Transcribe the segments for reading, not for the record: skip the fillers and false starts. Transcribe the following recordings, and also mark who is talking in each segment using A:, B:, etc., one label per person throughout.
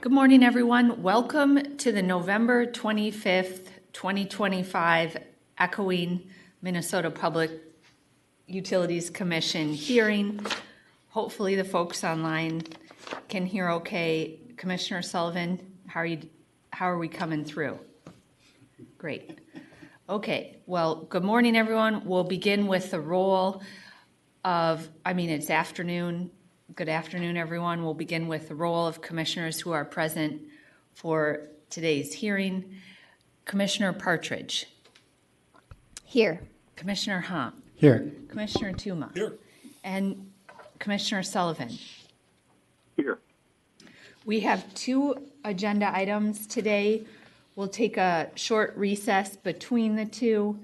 A: Good morning, everyone. Welcome to the November 25th, 2025 Echoing Minnesota Public Utilities Commission hearing. Hopefully the folks online can hear okay. Commissioner Sullivan, how are we coming through? Great. Okay, well, good morning, everyone. We'll begin with the roll of, it's afternoon. Good afternoon, everyone. We'll begin with the roll of commissioners who are present for today's hearing. Commissioner Partridge.
B: Here.
A: Commissioner Hom.
C: Here.
A: Commissioner Tuma.
C: Here.
A: And Commissioner Sullivan.
D: Here.
A: We have two agenda items today. We'll take a short recess between the two,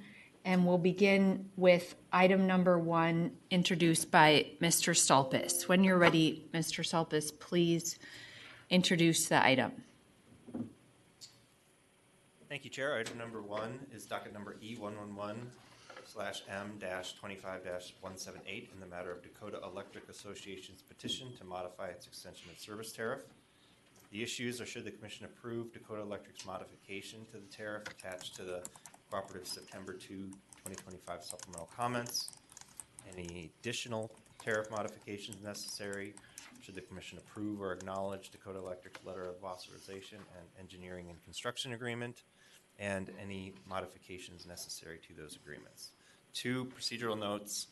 A: and we'll begin with item number 1, introduced by Mr. Stolpis. When you're ready, Mr. Stolpis, please introduce the item.
E: Thank you, Chair. Item number 1 is docket number E111/M-25-178 in the matter of Dakota Electric Association's petition to modify its extension of service tariff. The issues are should the Commission approve Dakota Electric's modification to the tariff attached to the cooperative September 2, 2025 supplemental comments. Any additional tariff modifications necessary? Should the Commission approve or acknowledge Dakota Electric's letter of authorization and engineering and construction agreement, and any modifications necessary to those agreements? 2 procedural notes.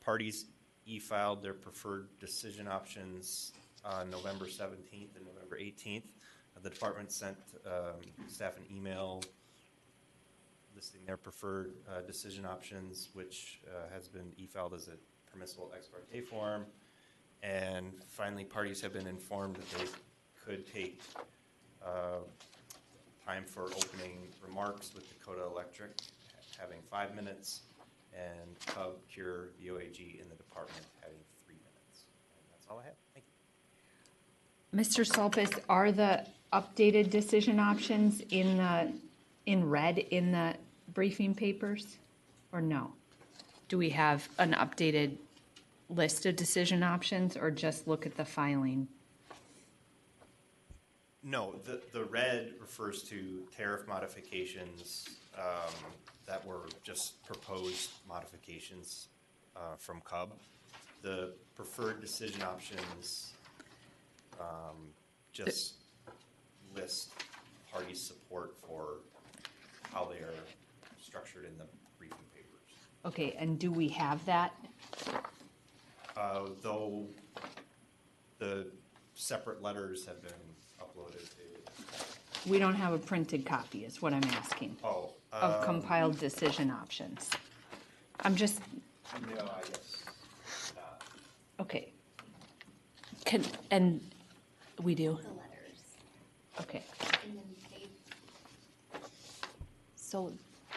E: Parties e-filed their preferred decision options on November 17th and November 18th. The department sent staff an email listing their preferred decision options, which has been e-filed as a permissible ex parte form. And finally, parties have been informed that they could take time for opening remarks with Dakota Electric, having 5 minutes, and PUC Cure, the OAG, in the department having 3 minutes. And that's all I have. Thank you.
A: Mr. Stolpis, are the updated decision options in red in the briefing papers, or no? Do we have an updated list of decision options, or just look at the filing?
E: No, the red refers to tariff modifications that were just proposed modifications from CUB. The preferred decision options just list party support for how they are structured in the briefing papers.
A: Okay, and do we have that?
E: Though the separate letters have been uploaded to.
A: We don't have a printed copy, is what I'm asking. Of compiled decision options. I'm just.
E: No, I guess not.
A: Okay. And we do?
B: The letters.
A: Okay.
B: And then so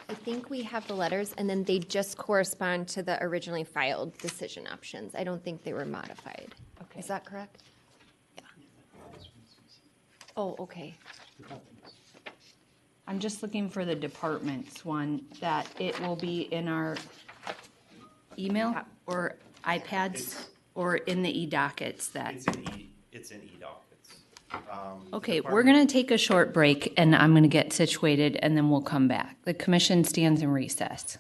B: I think we have the letters, and then they just correspond to the originally filed decision options. I don't think they were modified.
A: Okay.
B: Is that correct? Yeah. Oh, okay.
A: I'm just looking for the department's one, that it will be in our email or iPads or in the e-dockets that.
E: It's in e-dockets.
A: Okay, we're going to take a short break and I'm going to get situated and then we'll come back. The commission stands in recess.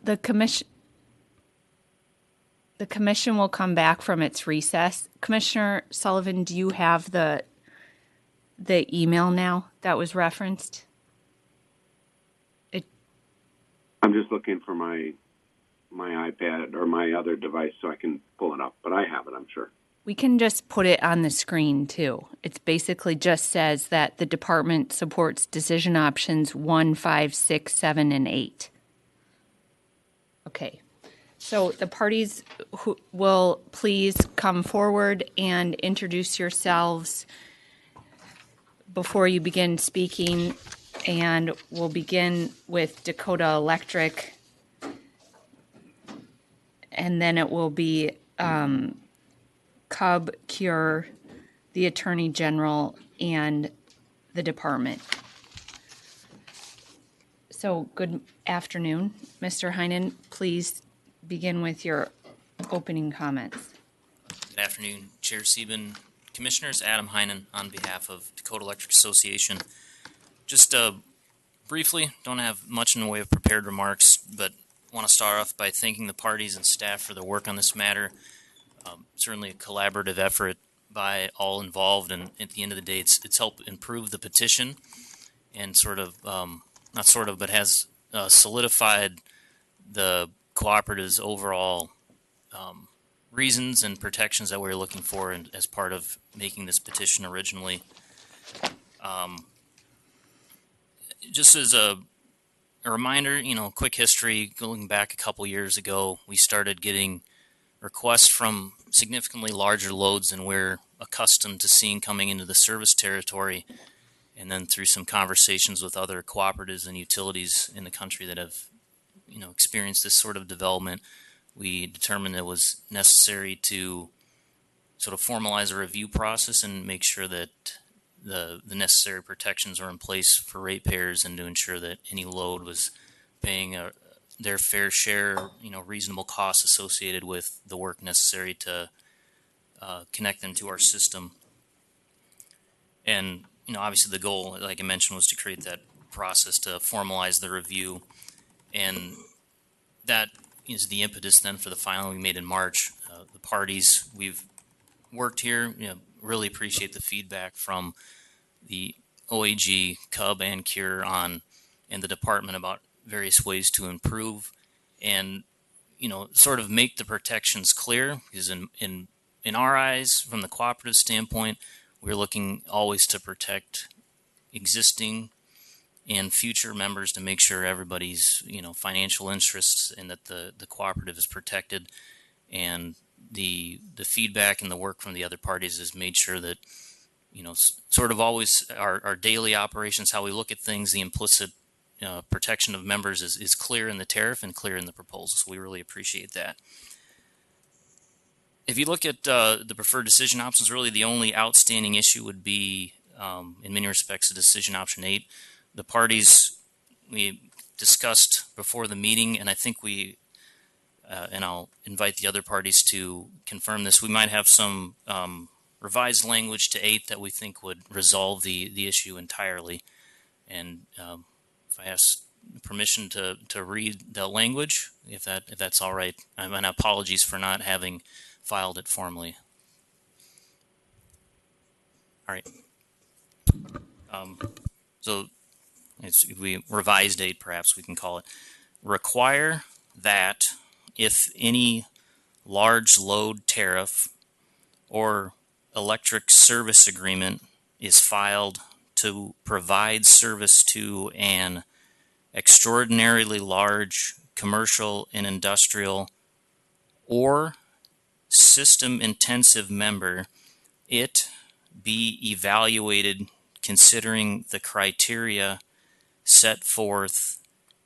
A: the commission will come back from its recess. Commissioner Sullivan, do you have the email now that was referenced?
C: I'm just looking for my iPad or my other device so I can pull it up, but I have it, I'm sure.
A: We can just put it on the screen too. It's basically just says that the department supports decision options 1, 5, 6, 7, and 8. Okay. So the parties who will please come forward and introduce yourselves before you begin speaking. And we'll begin with Dakota Electric. And then it will be Cub, Cure, the Attorney General, and the department. So good afternoon. Mr. Heinen, please begin with your opening comments.
D: Good afternoon, Chair Sieben, Commissioners. Adam Heinen on behalf of Dakota Electric Association. Just briefly, don't have much in the way of prepared remarks, but want to start off by thanking the parties and staff for their work on this matter. Certainly a collaborative effort by all involved, and at the end of the day, it's helped improve the petition and but has solidified the cooperative's overall reasons and protections that we were looking for as part of making this petition originally. Just as a reminder, quick history, going back a couple years ago, we started getting requests from significantly larger loads than we're accustomed to seeing coming into the service territory. And then through some conversations with other cooperatives and utilities in the country that have, experienced this sort of development, we determined it was necessary to sort of formalize a review process and make sure that the necessary protections are in place for ratepayers and to ensure that any load was paying their fair share, reasonable costs associated with the work necessary to connect them to our system. And, obviously the goal, like I mentioned, was to create that process to formalize the review. And that is the impetus then for the filing we made in March. The parties we've worked here, really appreciate the feedback from the OAG, Cub, and Cure and the department about various ways to improve and, sort of make the protections clear. Because in our eyes, from the cooperative standpoint, we're looking always to protect existing and future members to make sure everybody's, financial interests and that the cooperative is protected. And the feedback and the work from the other parties has made sure that, sort of always our daily operations, how we look at things, the implicit protection of members is clear in the tariff and clear in the proposal. So we really appreciate that. If you look at the preferred decision options, really the only outstanding issue would be, in many respects, the decision option 8. The parties we discussed before the meeting, and I think and I'll invite the other parties to confirm this, we might have some revised language to 8 that we think would resolve the issue entirely. And if I ask permission to read the language, if that's all right, and apologies for not having filed it formally. All right. So we revised 8, perhaps we can call it. Require that if any large load tariff or electric service agreement is filed to provide service to an extraordinarily large commercial and industrial or system intensive member, it be evaluated considering the criteria set forth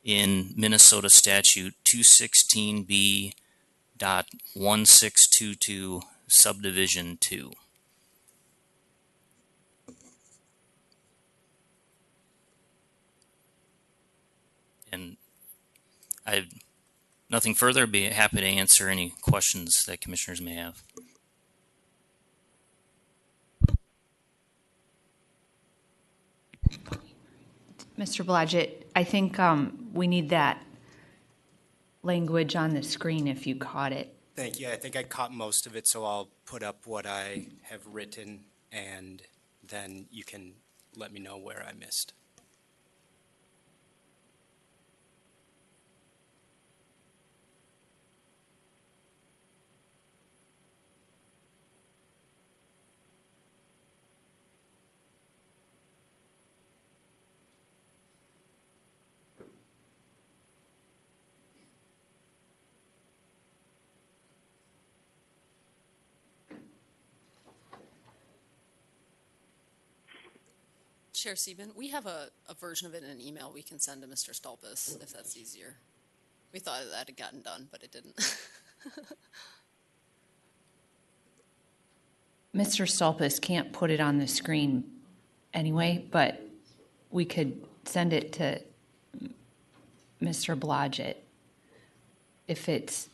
D: in Minnesota Statute 216B.1622 Subdivision 2. And I have nothing further. I'd be happy to answer any questions that commissioners may have.
A: Mr. Blodgett, I think we need that language on the screen if you caught it.
F: Thank you. I think I caught most of it, so I'll put up what I have written, and then you can let me know where I missed.
G: Chair Sieben, we have a version of it in an email we can send to Mr. Stolpus if that's easier. We thought that had gotten done, but it didn't.
A: Mr. Stolpus can't put it on the screen anyway, but we could send it to Mr. Blodgett. If it's,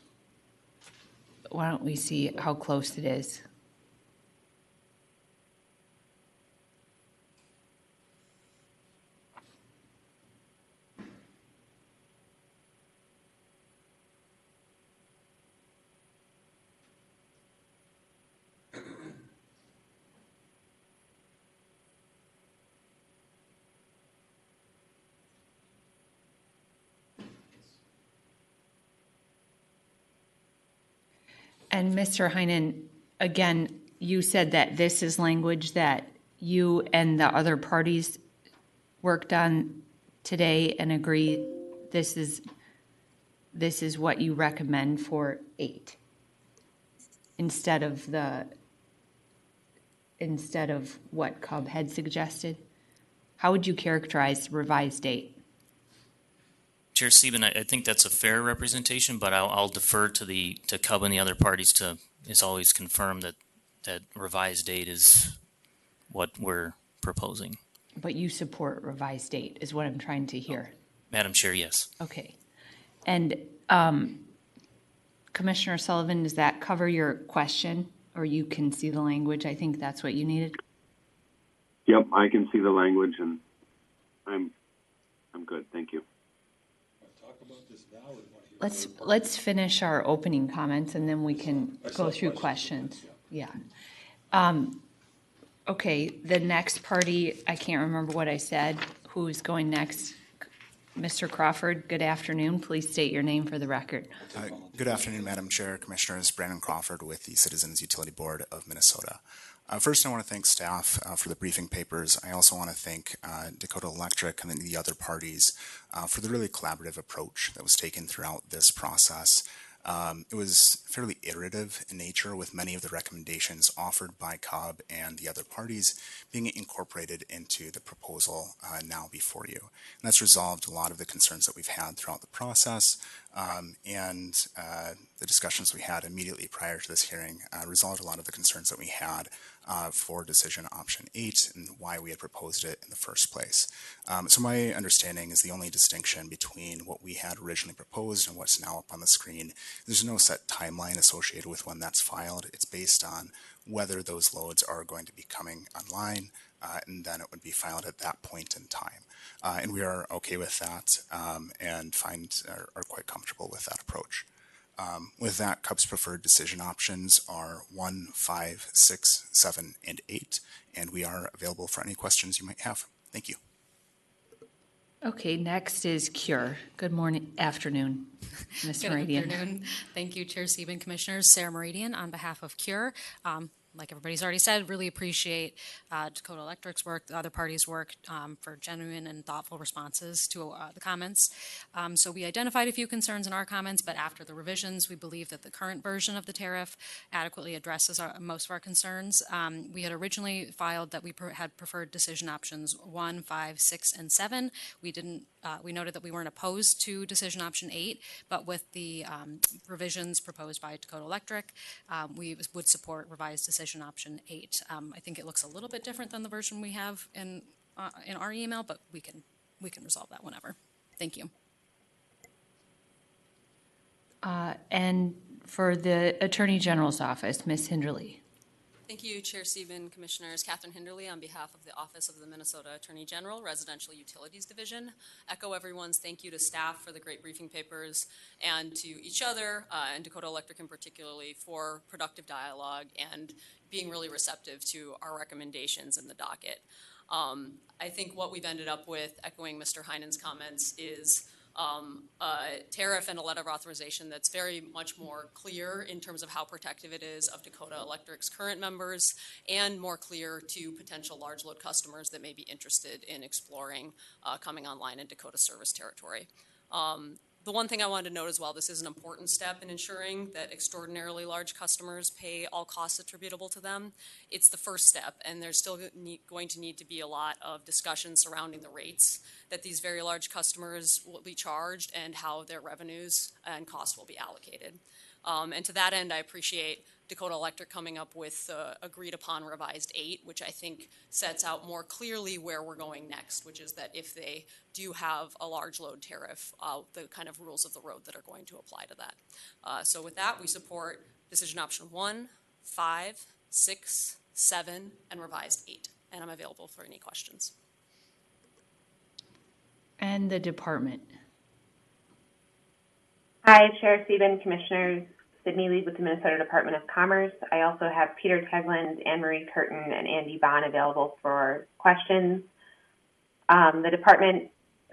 A: why don't we see how close it is? And Mr. Heinen, again, you said that this is language that you and the other parties worked on today and agreed this is what you recommend for 8 instead of what Cub had suggested. How would you characterize the revised 8?
D: Chair Sieben, I think that's a fair representation, but I'll defer to Cub and the other parties to, as always, confirm that revised date is what we're proposing.
A: But you support revised 8 is what I'm trying to hear.
D: Madam Chair, yes.
A: Okay. And Commissioner Sullivan, does that cover your question? Or you can see the language? I think that's what you needed.
C: Yep, I can see the language, and I'm good. Thank you.
A: Let's finish our opening comments and then we can go through questions. Yeah. Okay, the next party, I can't remember what I said. Who's going next? Mr. Crawford, good afternoon. Please state your name for the record.
H: Good afternoon, Madam Chair, Commissioners. Brandon Crawford with the Citizens Utility Board of Minnesota. First, I want to thank staff for the briefing papers. I also want to thank Dakota Electric and the other parties for the really collaborative approach that was taken throughout this process. It was fairly iterative in nature, with many of the recommendations offered by Cobb and the other parties being incorporated into the proposal now before you. And that's resolved a lot of the concerns that we've had throughout the process, and the discussions we had immediately prior to this hearing resolved a lot of the concerns that we had for decision option 8 and why we had proposed it in the first place. So my understanding is the only distinction between what we had originally proposed and what's now up on the screen, there's no set timeline associated with when that's filed. It's based on whether those loads are going to be coming online, and then it would be filed at that point in time. And we are okay with that, and are quite comfortable with that approach. With that, Cub's preferred decision options are 1, 5, 6, 7, and 8, and we are available for any questions you might have. Thank you.
A: Okay, next is Cure. Good afternoon, Ms. Meridian.
G: Good afternoon. Thank you, Chair Sieben, Commissioners. Sarah Meridian on behalf of Cure. Like everybody's already said, really appreciate Dakota Electric's work, the other parties' work, for genuine and thoughtful responses to the comments. So we identified a few concerns in our comments, but after the revisions, we believe that the current version of the tariff adequately addresses most of our concerns. We had originally filed that we had preferred decision options 1, 5, 6, and 7. We didn't. We noted that we weren't opposed to decision option 8, but with the revisions proposed by Dakota Electric, we would support revised decision option 8. I think it looks a little bit different than the version we have in our email, but we can resolve that whenever. Thank you.
A: And for the Attorney General's office, Ms. Hinderly.
I: Thank you, Chair Sieben, Commissioners. Catherine Hinderly on behalf of the Office of the Minnesota Attorney General, Residential Utilities Division. Echo everyone's thank you to staff for the great briefing papers and to each other and Dakota Electric in particularly for productive dialogue and being really receptive to our recommendations in the docket. I think what we've ended up with, echoing Mr. Heinen's comments, is a tariff and a letter of authorization that's very much more clear in terms of how protective it is of Dakota Electric's current members and more clear to potential large load customers that may be interested in exploring coming online in Dakota service territory. The one thing I wanted to note as well, this is an important step in ensuring that extraordinarily large customers pay all costs attributable to them. It's the first step, and there's still going to need to be a lot of discussion surrounding the rates that these very large customers will be charged and how their revenues and costs will be allocated. And to that end, I appreciate Dakota Electric coming up with agreed upon revised 8, which I think sets out more clearly where we're going next, which is that if they do have a large load tariff, the kind of rules of the road that are going to apply to that. So with that, we support decision option 1, 5, 6, 7, and revised 8. And I'm available for any questions.
A: And the department.
J: Hi, Chair Sieben, Commissioners. Sydney Lee with the Minnesota Department of Commerce. I also have Peter Tegland, Anne-Marie Curtin, and Andy Bond available for questions. The department,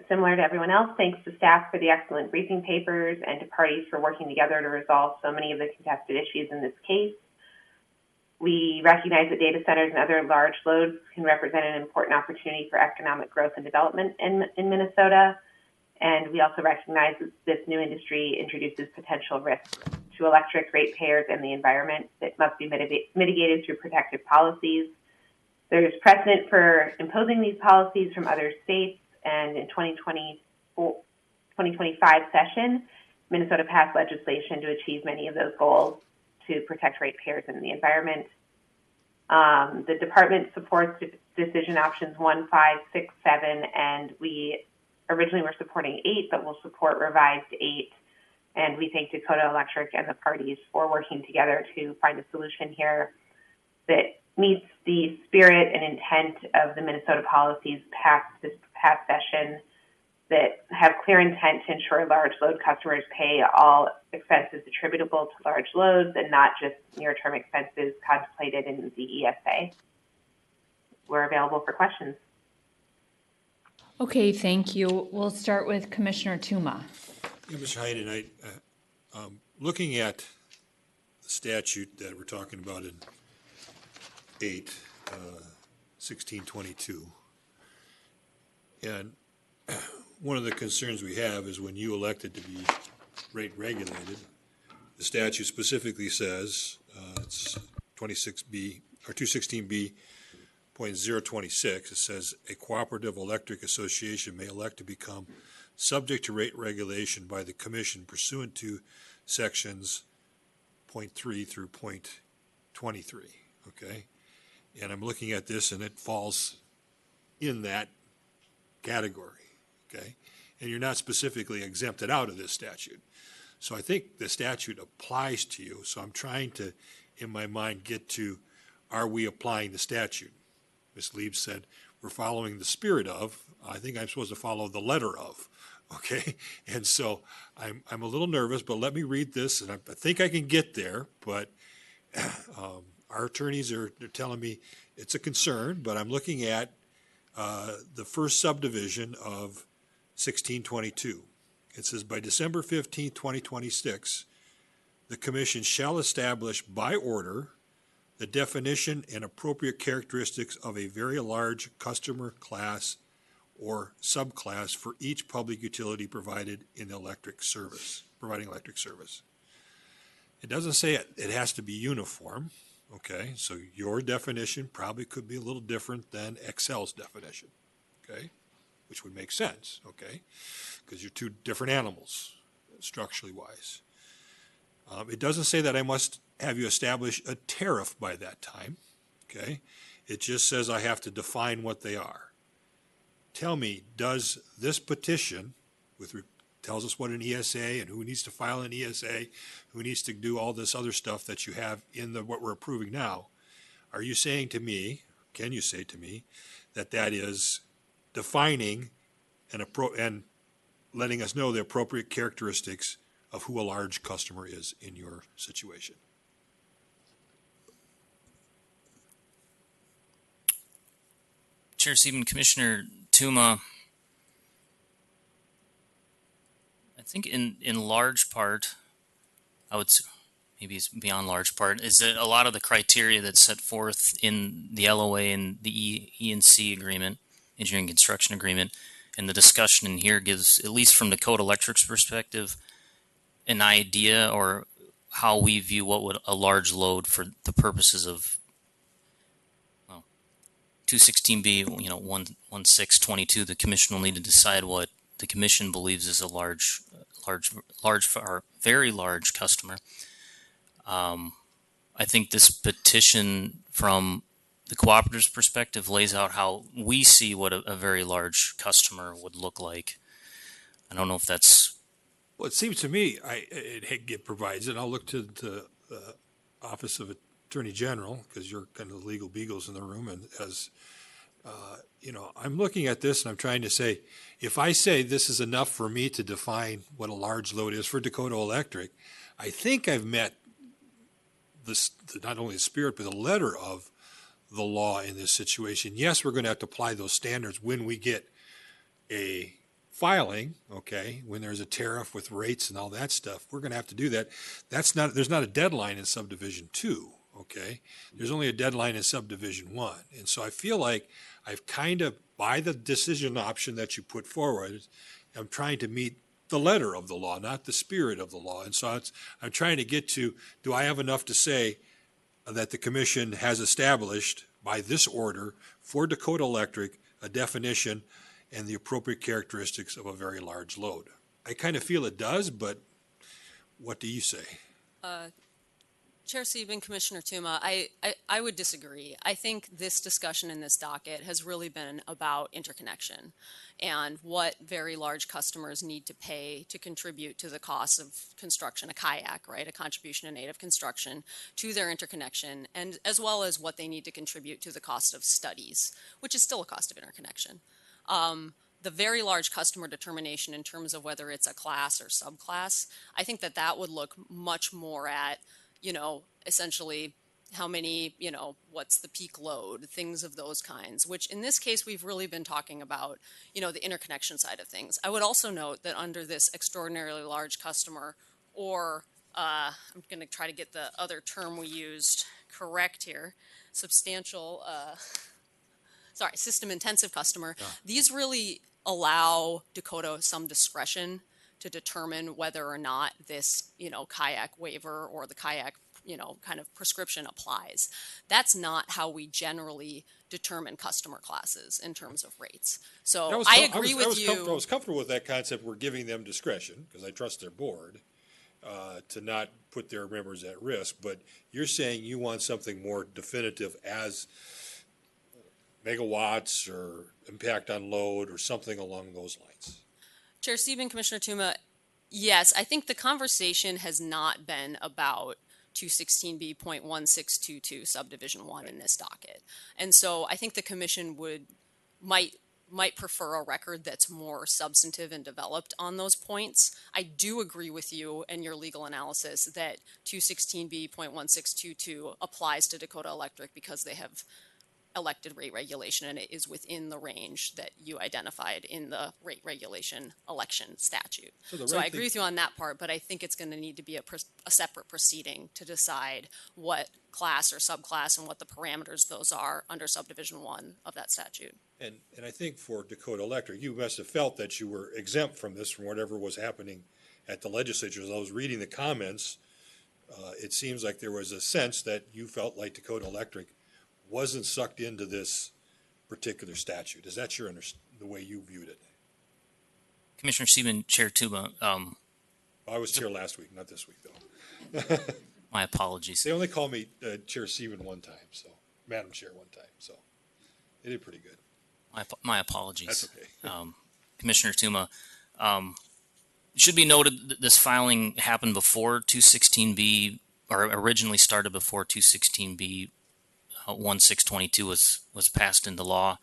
J: similar to everyone else, thanks to staff for the excellent briefing papers and to parties for working together to resolve so many of the contested issues in this case. We recognize that data centers and other large loads can represent an important opportunity for economic growth and development in Minnesota. And we also recognize that this new industry introduces potential risks to electric ratepayers and the environment that must be mitigated through protective policies. There's precedent for imposing these policies from other states, and in 2025 session, Minnesota passed legislation to achieve many of those goals to protect ratepayers and the environment. The department supports decision options 1, 5, 6, 7, and we originally were supporting 8, but we'll support revised 8. And we thank Dakota Electric and the parties for working together to find a solution here that meets the spirit and intent of the Minnesota policies passed this past session that have clear intent to ensure large load customers pay all expenses attributable to large loads and not just near-term expenses contemplated in the ESA. We're available for questions.
A: Okay, thank you. We'll start with Commissioner Tuma.
K: Yeah, Mr. Heiden, looking at the statute that we're talking about in 1622, and one of the concerns we have is when you elected to be rate regulated, the statute specifically says, it's 26B or 216B.026, it says a cooperative electric association may elect to become subject to rate regulation by the commission pursuant to sections 0.3 through 0.23, okay? And I'm looking at this and it falls in that category, okay? And you're not specifically exempted out of this statute. So I think the statute applies to you, so I'm trying to, in my mind, get to, are we applying the statute? Ms. Lieb said, we're following the spirit of. I think I'm supposed to follow the letter of, okay? And so I'm a little nervous, but let me read this, and I think I can get there, but our attorneys are telling me it's a concern, but I'm looking at the first subdivision of 1622. It says, by December 15, 2026, the commission shall establish by order the definition and appropriate characteristics of a very large customer class or subclass for each public utility provided in electric service, providing electric service. It doesn't say it has to be uniform, okay? So your definition probably could be a little different than Excel's definition, okay? Which would make sense, okay? Because you're two different animals, structurally wise. It doesn't say that I must have you establish a tariff by that time, okay? It just says I have to define what they are. Tell me, does this petition, tells us what an ESA and who needs to file an ESA, who needs to do all this other stuff that you have in what we're approving now, are you saying to me, can you say to me, that that is defining and letting us know the appropriate characteristics of who a large customer is in your situation?
D: Chair Sieben, Commissioner Tuma, I think in large part, maybe it's beyond large part, is that a lot of the criteria that's set forth in the LOA and the E&C agreement, engineering construction agreement, and the discussion in here gives, at least from Dakota Electric's perspective, an idea or how we view what would a large load for the purposes of 216B, 1622. The commission will need to decide what the commission believes is a large or very large customer. I think this petition from the cooperative's perspective lays out how we see what a very large customer would look like. I don't know if that's...
K: Well, it seems to me it provides it. I'll look to the Office of Attorney General, because you're kind of the legal beagles in the room, and as I'm looking at this and I'm trying to say, if I say this is enough for me to define what a large load is for Dakota Electric, I think I've met this, not only the spirit but the letter of the law in this situation. Yes, we're going to have to apply those standards when we get a filing, okay, when there's a tariff with rates and all that stuff. We're going to have to do that. There's not a deadline in subdivision 2, okay? There's only a deadline in subdivision 1. And so I feel like I've kind of, by the decision option that you put forward, I'm trying to meet the letter of the law, not the spirit of the law. And so I'm trying to get to, do I have enough to say that the commission has established by this order for Dakota Electric a definition and the appropriate characteristics of a very large load? I kind of feel it does, but what do you say?
I: Chair Sieben, Commissioner Tuma, I would disagree. I think this discussion in this docket has really been about interconnection and what very large customers need to pay to contribute to the cost of construction, a kayak, right, a contribution in aid of construction to their interconnection, and as well as what they need to contribute to the cost of studies, which is still a cost of interconnection. The very large customer determination in terms of whether it's a class or subclass, I think that would look much more at, essentially how many, what's the peak load, things of those kinds, which in this case, we've really been talking about, the interconnection side of things. I would also note that under this extraordinarily large customer, or I'm going to try to get the other term we used correct here, system intensive customer, these really allow Dakota some discretion to determine whether or not this, kayak waiver or the kayak, kind of prescription applies. That's not how we generally determine customer classes in terms of rates. So I agree with you.
K: I was comfortable with that concept. We're giving them discretion because I trust their board to not put their members at risk. But you're saying you want something more definitive as megawatts or impact on load or something along those lines.
I: Chair Sieben, Commissioner Tuma, yes, I think the conversation has not been about 216B.1622 subdivision 1 in this docket. And so I think the commission might prefer a record that's more substantive and developed on those points. I do agree with you and your legal analysis that 216B.1622 applies to Dakota Electric because they have elected rate regulation and it is within the range that you identified in the rate regulation election statute. So I agree with you on that part, but I think it's going to need to be a separate proceeding to decide what class or subclass and what the parameters those are under subdivision 1 of that statute.
K: And I think for Dakota Electric, you must have felt that you were exempt from this, from whatever was happening at the legislature. As I was reading the comments, it seems like there was a sense that you felt like Dakota Electric wasn't sucked into this particular statute. Is that the way you viewed it?
D: Commissioner Sieben, Chair Tuma.
K: I was chair last week, not this week, though.
D: My apologies.
K: They only called me Chair Sieben one time, so Madam Chair one time, so they did pretty good.
D: My apologies.
K: That's okay.
D: Commissioner Tuma, it should be noted that this filing happened before 216B, or originally started before 216B 1622 was passed into law.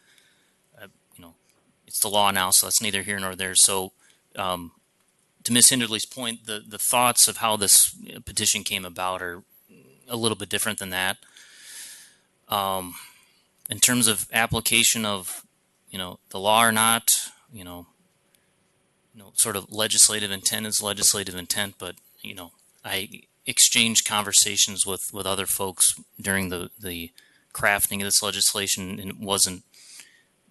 D: It's the law now, so that's neither here nor there. So, to Ms. Hinderly's point, the thoughts of how this petition came about are a little bit different than that. In terms of application of, the law or not, sort of legislative intent is legislative intent, but, I exchanged conversations with other folks during the crafting of this legislation, and it wasn't,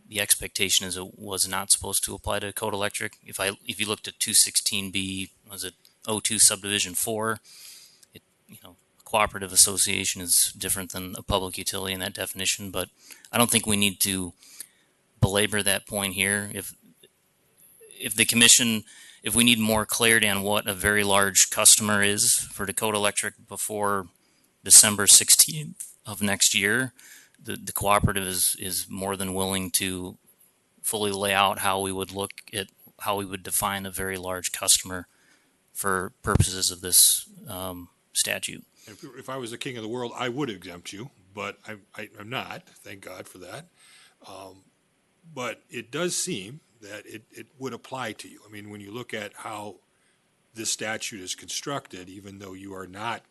D: the expectation is it was not supposed to apply to Dakota Electric. If you looked at 216B, was it O2 subdivision 4, cooperative association is different than a public utility in that definition, but I don't think we need to belabor that point here. If the commission, if we need more clarity on what a very large customer is for Dakota Electric before December 16th of next year, the cooperative is more than willing to fully lay out how we would look at how we would define a very large customer for purposes of this statute.
K: If I was the king of the world, I would exempt you, but I'm not. Thank God for that. But it does seem that it would apply to you. I mean, when you look at how this statute is constructed, even though you are not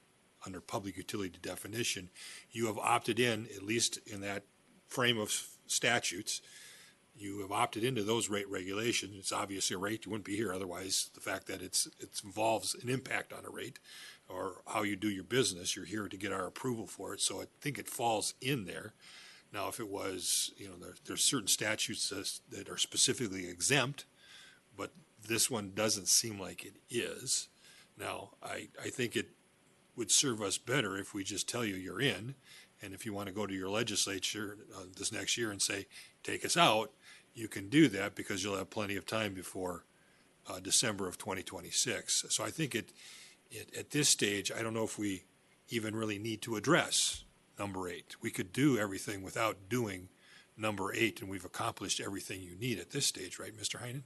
K: under public utility definition, you have opted in, at least in that frame of statutes, you have opted into those rate regulations. It's obviously a rate. You wouldn't be here otherwise. The fact that it involves an impact on a rate or how you do your business, you're here to get our approval for it. So I think it falls in there. Now, if it was, there's certain statutes that are specifically exempt, but this one doesn't seem like it is. Now, I think it would serve us better if we just tell you you're in, and if you want to go to your legislature this next year and say, take us out, you can do that because you'll have plenty of time before December of 2026. So I think at this stage, I don't know if we even really need to address number 8. We could do everything without doing number 8, and we've accomplished everything you need at this stage, right, Mr. Heinen?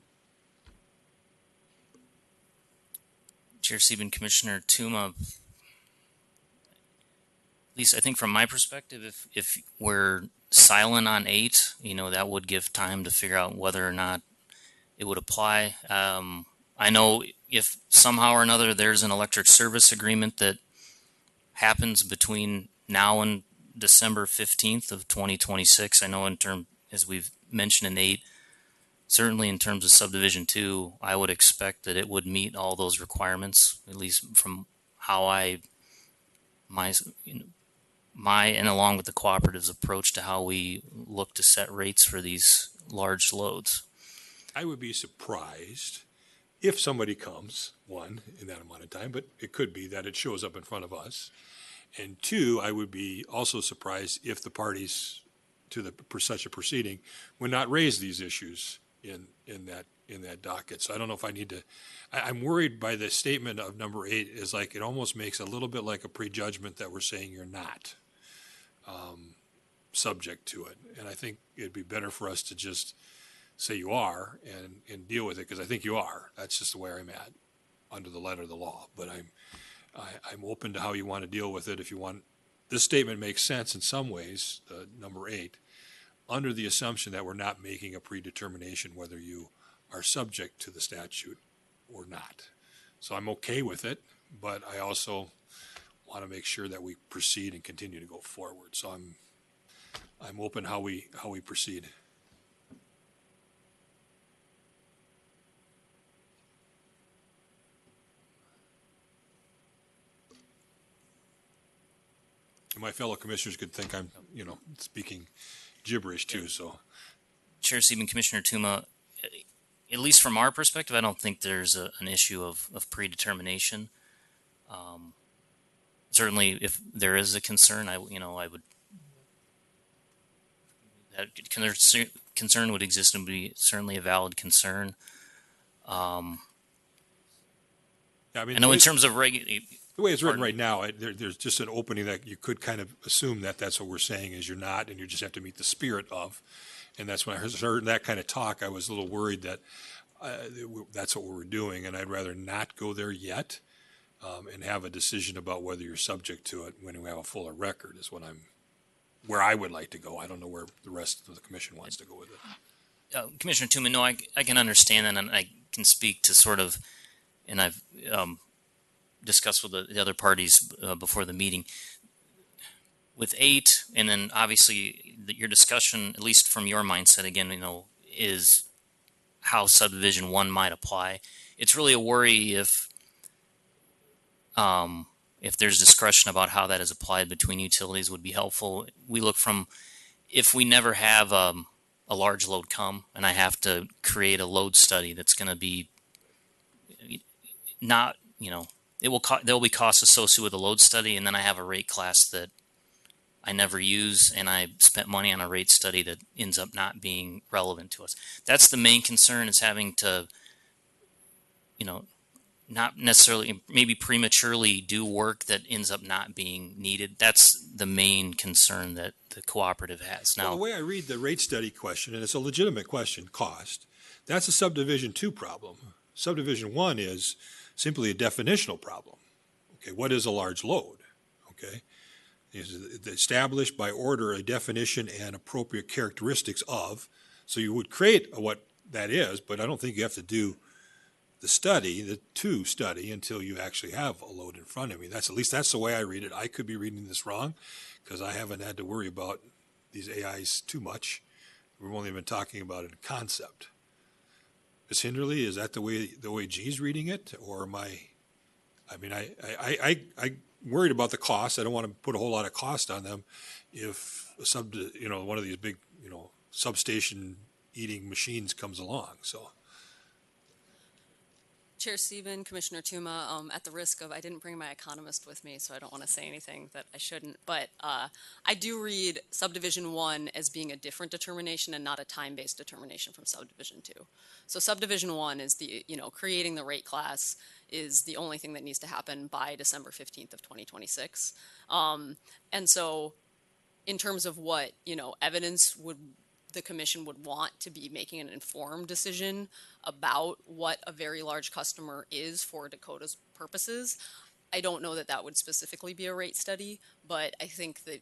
D: Chair Sieben, Commissioner Tuma, at least I think from my perspective, if we're silent on 8, that would give time to figure out whether or not it would apply. I know if somehow or another there's an electric service agreement that happens between now and December 15th of 2026, I know as we've mentioned in 8, certainly in terms of subdivision 2, I would expect that it would meet all those requirements, at least from how my and along with the cooperative's approach to how we look to set rates for these large loads.
K: I would be surprised if somebody comes, 1, in that amount of time, but it could be that it shows up in front of us. And 2, I would be also surprised if the parties to such a proceeding would not raise these issues in that docket. So I don't know if I need to. I'm worried by the statement of number 8 is like it almost makes a little bit like a prejudgment that we're saying you're not subject to it. And I think it'd be better for us to just say you are and deal with it, because I think you are. That's just the way I'm at under the letter of the law. But I'm open to how you want to deal with it. If you want, this statement makes sense in some ways, number 8, under the assumption that we're not making a predetermination whether you are subject to the statute or not. So I'm okay with it, but I also want to make sure that we proceed and continue to go forward. So I'm open how we proceed. My fellow commissioners could think I'm, speaking gibberish too. So,
D: Chair Sieben, Commissioner Tuma, at least from our perspective, I don't think there's an issue of predetermination. Certainly, if there is a concern, I would. That concern would exist and be certainly a valid concern.
K: I
D: know in terms of
K: the way it's written right now, there's just an opening that you could kind of assume that that's what we're saying is you're not, and you just have to meet the spirit of. And that's when I heard that kind of talk, I was a little worried that that's what we were doing, and I'd rather not go there yet and have a decision about whether you're subject to it when we have a fuller record is what I'm where I would like to go. I don't know where the rest of the commission wants to go with it.
D: Commissioner Toomey, no, I can understand that, and I can speak to sort of, and I've discussed with the other parties before the meeting. With 8, and then obviously your discussion, at least from your mindset again, is how subdivision 1 might apply. It's really a worry if there's discretion about how that is applied between utilities would be helpful. We look from, if we never have a large load come and I have to create a load study that's going to be not, there will be costs associated with a load study, and then I have a rate class that I never use, and I spent money on a rate study that ends up not being relevant to us. That's the main concern, is having to, not necessarily, maybe prematurely do work that ends up not being needed. That's the main concern that the cooperative has. Now,
K: Well, the way I read the rate study question, and it's a legitimate question, cost, that's a subdivision 2 problem. Subdivision 1 is simply a definitional problem. Okay, what is a large load? Okay. Is established by order a definition and appropriate characteristics of. So you would create what that is, but I don't think you have to do the study until you actually have a load in front of me. At least that's the way I read it. I could be reading this wrong because I haven't had to worry about these AIs too much. We've only been talking about it in concept. Ms. Hinderly, is that the way G's reading it, or am I worried about the cost. I don't want to put a whole lot of cost on them if one of these big, substation eating machines comes along. So,
I: Chair Steven, Commissioner Tuma, at the risk of, I didn't bring my economist with me, so I don't want to say anything that I shouldn't, but I do read subdivision 1 as being a different determination and not a time-based determination from subdivision 2. So subdivision 1 is the, creating the rate class is the only thing that needs to happen by December 15th of 2026. And so in terms of what, evidence the commission would want to be making an informed decision about what a very large customer is for Dakota's purposes, I don't know that that would specifically be a rate study, but I think that,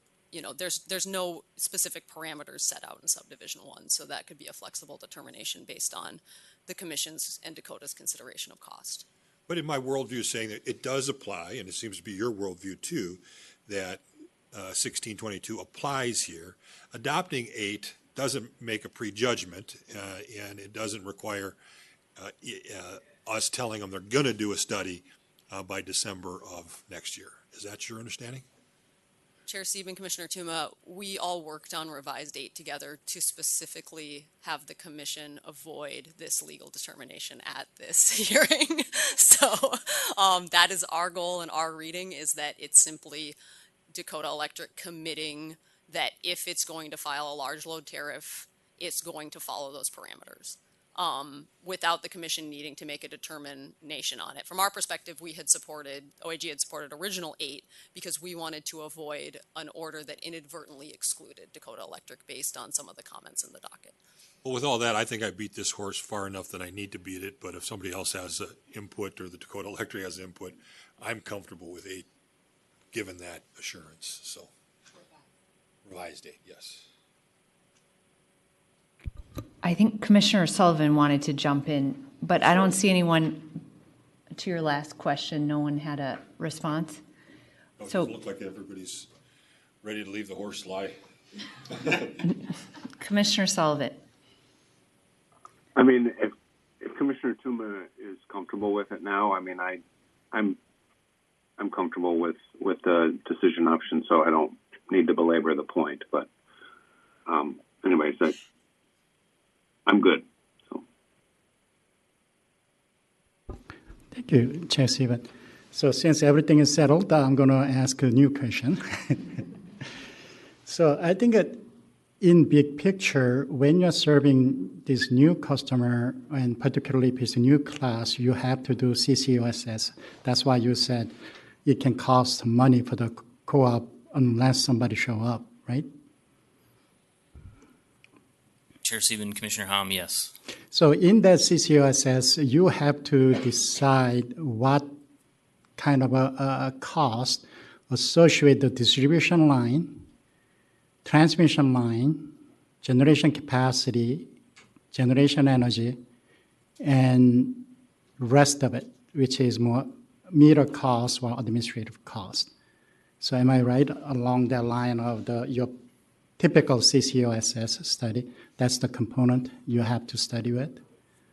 I: there's no specific parameters set out in subdivision 1, so that could be a flexible determination based on the commission's and Dakota's consideration of cost.
K: but in my worldview, saying that it does apply, and it seems to be your worldview too, that 1622 applies here. Adopting 8 doesn't make a prejudgment, and it doesn't require us telling them they're going to do a study by December of next year. Is that your understanding?
I: Chair Steven, Commissioner Tuma, we all worked on revised 8 together to specifically have the commission avoid this legal determination at this hearing. So that is our goal, and our reading is that it's simply Dakota Electric committing that if it's going to file a large load tariff, it's going to follow those parameters without the commission needing to make a determination on it. From our perspective, OAG had supported original 8 because we wanted to avoid an order that inadvertently excluded Dakota Electric based on some of the comments in the docket.
K: Well, with all that, I think I beat this horse far enough that I need to beat it, but if somebody else has input or the Dakota Electric has input, I'm comfortable with 8, given that assurance, so. Revised 8, yes.
A: I think Commissioner Sullivan wanted to jump in, but I don't see anyone, to your last question, no one had a response.
K: No,
A: So-
K: it doesn't look like everybody's ready to leave the horse lie.
A: Commissioner Sullivan.
C: I mean, if Commissioner Tuma is comfortable with it now, I mean, I'm comfortable with the decision option, so I don't need to belabor the point. But anyways, I'm good. So.
L: Thank you, Chair Steven. So since everything is settled, I'm going to ask a new question. So I think that in big picture, when you're serving this new customer, and particularly if it's a new class, you have to do CCUSS. That's why you said it can cost money for the co-op unless somebody show up, right?
D: Chair Steven, Commissioner Hom, yes.
L: So in that CCUSS, you have to decide what kind of a cost associated with the distribution line transmission line, generation capacity, generation energy, and rest of it, which is more meter cost or administrative cost. So am I right along that line of your typical CCOSS study? That's the component you have to study with?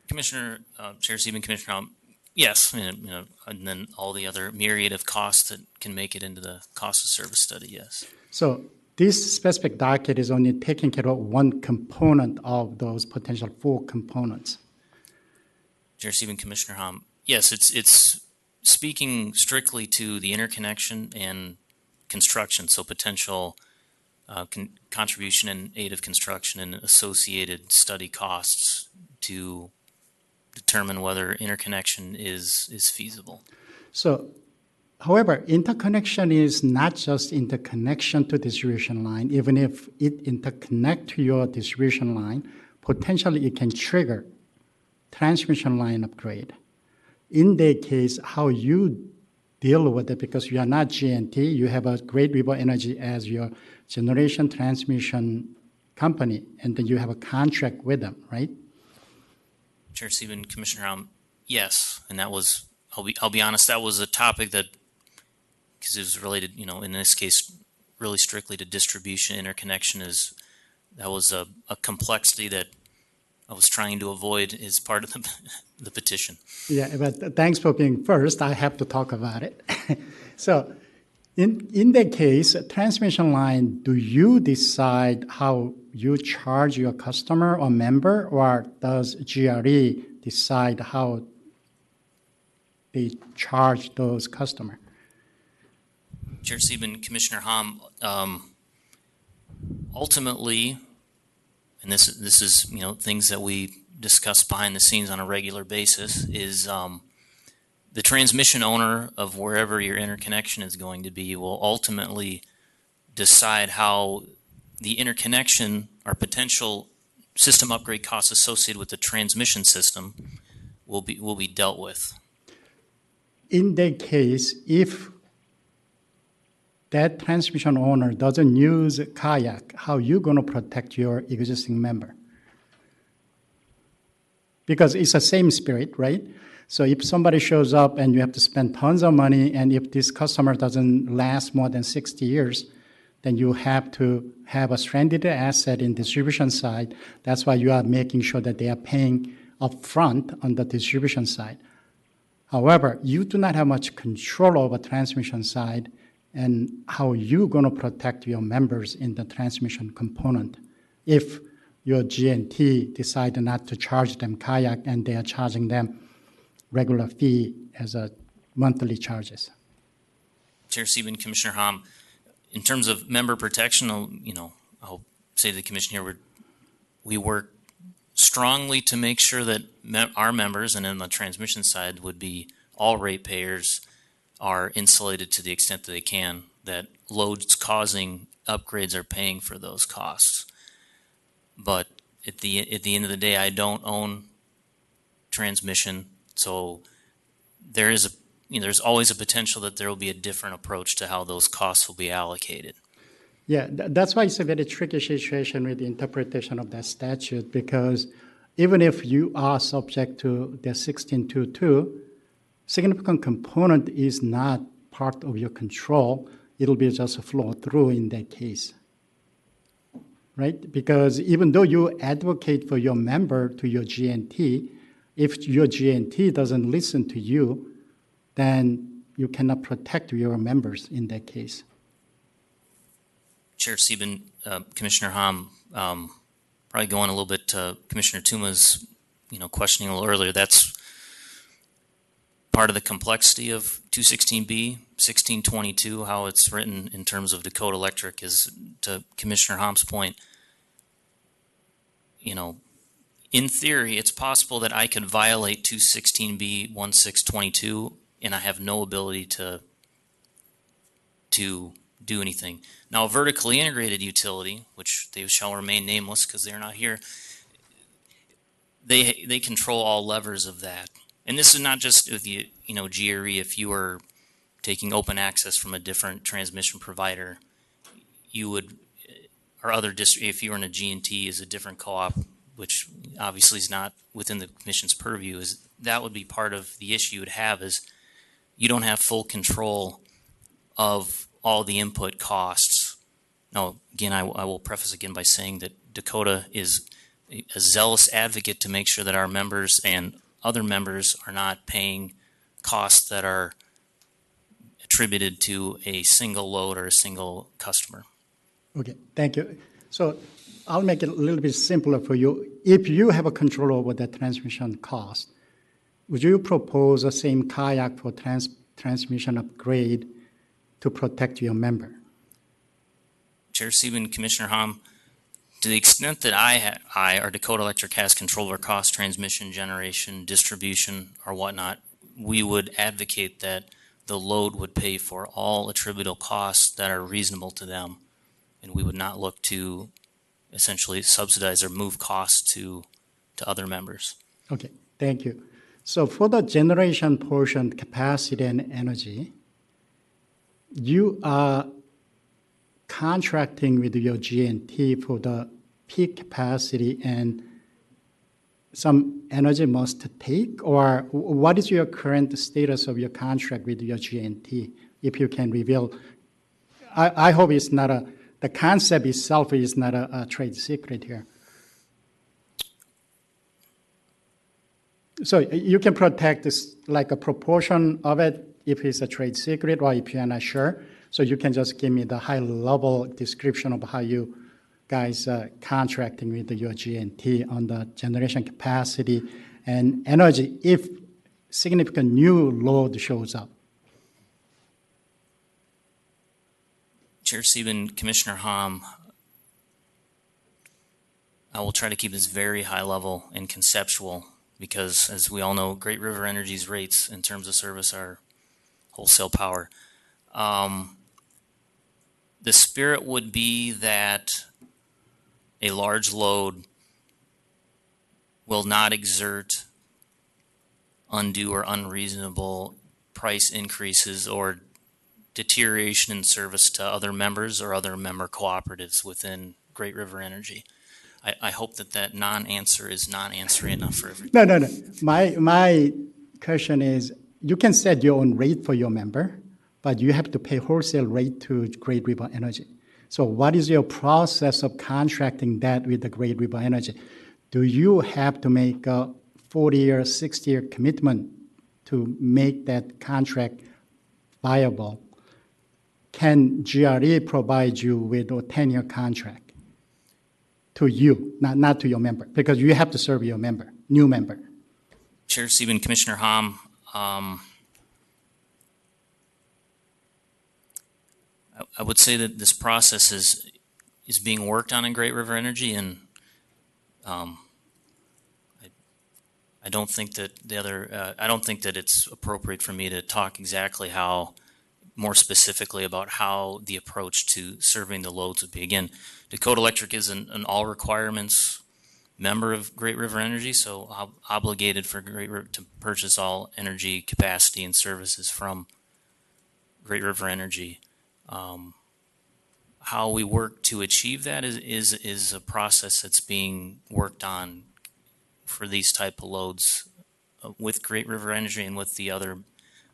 D: Commissioner, Chair Sieben, Commissioner Hom, yes, and then all the other myriad of costs that can make it into the cost of service study, yes.
L: So this specific docket is only taking care of one component of those potential 4 components.
D: Chair Sieben, Commissioner Hom, yes, it's speaking strictly to the interconnection and construction, so potential contribution and aid of construction and associated study costs to determine whether interconnection is feasible.
L: So, however, interconnection is not just interconnection to distribution line. Even if it interconnect to your distribution line, potentially it can trigger transmission line upgrade. In that case, how you deal with it, because you are not GNT, you have a Great River Energy as your generation transmission company, and then you have a contract with them, right?
D: Chair Sieben, Commissioner Hom, yes, and that was, I'll be honest, that was a topic that, because it was related, in this case, really strictly to distribution interconnection, that was a complexity that I was trying to avoid as part of the petition.
L: Yeah, but thanks for being first. I have to talk about it. So in that case, transmission line, do you decide how you charge your customer or member, or does GRE decide how they charge those customers?
D: Chair Sieben, Commissioner Hom, ultimately, and this is things that we discuss behind the scenes on a regular basis, is the transmission owner of wherever your interconnection is going to be will ultimately decide how the interconnection or potential system upgrade costs associated with the transmission system will be dealt with.
L: In that case, if that transmission owner doesn't use kayak, how are you going to protect your existing member? Because it's the same spirit, right? So if somebody shows up and you have to spend tons of money, and if this customer doesn't last more than 60 years, then you have to have a stranded asset in distribution side. That's why you are making sure that they are paying upfront on the distribution side. However, you do not have much control over transmission side, and how you going to protect your members in the transmission component if your GNT decide not to charge them kayak and they are charging them regular fee as a monthly charges.
D: Chair Sieben, Commissioner Hom, in terms of member protection, I'll say to the commission here, we work strongly to make sure that our members, and in the transmission side would be all ratepayers, are insulated to the extent that they can, that loads causing upgrades are paying for those costs. But at the end of the day, I don't own transmission, so there's always a potential that there will be a different approach to how those costs will be allocated.
L: Yeah, that's why it's a very tricky situation with the interpretation of that statute, because even if you are subject to the 1622, significant component is not part of your control. It'll be just a flow through in that case, right? Because even though you advocate for your member to your GNT, if your GNT doesn't listen to you, then you cannot protect your members in that case.
D: Chair Sieben, Commissioner Hom, probably going a little bit to Commissioner Tuma's, questioning a little earlier. That's part of the complexity of 216B, 1622, how it's written in terms of Dakota Electric is, to Commissioner Hom's point, in theory, it's possible that I could violate 216B 1622 and I have no ability to do anything. Now, a vertically integrated utility, which they shall remain nameless because they're not here, they control all levers of that. And this is not just with GRE. If you were taking open access from a different transmission provider, you would or other district, if you were in a G&T is a different co-op, which obviously is not within the commission's purview, is that would be part of the issue you would have is you don't have full control of all the input costs. Now, again, I will preface again by saying that Dakota is a zealous advocate to make sure that our members and other members are not paying costs that are attributed to a single load or a single customer.
L: Okay, thank you. So I'll make it a little bit simpler for you. If you have a control over the transmission cost, would you propose the same kayak for transmission upgrade to protect your member?
D: Chair Sieben, Commissioner Hom, to the extent that I or Dakota Electric has control over cost, transmission, generation, distribution, or whatnot, we would advocate that the load would pay for all attributable costs that are reasonable to them, and we would not look to essentially subsidize or move costs to other members.
L: Okay, thank you. So for the generation portion, capacity and energy, you are contracting with your G&T for the peak capacity and some energy must take, or what is your current status of your contract with your G&T, if you can reveal? I hope it's not the concept itself is not a trade secret here. So you can protect this, like a proportion of it if it's a trade secret or if you're not sure. So you can just give me the high-level description of how you guys are contracting with your G&T on the generation capacity and energy if significant new load shows up.
D: Chair Sieben, Commissioner Hom, I will try to keep this very high level and conceptual because, as we all know, Great River Energy's rates in terms of service are wholesale power. The spirit would be that a large load will not exert undue or unreasonable price increases or deterioration in service to other members or other member cooperatives within Great River Energy. I hope that non-answer is non-answering enough for everybody.
L: No. My question is, you can set your own rate for your member, but you have to pay wholesale rate to Great River Energy. So what is your process of contracting that with the Great River Energy? Do you have to make a 40-year, 60-year commitment to make that contract viable? Can GRE provide you with a 10-year contract to you, not to your member? Because you have to serve your member, new member.
D: Chair Sieben, Commissioner Hom, I would say that this process is being worked on in Great River Energy, and I don't think that I don't think that it's appropriate for me to talk exactly more specifically about how the approach to serving the loads would be. Again, Dakota Electric is an all requirements member of Great River Energy, so obligated for Great River to purchase all energy capacity and services from Great River Energy. How we work to achieve that is a process that's being worked on for these type of loads with Great River Energy and with the other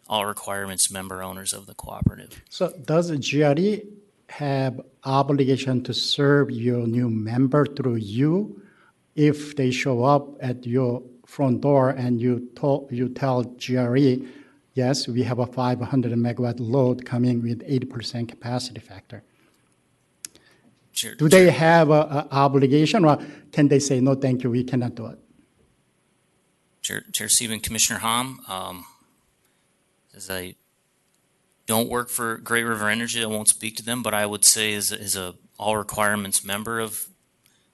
D: all requirements member owners of the cooperative.
L: So does GRE have obligation to serve your new member through you if they show up at your front door and you tell GRE, yes, we have a 500 megawatt load coming with 80% capacity factor?
D: Sure,
L: Do they have an obligation, or can they say, no, thank you, we cannot do it?
D: Chair Sieben, Commissioner Hom, as I don't work for Great River Energy, I won't speak to them, but I would say as a all requirements member of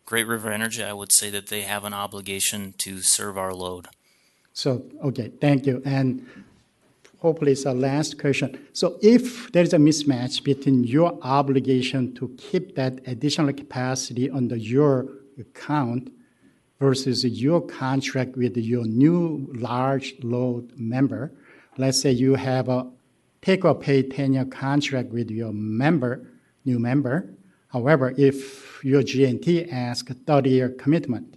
D: Great River Energy, I would say that they have an obligation to serve our load.
L: So, okay, thank you. And hopefully it's our last question. So if there is a mismatch between your obligation to keep that additional capacity under your account versus your contract with your new large load member, let's say you have a take-or-pay 10-year contract with your member, new member. However, if your GNT asks 30-year commitment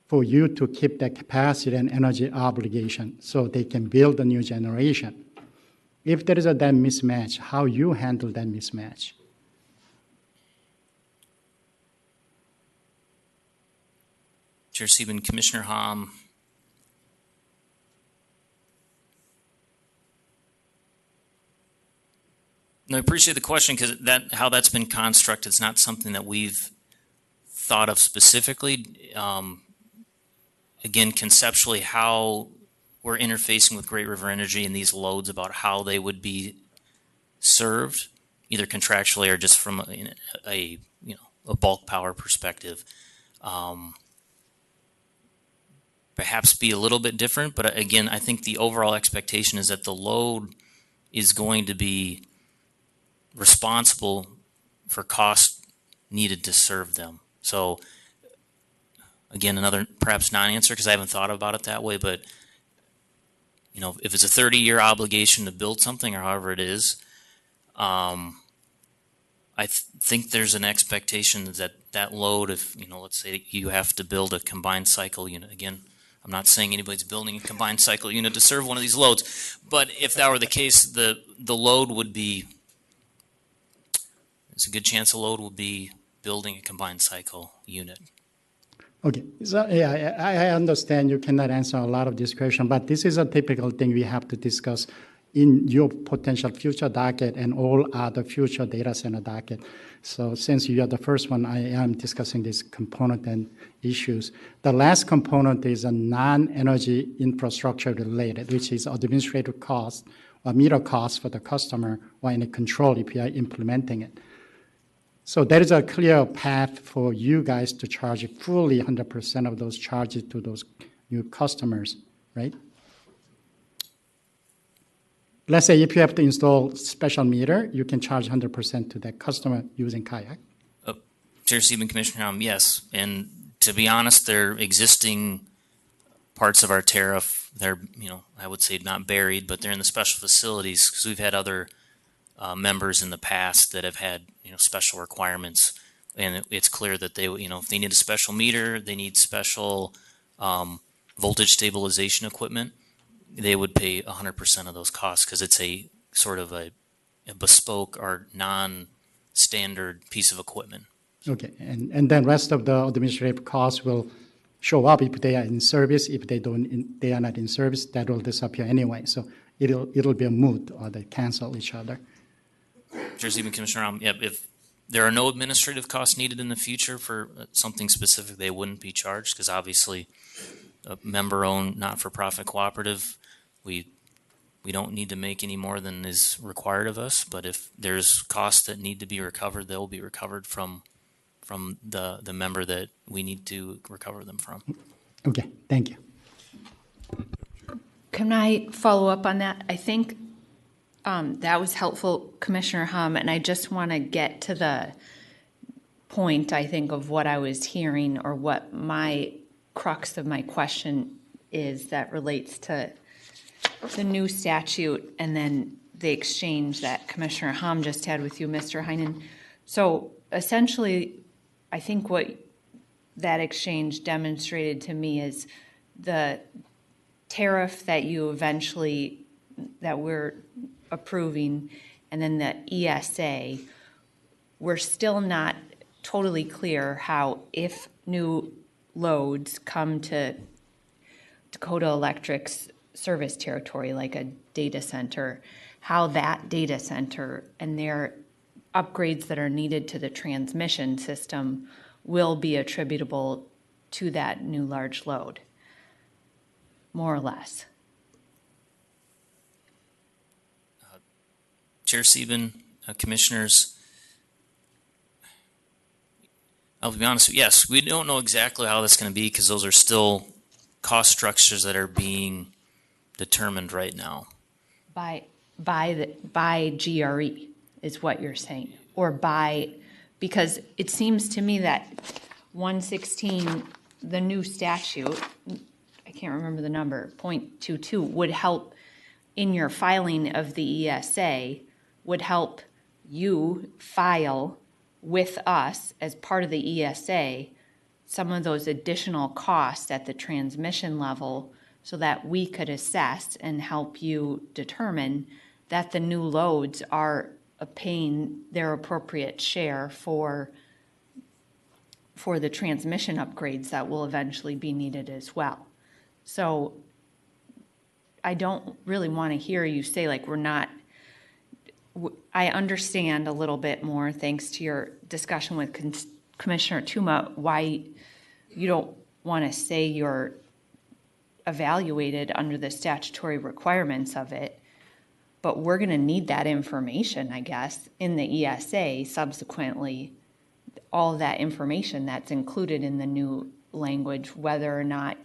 L: for you to keep that capacity and energy obligation so they can build a new generation. If there is that mismatch, how you handle that mismatch?
D: Chair Sieben, Commissioner Hom. No, I appreciate the question because how that's been constructed is not something that we've thought of specifically. Again, conceptually, how we're interfacing with Great River Energy and these loads about how they would be served, either contractually or just from a bulk power perspective. Perhaps be a little bit different, but again, I think the overall expectation is that the load is going to be responsible for costs needed to serve them. So again, another perhaps non-answer because I haven't thought about it that way, but if it's a 30-year obligation to build something or however it is, I think there's an expectation that load, if let's say you have to build a combined cycle unit. Again, I'm not saying anybody's building a combined cycle unit to serve one of these loads, but if that were the case, the load would be, there's a good chance the load will be building a combined cycle unit.
L: Okay, so yeah, I understand you cannot answer a lot of this question, but this is a typical thing we have to discuss in your potential future docket and all other future data center docket. So since you are the first one, I am discussing this component and issues. The last component is a non-energy infrastructure related, which is administrative cost or meter cost for the customer or any control if you are implementing it. So there is a clear path for you guys to charge fully 100% of those charges to those new customers, right? Let's say if you have to install special meter, you can charge 100% to that customer using Kayak.
D: Chair Sieben, Commissioner Hom, yes. And to be honest, they're existing parts of our tariff. They're, I would say not buried, but they're in the special facilities because we've had other members in the past that have had special requirements, and it's clear that they if they need a special meter, they need special voltage stabilization equipment, they would pay 100% of those costs because it's a sort of a bespoke or non-standard piece of equipment.
L: Okay, and then rest of the administrative costs will show up if they are in service. If they are not in service, that will disappear anyway. So it'll be a moot or they cancel each other.
D: Chair Sieben, Commissioner Hom, if there are no administrative costs needed in the future for something specific, they wouldn't be charged because obviously a member-owned not-for-profit cooperative, we don't need to make any more than is required of us. But if there's costs that need to be recovered, they'll be recovered from the member that we need to recover them from.
L: Okay, thank you.
A: Can I follow up on that? I think that was helpful, Commissioner Hom, and I just want to get to the point, I think, of what I was hearing or what my crux of my question is that relates to the new statute and then the exchange that Commissioner Hom just had with you, Mr. Heinen. So essentially, I think what that exchange demonstrated to me is the tariff that we're approving and then the ESA, we're still not totally clear how if new loads come to Dakota Electric's service territory, like a data center, how that data center and their upgrades that are needed to the transmission system will be attributable to that new large load, more or less.
D: Chair Sieben, Commissioners, I'll be honest, yes, we don't know exactly how that's going to be because those are still cost structures that are being determined right now.
A: By GRE is what you're saying, or because it seems to me that 116, the new statute, I can't remember the number, 0.22, would help in your filing of the ESA, would help you file with us as part of the ESA some of those additional costs at the transmission level so that we could assess and help you determine that the new loads are paying their appropriate share for the transmission upgrades that will eventually be needed as well. So I don't really want to hear you say like we're not. I understand a little bit more thanks to your discussion with Commissioner Tuma why you don't want to say you're evaluated under the statutory requirements of it, but we're going to need that information, I guess, in the ESA subsequently, all of that information that's included in the new language, whether or not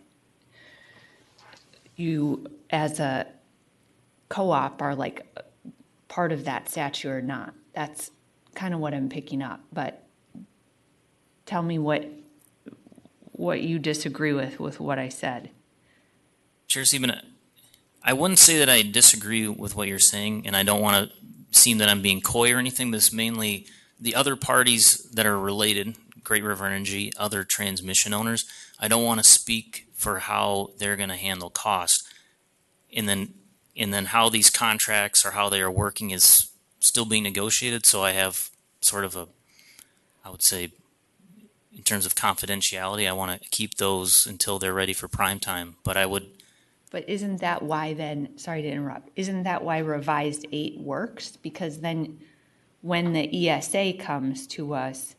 A: you as a co-op are like part of that statute or not. That's kind of what I'm picking up, but tell me what you disagree with what I said.
D: Chair Sieben, I wouldn't say that I disagree with what you're saying, and I don't want to seem that I'm being coy or anything. This is mainly the other parties that are related, Great River Energy, other transmission owners. I don't want to speak for how they're going to handle costs. And then how these contracts or how they are working is still being negotiated. So I have sort of I would say, in terms of confidentiality, I want to keep those until they're ready for prime time. But
A: isn't that why then, sorry to interrupt, isn't that why revised 8 works? Because then when the ESA comes to us,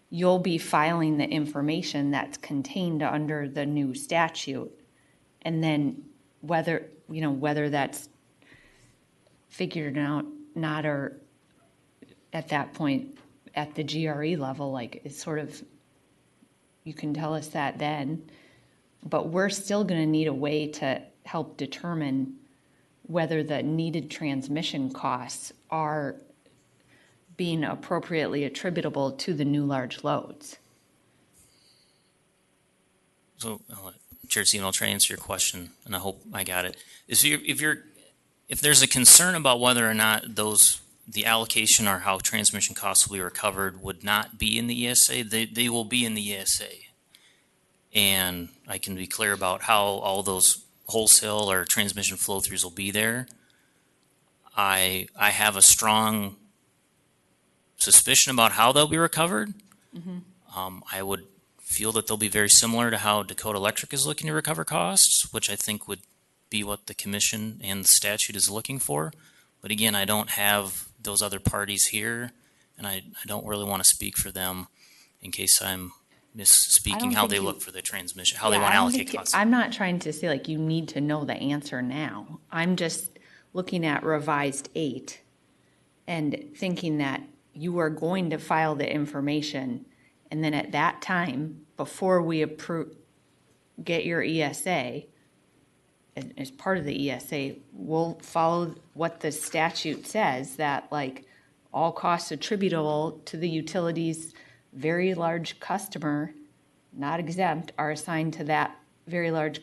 A: you'll be filing the information that's contained under the new statute. And then whether that's figured out, not, or at that point at the GRE level, like it's sort of, you can tell us that then, but we're still going to need a way to help determine whether the needed transmission costs are being appropriately attributable to the new large loads.
D: So, Chair Sieben, I'll try to answer your question, and I hope I got it. If there's a concern about whether or not the allocation or how transmission costs will be recovered would not be in the ESA, they will be in the ESA. And I can be clear about how all those wholesale or transmission flow-throughs will be there. I have a strong suspicion about how they'll be recovered. Mm-hmm. I would feel that they'll be very similar to how Dakota Electric is looking to recover costs, which I think would be what the commission and the statute is looking for. But again, I don't have those other parties here, and I don't really want to speak for them in case I'm misspeaking how they look for the transmission, how they want to allocate costs.
A: I'm not trying to say like you need to know the answer now. I'm just looking at revised 8 and thinking that you are going to file the information, and then at that time, before we get your ESA, as part of the ESA, we'll follow what the statute says, that like all costs attributable to the utility's very large customer, not exempt, are assigned to that very large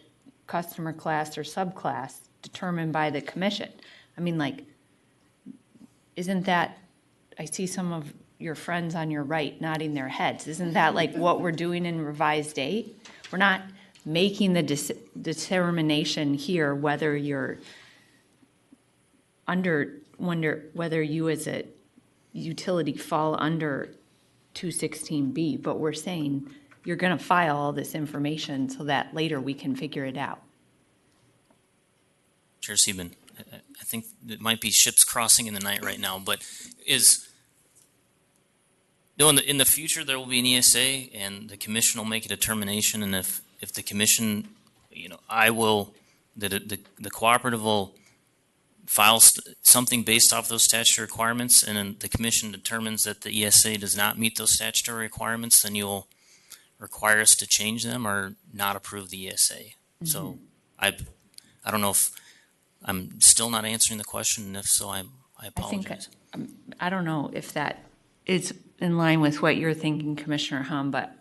A: customer class or subclass determined by the commission. I mean, like, isn't that, I see some of your friends on your right nodding their heads. Isn't that like what we're doing in revised 8? We're not making the determination here whether you're whether you as a utility fall under 216B, but we're saying you're going to file all this information so that later we can figure it out.
D: Chair Sieben, I think it might be ships crossing in the night right now, but in the future there will be an ESA and the commission will make a determination, and if the commission, the cooperative will file something based off those statutory requirements, and then the commission determines that the ESA does not meet those statutory requirements, then you'll require us to change them or not approve the ESA. Mm-hmm. So I don't know if I'm still not answering the question, and if so, I apologize.
A: I don't know if that is in line with what you're thinking, Commissioner Hum, but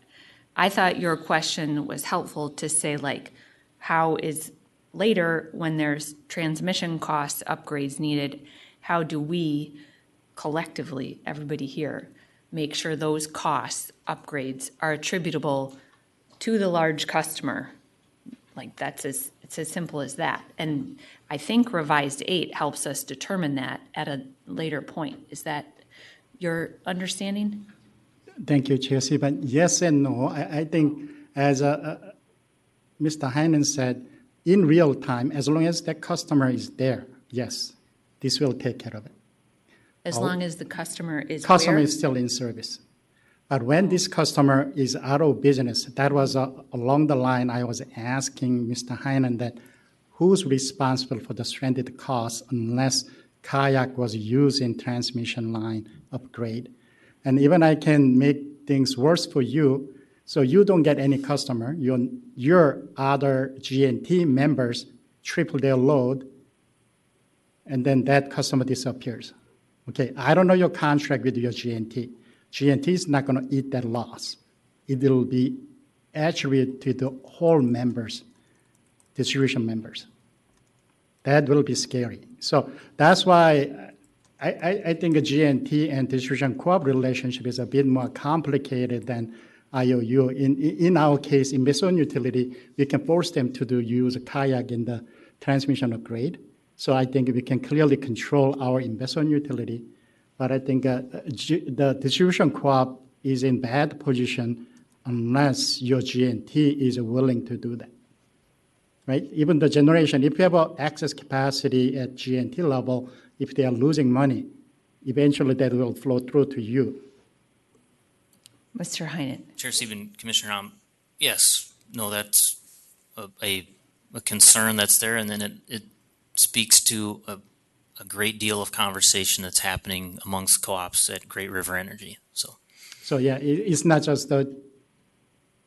A: I thought your question was helpful to say, like, how is later when there's transmission costs, upgrades needed, how do we collectively, everybody here, make sure those costs, upgrades, are attributable to the large customer. Like, it's as simple as that. And I think revised 8 helps us determine that at a later point. Is that your understanding?
L: Thank you, Chair Sieben. Yes and no. I think, as Mr. Heinen said, in real time, as long as that customer is there, yes, this will take care of it.
A: As long as the customer is
L: Customer
A: where?
L: is still in service. But when this customer is out of business, that was along the line I was asking Mr. Heinen that who's responsible for the stranded costs unless kayak was used in transmission line upgrade. And even I can make things worse for you, so you don't get any customer. Your other G&T members triple their load, and then that customer disappears. Okay, I don't know your contract with your G&T. G&T is not going to eat that loss. It will be attributed to the whole members, distribution members. That will be scary. So that's why I think a G&T and distribution co-op relationship is a bit more complicated than IOU. In our case, in Minnesota Utility, we can force them to use a kayak in the transmission upgrade. So I think we can clearly control our investment utility. But I think the distribution co-op is in bad position unless your G&T is willing to do that. Right? Even the generation, if you have excess capacity at G&T level, if they are losing money, eventually that will flow through to you.
A: Mr. Heinen.
D: Chair Sieben, Commissioner Hom, yes, no, that's a concern that's there, and then it speaks to a great deal of conversation that's happening amongst co-ops at Great River Energy. So
L: yeah, it's not just the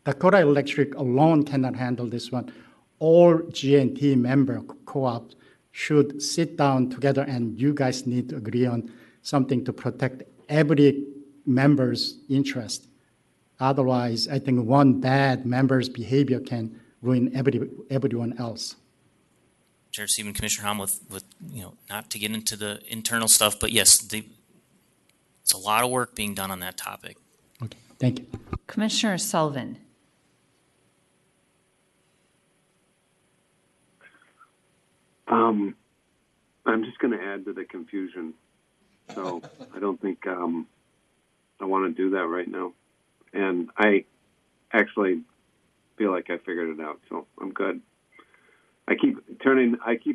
L: Dakota Electric alone cannot handle this one. All G&T member co-ops should sit down together, and you guys need to agree on something to protect every member's interest. Otherwise, I think one bad member's behavior can ruin everyone else.
D: Chair Sieben, Commissioner Hom, with not to get into the internal stuff, but yes, it's a lot of work being done on that topic.
L: Okay, thank you.
A: Commissioner Sullivan.
C: I'm just going to add to the confusion. So I don't think I want to do that right now. And I actually feel like I figured it out, so I'm good. I keep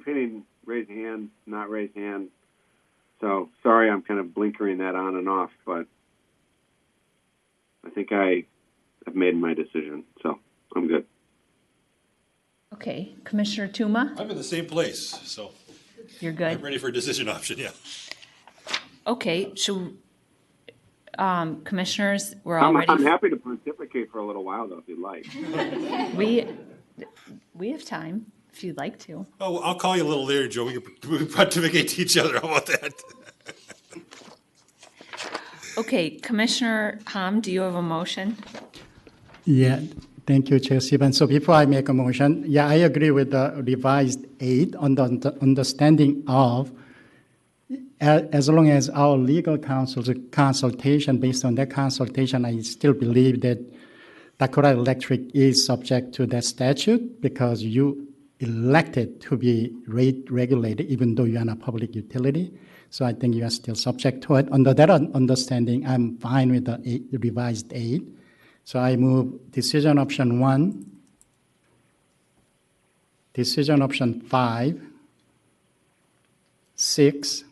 C: hitting raise hand, not raise hand. So sorry, I'm kind of blinkering that on and off, but I think I have made my decision, so I'm good.
A: Okay, Commissioner Tuma,
K: I'm in the same place, so
A: you're good.
K: I'm ready for a decision option, yeah.
A: Okay, commissioners, we're all ready.
C: I'm happy to pontificate for a little while, though, if you'd like.
A: We have time, if you'd like to.
K: Oh, I'll call you a little later, Joe. We can pontificate to each other. How about that?
A: Okay, Commissioner Hom, do you have a motion?
L: Yeah, thank you, Chair Sieben. So before I make a motion, yeah, I agree with the revised 8 on the understanding of as long as our legal counsel's consultation, based on that consultation, I still believe that Dakota Electric is subject to that statute because you elected to be rate regulated even though you are a public utility. So I think you are still subject to it. Under that understanding, I'm fine with the revised 8. So I move decision option 1, decision option 5, 6,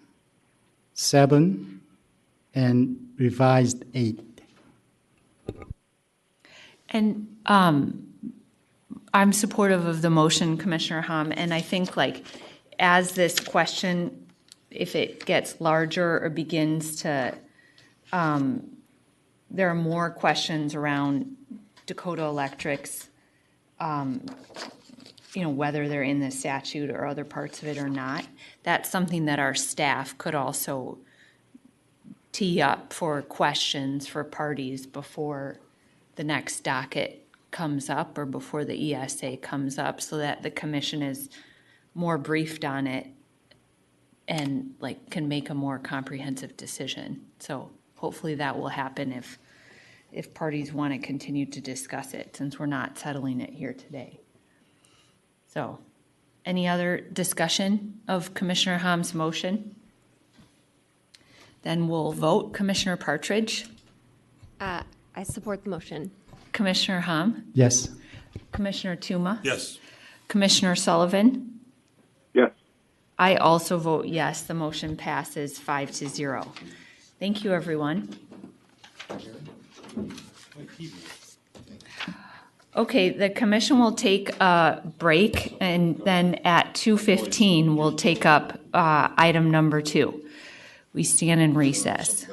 L: 7, and revised 8.
A: And I'm supportive of the motion, Commissioner Hom, and I think as this question, if it gets larger or begins to, there are more questions around Dakota Electric's, whether they're in the statute or other parts of it or not. That's something that our staff could also tee up for questions for parties before the next docket comes up or before the ESA comes up, so that the commission is more briefed on it and can make a more comprehensive decision. So hopefully that will happen if parties want to continue to discuss it, since we're not settling it here today. So, any other discussion of Commissioner Ham's motion? Then we'll vote. Commissioner Partridge,
B: I support the motion.
A: Commissioner Ham,
L: Yes.
A: Commissioner Tuma,
K: Yes.
A: Commissioner Sullivan.
C: Yes.
A: I also vote yes. The motion passes 5-0. Thank you, everyone. Okay, the commission will take a break, and then at 2:15, we'll take up item number 2. We stand in recess.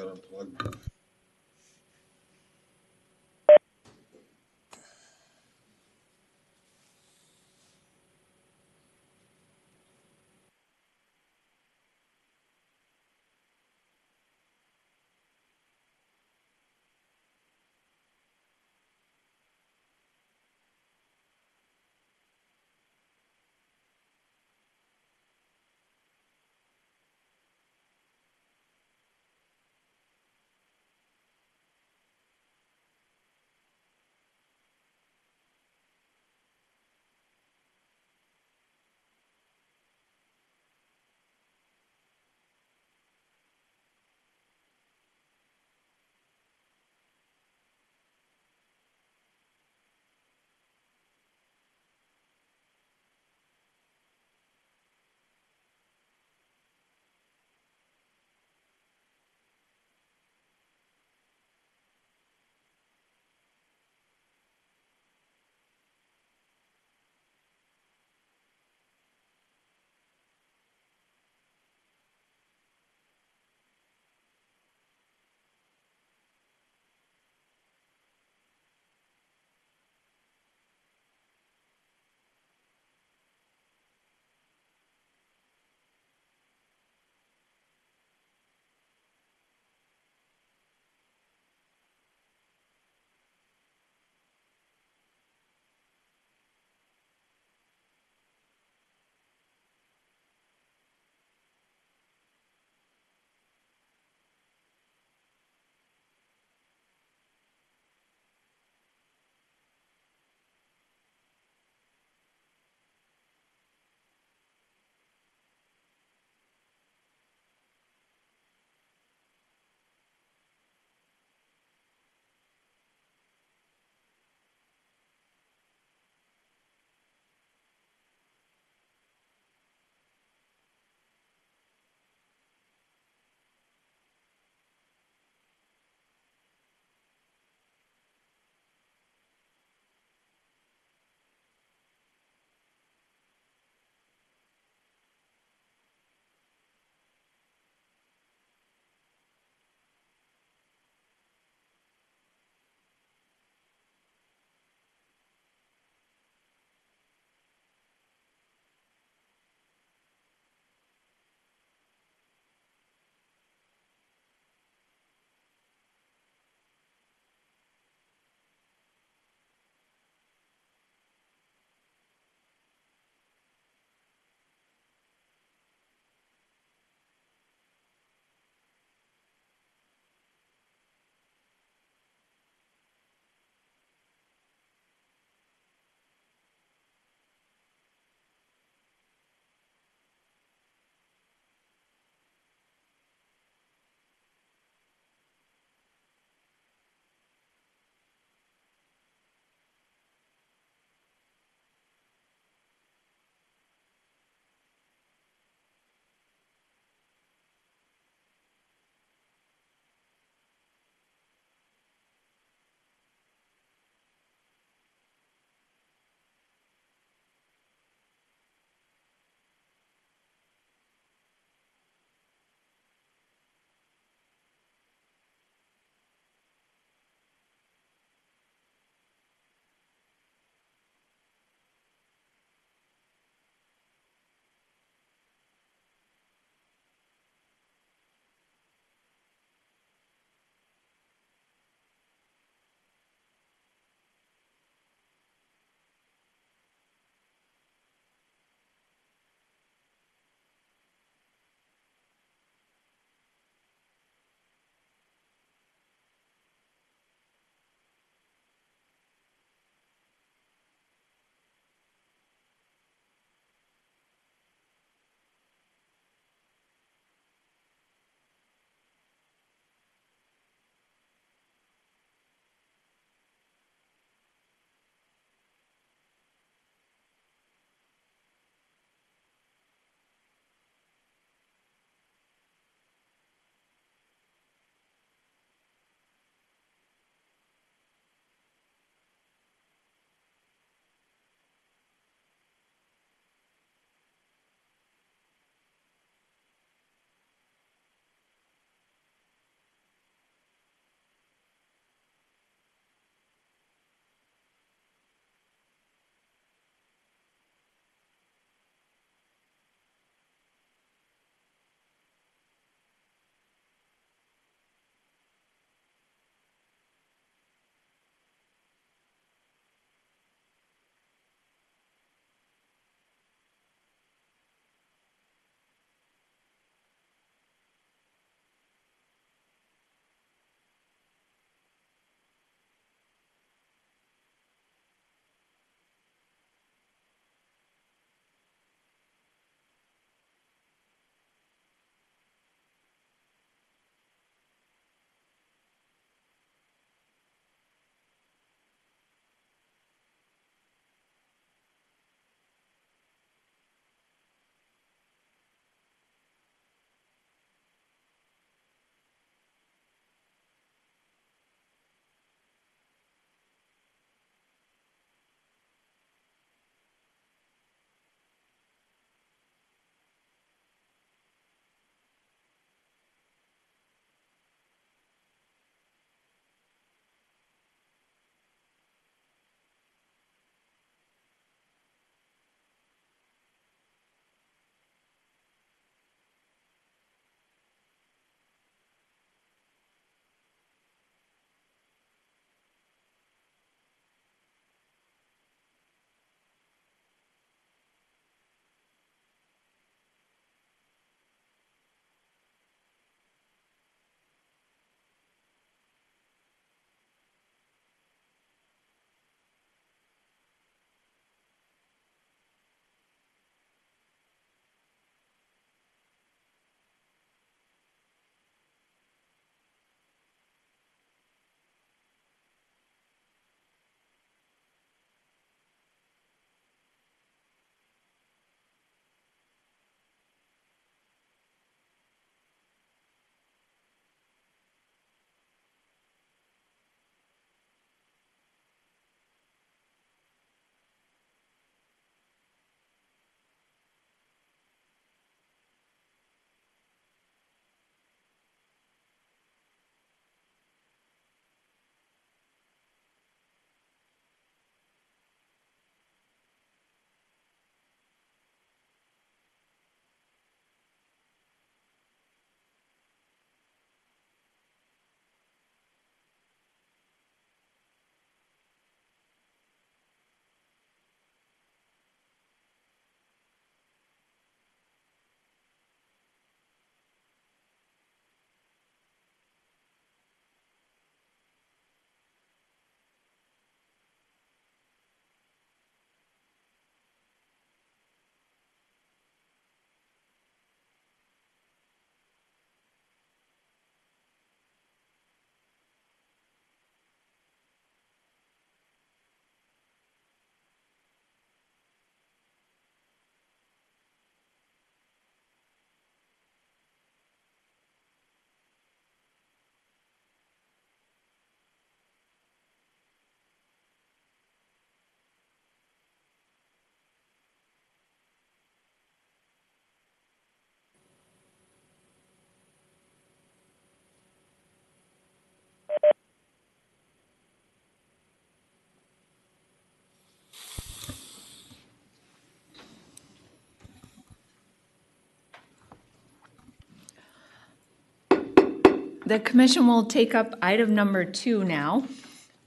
A: The commission will take up item number 2 now.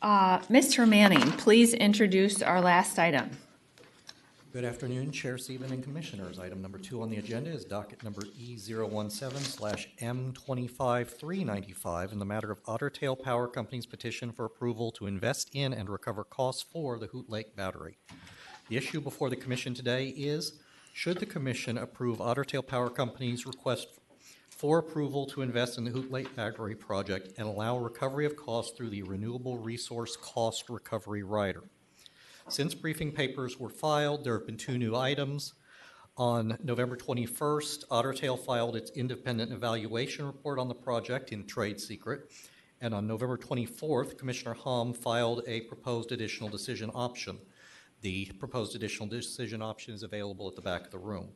A: Mr. Manning, please introduce our last item.
M: Good afternoon, Chair Sieben and Commissioners. Item number 2 on the agenda is docket number E017/M25395 in the matter of Otter Tail Power Company's petition for approval to invest in and recover costs for the Hoot Lake Battery. The issue before the Commission today is, should the Commission approve Otter Tail Power Company's request for approval to invest in the Hoot Lake Battery project and allow recovery of costs through the Renewable Resource Cost Recovery Rider? Since briefing papers were filed, there have been 2 new items. On November 21st, Otter Tail filed its independent evaluation report on the project in trade secret. And on November 24th, Commissioner Hom filed a proposed additional decision option. The proposed additional decision option is available at the back of the room.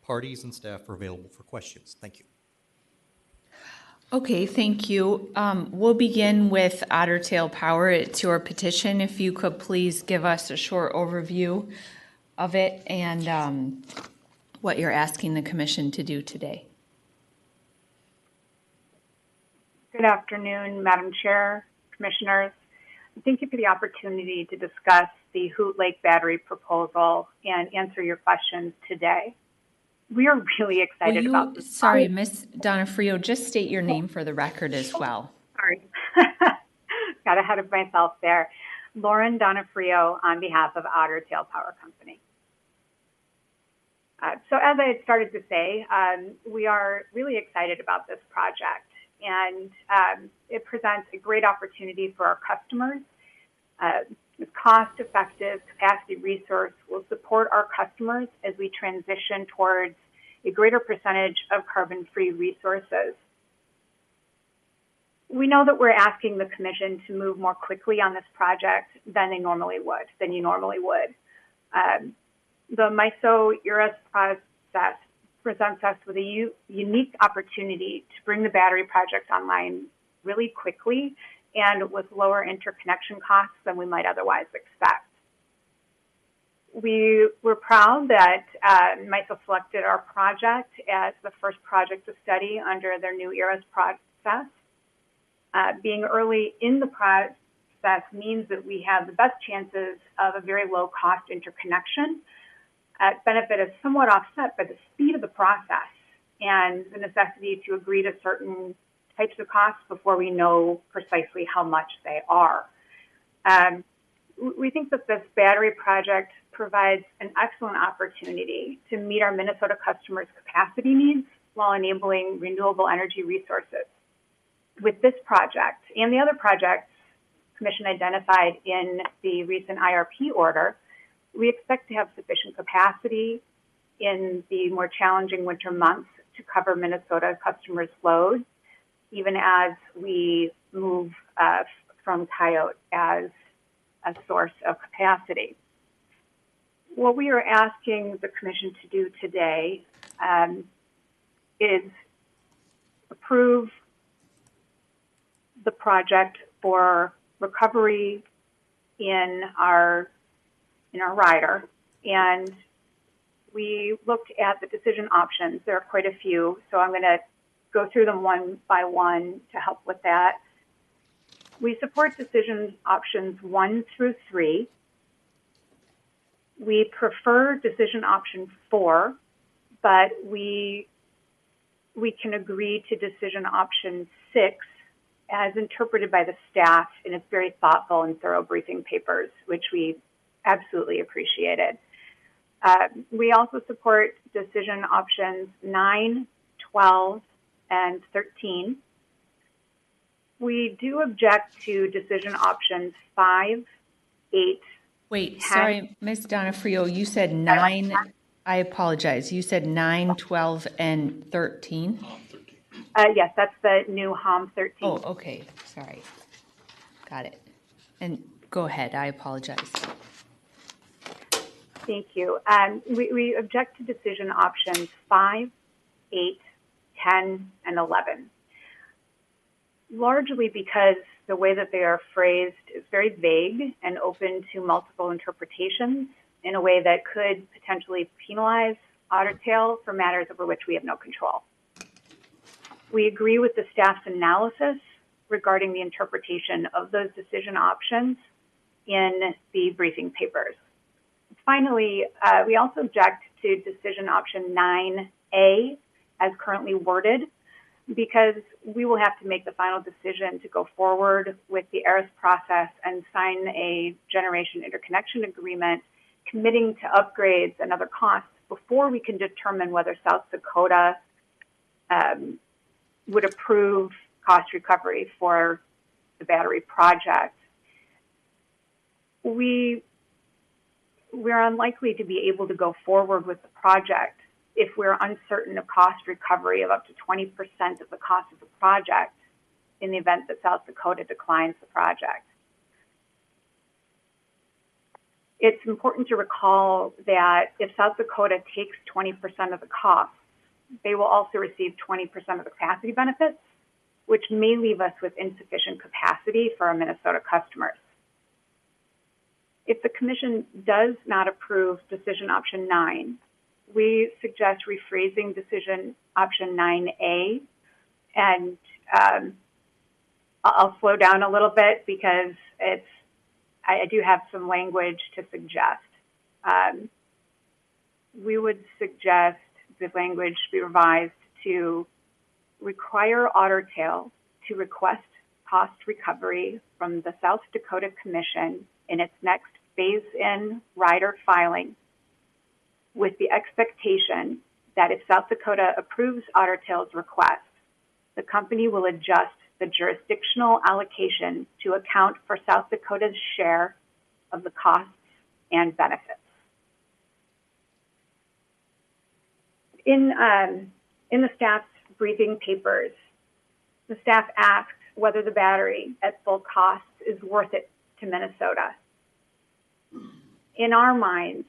M: Parties and staff are available for questions. Thank you.
A: Okay, thank you. We'll begin with Otter Tail Power. It's your petition. If you could please give us a short overview of it and what you're asking the commission to do today.
N: Good afternoon, Madam Chair, Commissioners. Thank you for the opportunity to discuss the Hoot Lake Battery proposal and answer your questions today. We are really excited about this.
A: Sorry, Ms. Donofrio, just state your name for the record as well.
N: Sorry. Got ahead of myself there. Lauren Donofrio on behalf of Otter Tail Power Company. So as I had started to say, we are really excited about this project, and it presents a great opportunity for our customers. This cost-effective capacity resource will support our customers as we transition towards a greater percentage of carbon-free resources. We know that we're asking the Commission to move more quickly on this project than you normally would. The MISO-ERAS process presents us with a unique opportunity to bring the battery project online really quickly and with lower interconnection costs than we might otherwise expect. We were proud that MISO selected our project as the first project to study under their new ERAS process. Being early in the process means that we have the best chances of a very low cost interconnection. Benefit is somewhat offset by the speed of the process and the necessity to agree to certain types of costs before we know precisely how much they are. We think that this battery project provides an excellent opportunity to meet our Minnesota customers' capacity needs while enabling renewable energy resources. With this project and the other projects the Commission identified in the recent IRP order, we expect to have sufficient capacity in the more challenging winter months to cover Minnesota customers' load, even as we move from Coyote as a source of capacity. What we are asking the Commission to do today is approve the project for recovery in our rider, and we looked at the decision options. There are quite a few, so I'm going to go through them one by one to help with that. We support decision options 1 through 3. We prefer decision option 4, but we can agree to decision option 6 as interpreted by the staff in its very thoughtful and thorough briefing papers, which we absolutely appreciated. We also support decision options 9, 12, and 13. We do object to decision options 5, 8,
A: Wait,
N: 10.
A: sorry, Ms. Donofrio, you said 9. I apologize. You said 9, 12, and 13?
N: Yes, that's the new HOM 13.
A: Oh, okay. Sorry. Got it. And go ahead. I apologize.
N: Thank you. We object to decision options 5, 8, 10, and 11, largely because the way that they are phrased is very vague and open to multiple interpretations in a way that could potentially penalize Otter Tail for matters over which we have no control. We agree with the staff's analysis regarding the interpretation of those decision options in the briefing papers. Finally, we also object to decision option 9A as currently worded, because we will have to make the final decision to go forward with the ERIS process and sign a generation interconnection agreement committing to upgrades and other costs before we can determine whether South Dakota would approve cost recovery for the battery project. We're unlikely to be able to go forward with the project if we're uncertain of cost recovery of up to 20% of the cost of the project in the event that South Dakota declines the project. It's important to recall that if South Dakota takes 20% of the cost, they will also receive 20% of the capacity benefits, which may leave us with insufficient capacity for our Minnesota customers. If the Commission does not approve decision option 9, we suggest rephrasing decision option 9A, and I'll slow down a little bit because I do have some language to suggest. We would suggest the language be revised to require Otter to request cost recovery from the South Dakota Commission in its next phase-in rider filing, with the expectation that if South Dakota approves Otter Tail's request, the company will adjust the jurisdictional allocation to account for South Dakota's share of the costs and benefits. In the staff's briefing papers, the staff asked whether the battery at full cost is worth it to Minnesota. In our minds,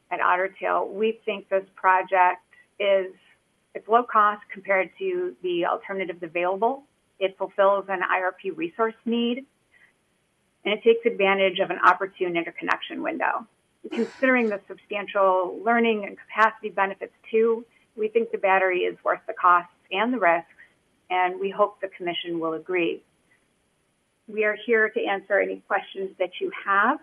N: at Otter Tail, we think this project it's low cost compared to the alternatives available. It fulfills an IRP resource need, and it takes advantage of an opportune interconnection window. Considering the substantial learning and capacity benefits too, we think the battery is worth the costs and the risks, and we hope the Commission will agree. We are here to answer any questions that you have.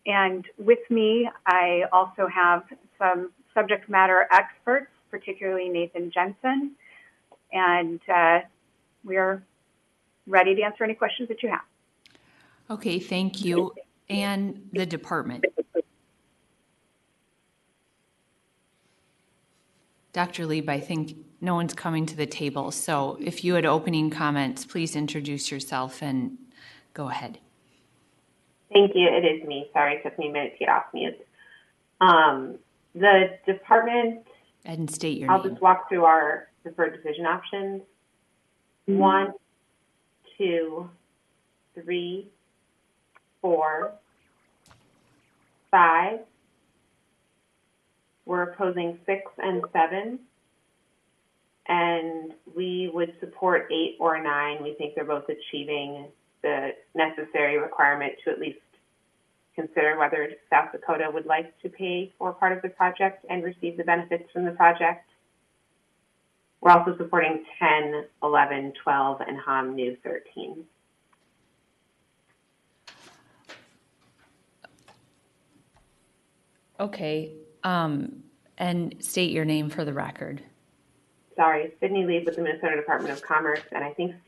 N: And with me, I also have some subject matter experts, particularly Nathan Jensen, and we are ready to answer any questions that you have.
A: Okay, thank you. And the department. Dr. Lieb, I think no one's coming to the table, so if you had opening comments, please introduce yourself and go ahead.
J: Thank you. It is me. Sorry, it took me a minute to get off mute. The department,
A: And state your
J: I'll
A: name.
J: just walk through our preferred decision options. 1, 2, 3, 4, 5. We're opposing 6 and 7. And we would support 8 or 9. We think they're both achieving the necessary requirement to at least consider whether South Dakota would like to pay for part of the project and receive the benefits from the project. We're also supporting 10, 11, 12, and HOM New 13.
A: Okay, and state your name for the record.
J: Sorry, Sydney Lieb with the Minnesota Department of Commerce, and I think Dr.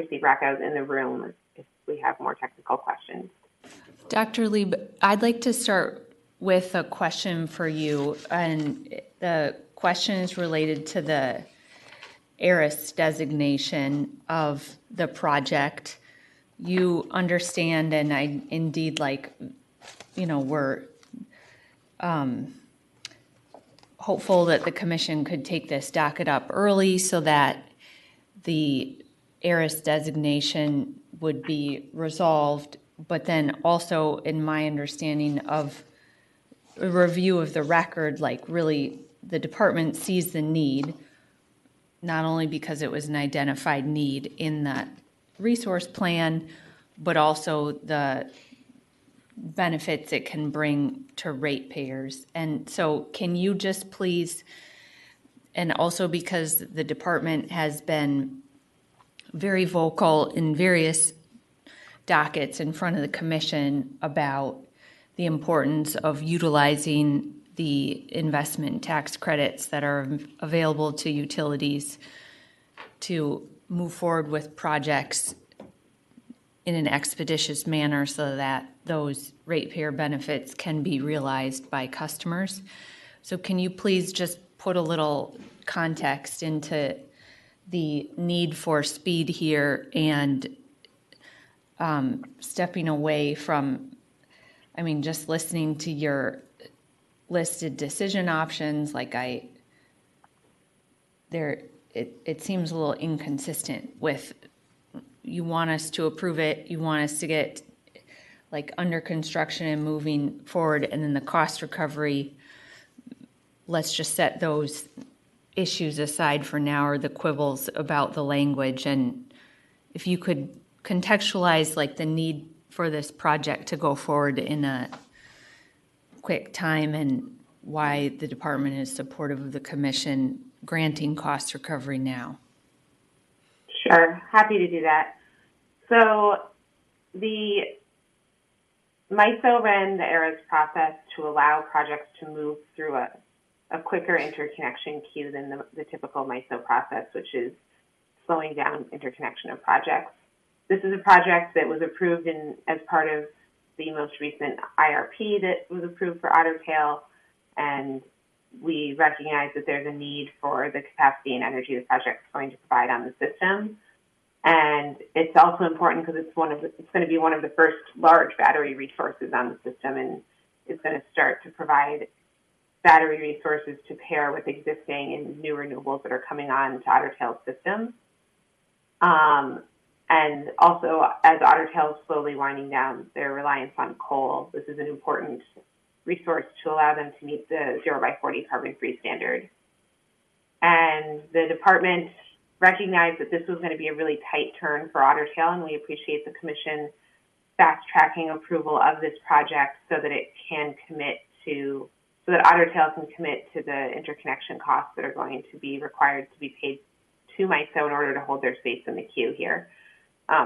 J: Steve Rackow is in the room if we have more technical questions.
A: Dr. Lieb, I'd like to start with a question for you, and the question is related to the ERIS designation of the project. You understand, and I indeed we're hopeful that the Commission could take this docket up early so that the ERIS designation would be resolved, but then also in my understanding of a review of the record, really the department sees the need, not only because it was an identified need in the resource plan, but also the benefits it can bring to ratepayers. And so can you just please and also because the department has been very vocal in various dockets in front of the commission about the importance of utilizing the investment tax credits that are available to utilities to move forward with projects in an expeditious manner so that those ratepayer benefits can be realized by customers. So can you please just put a little context into the need for speed here and stepping away from, just listening to your listed decision options, it seems a little inconsistent with, you want us to approve it, you want us to get under construction and moving forward, and then the cost recovery, let's just set those issues aside for now, or the quibbles about the language. And if you could contextualize the need for this project to go forward in a quick time and why the department is supportive of the commission granting cost recovery now.
J: Sure, happy to do that. So the MISO ran the ERAS process to allow projects to move through a quicker interconnection queue than the typical MISO process, which is slowing down interconnection of projects. This is a project that was approved as part of the most recent IRP that was approved for Otter Tail, and we recognize that there's a need for the capacity and energy the project is going to provide on the system. And it's also important because it's going to be one of the first large battery resources on the system, and it's going to start to provide battery resources to pair with existing and new renewables that are coming on to Otter Tail's system. And also, as Otter Tail is slowly winding down their reliance on coal, this is an important resource to allow them to meet the 0 by 40 carbon-free standard. And the department recognized that this was going to be a really tight turn for Otter Tail, and we appreciate the commission fast-tracking approval of this project so that Otter Tail can commit to the interconnection costs that are going to be required to be paid to MISO in order to hold their space in the queue here.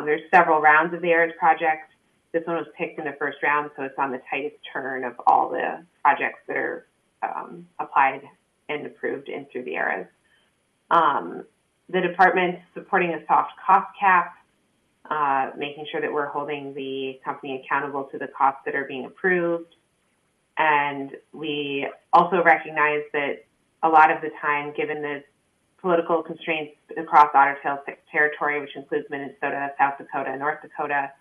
J: There's several rounds of the ERAS project. This one was picked in the first round, so it's on the tightest turn of all the projects that are applied and approved in through the ERAS. The department's supporting a soft cost cap, making sure that we're holding the company accountable to the costs that are being approved. And we also recognize that a lot of the time, given the political constraints across Otter Tail's territory, which includes Minnesota, South Dakota, and North Dakota,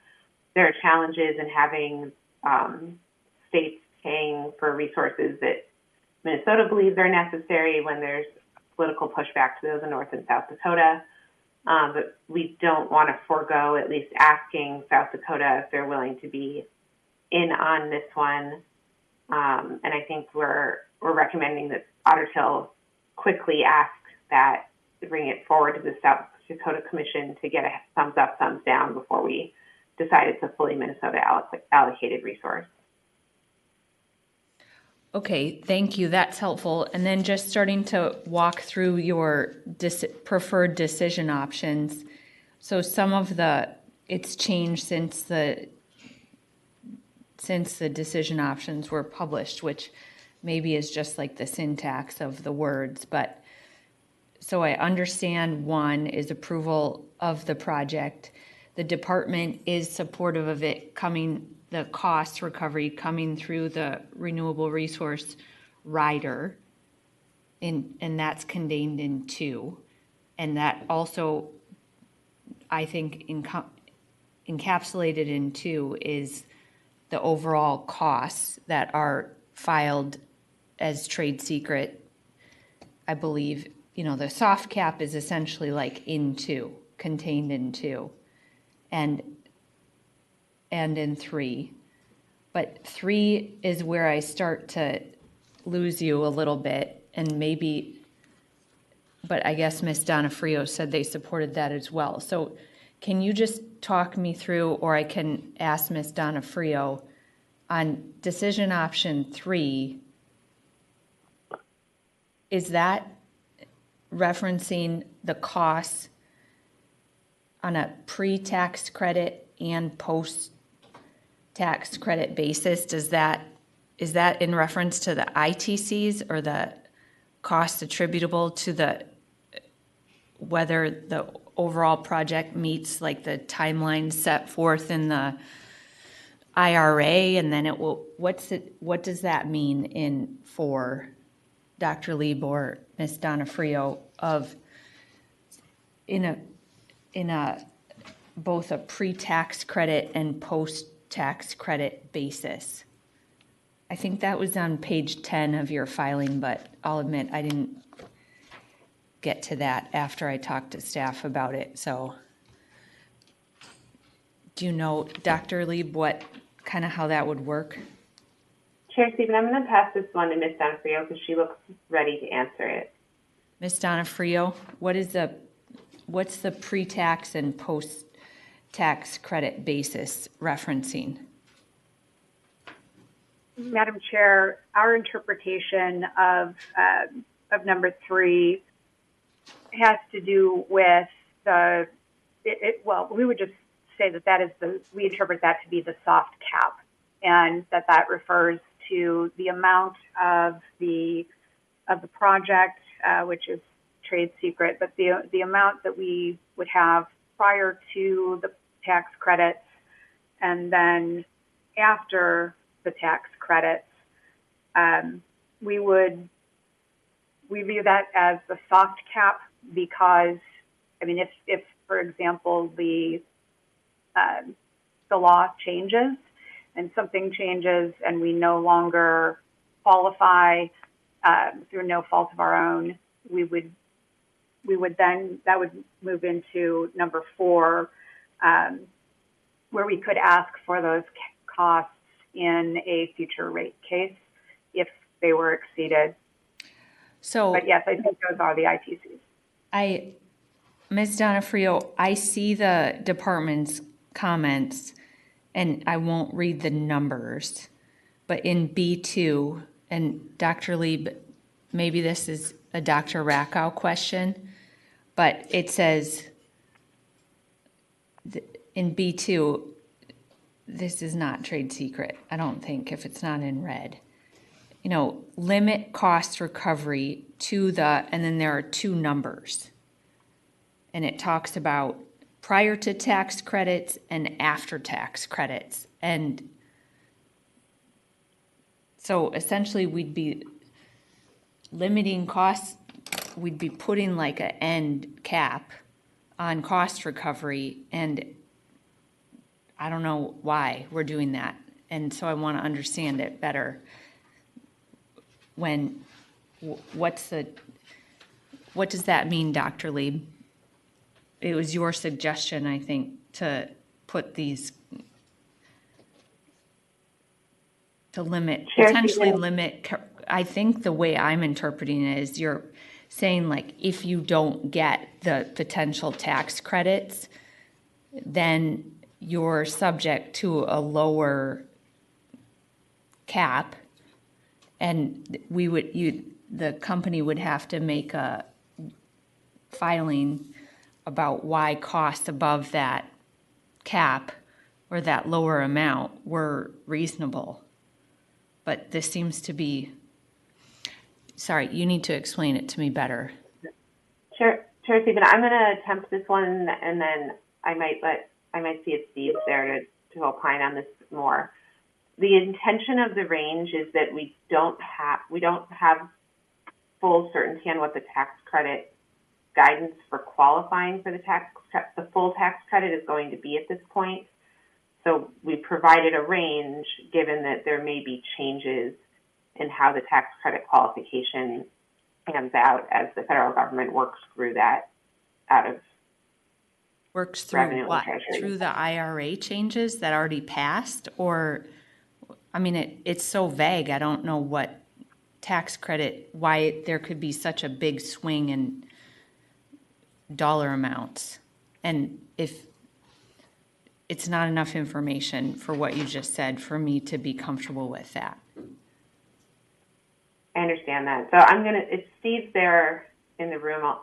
J: there are challenges in having states paying for resources that Minnesota believes are necessary when there's political pushback to those in North and South Dakota. But we don't want to forego at least asking South Dakota if they're willing to be in on this one. And I think we're recommending that Otter Tail quickly ask that to bring it forward to the South Dakota Commission to get a thumbs up, thumbs down before we decide it's a fully Minnesota allocated resource.
A: Okay, thank you. That's helpful. And then just starting to walk through your preferred decision options. So some of it's changed since the decision options were published, which maybe is just the syntax of the words. But so I understand one is approval of the project. The department is supportive of it the cost recovery coming through the renewable resource rider, and that's contained in 2. And that also, I think, encapsulated in 2 is the overall costs that are filed as trade secret. I believe, the soft cap is essentially in 2, contained in 2. And in 3. But 3 is where I start to lose you a little bit, and but I guess Ms. Donofrio said they supported that as well. So can you just talk me through, or I can ask Ms. Donofrio, on decision option 3, is that referencing the costs on a pre-tax credit and post-tax credit basis. Is that in reference to the ITCs or the cost attributable to whether the overall project meets like the timeline set forth in the IRA, and then what does that mean for Dr. Lieb or Ms. Donofrio in both a pre-tax credit and post-tax credit basis? I think that was on page 10 of your filing, but I'll admit I didn't get to that after I talked to staff about it. So do you know, Dr. Lieb, how that would work?
J: Chair Stephen, I'm going to pass this one to Ms. Donofrio because she looks ready to answer it.
A: Ms. Donofrio, what's the pre-tax and post-tax credit basis referencing?
N: Madam Chair, our interpretation of number 3 has to do with we would just say we interpret that to be the soft cap, and that refers to the amount of the project, which is trade secret, but the amount that we would have prior to the tax credits and then after the tax credits, we view that as the soft cap because, if for example, the law changes and something changes and we no longer qualify through no fault of our own, that would move into number 4, where we could ask for those costs in a future rate case if they were exceeded. But yes, I think those are the ITCs.
A: Ms. Donofrio, I see the department's comments, and I won't read the numbers, but in B2, and Dr. Lieb, maybe this is a Dr. Rackow question, but it says in B2, this is not trade secret, I don't think, if it's not in red. Limit cost recovery to and then there are 2 numbers. And it talks about prior to tax credits and after tax credits. And so essentially we'd be limiting costs, we'd be putting like an end cap on cost recovery, and I don't know why we're doing that. And so I want to understand it better. What does that mean, Dr. Lieb? It was your suggestion, I think, to put these, to potentially limit. I think the way I'm interpreting it is you're saying, like, if you don't get the potential tax credits, then you're subject to a lower cap, and the company would have to make a filing about why costs above that cap or that lower amount were reasonable. But this seems to be, sorry, you need to explain it to me better.
J: Sure, Stephen. I'm going to attempt this one, and then I might see if Steve's there to opine on this more. The intention of the range is that we don't have full certainty on what the tax credit guidance for qualifying for the full tax credit is going to be at this point. So we provided a range given that there may be changes in how the tax credit qualification pans out as the federal government works through that out of
A: works through what? Through the IRA changes that already passed? Or, it's so vague. I don't know what tax credit, why there could be such a big swing in dollar amounts. And if it's not enough information for what you just said for me to be comfortable with that.
J: I understand that. So if Steve's there, in the room,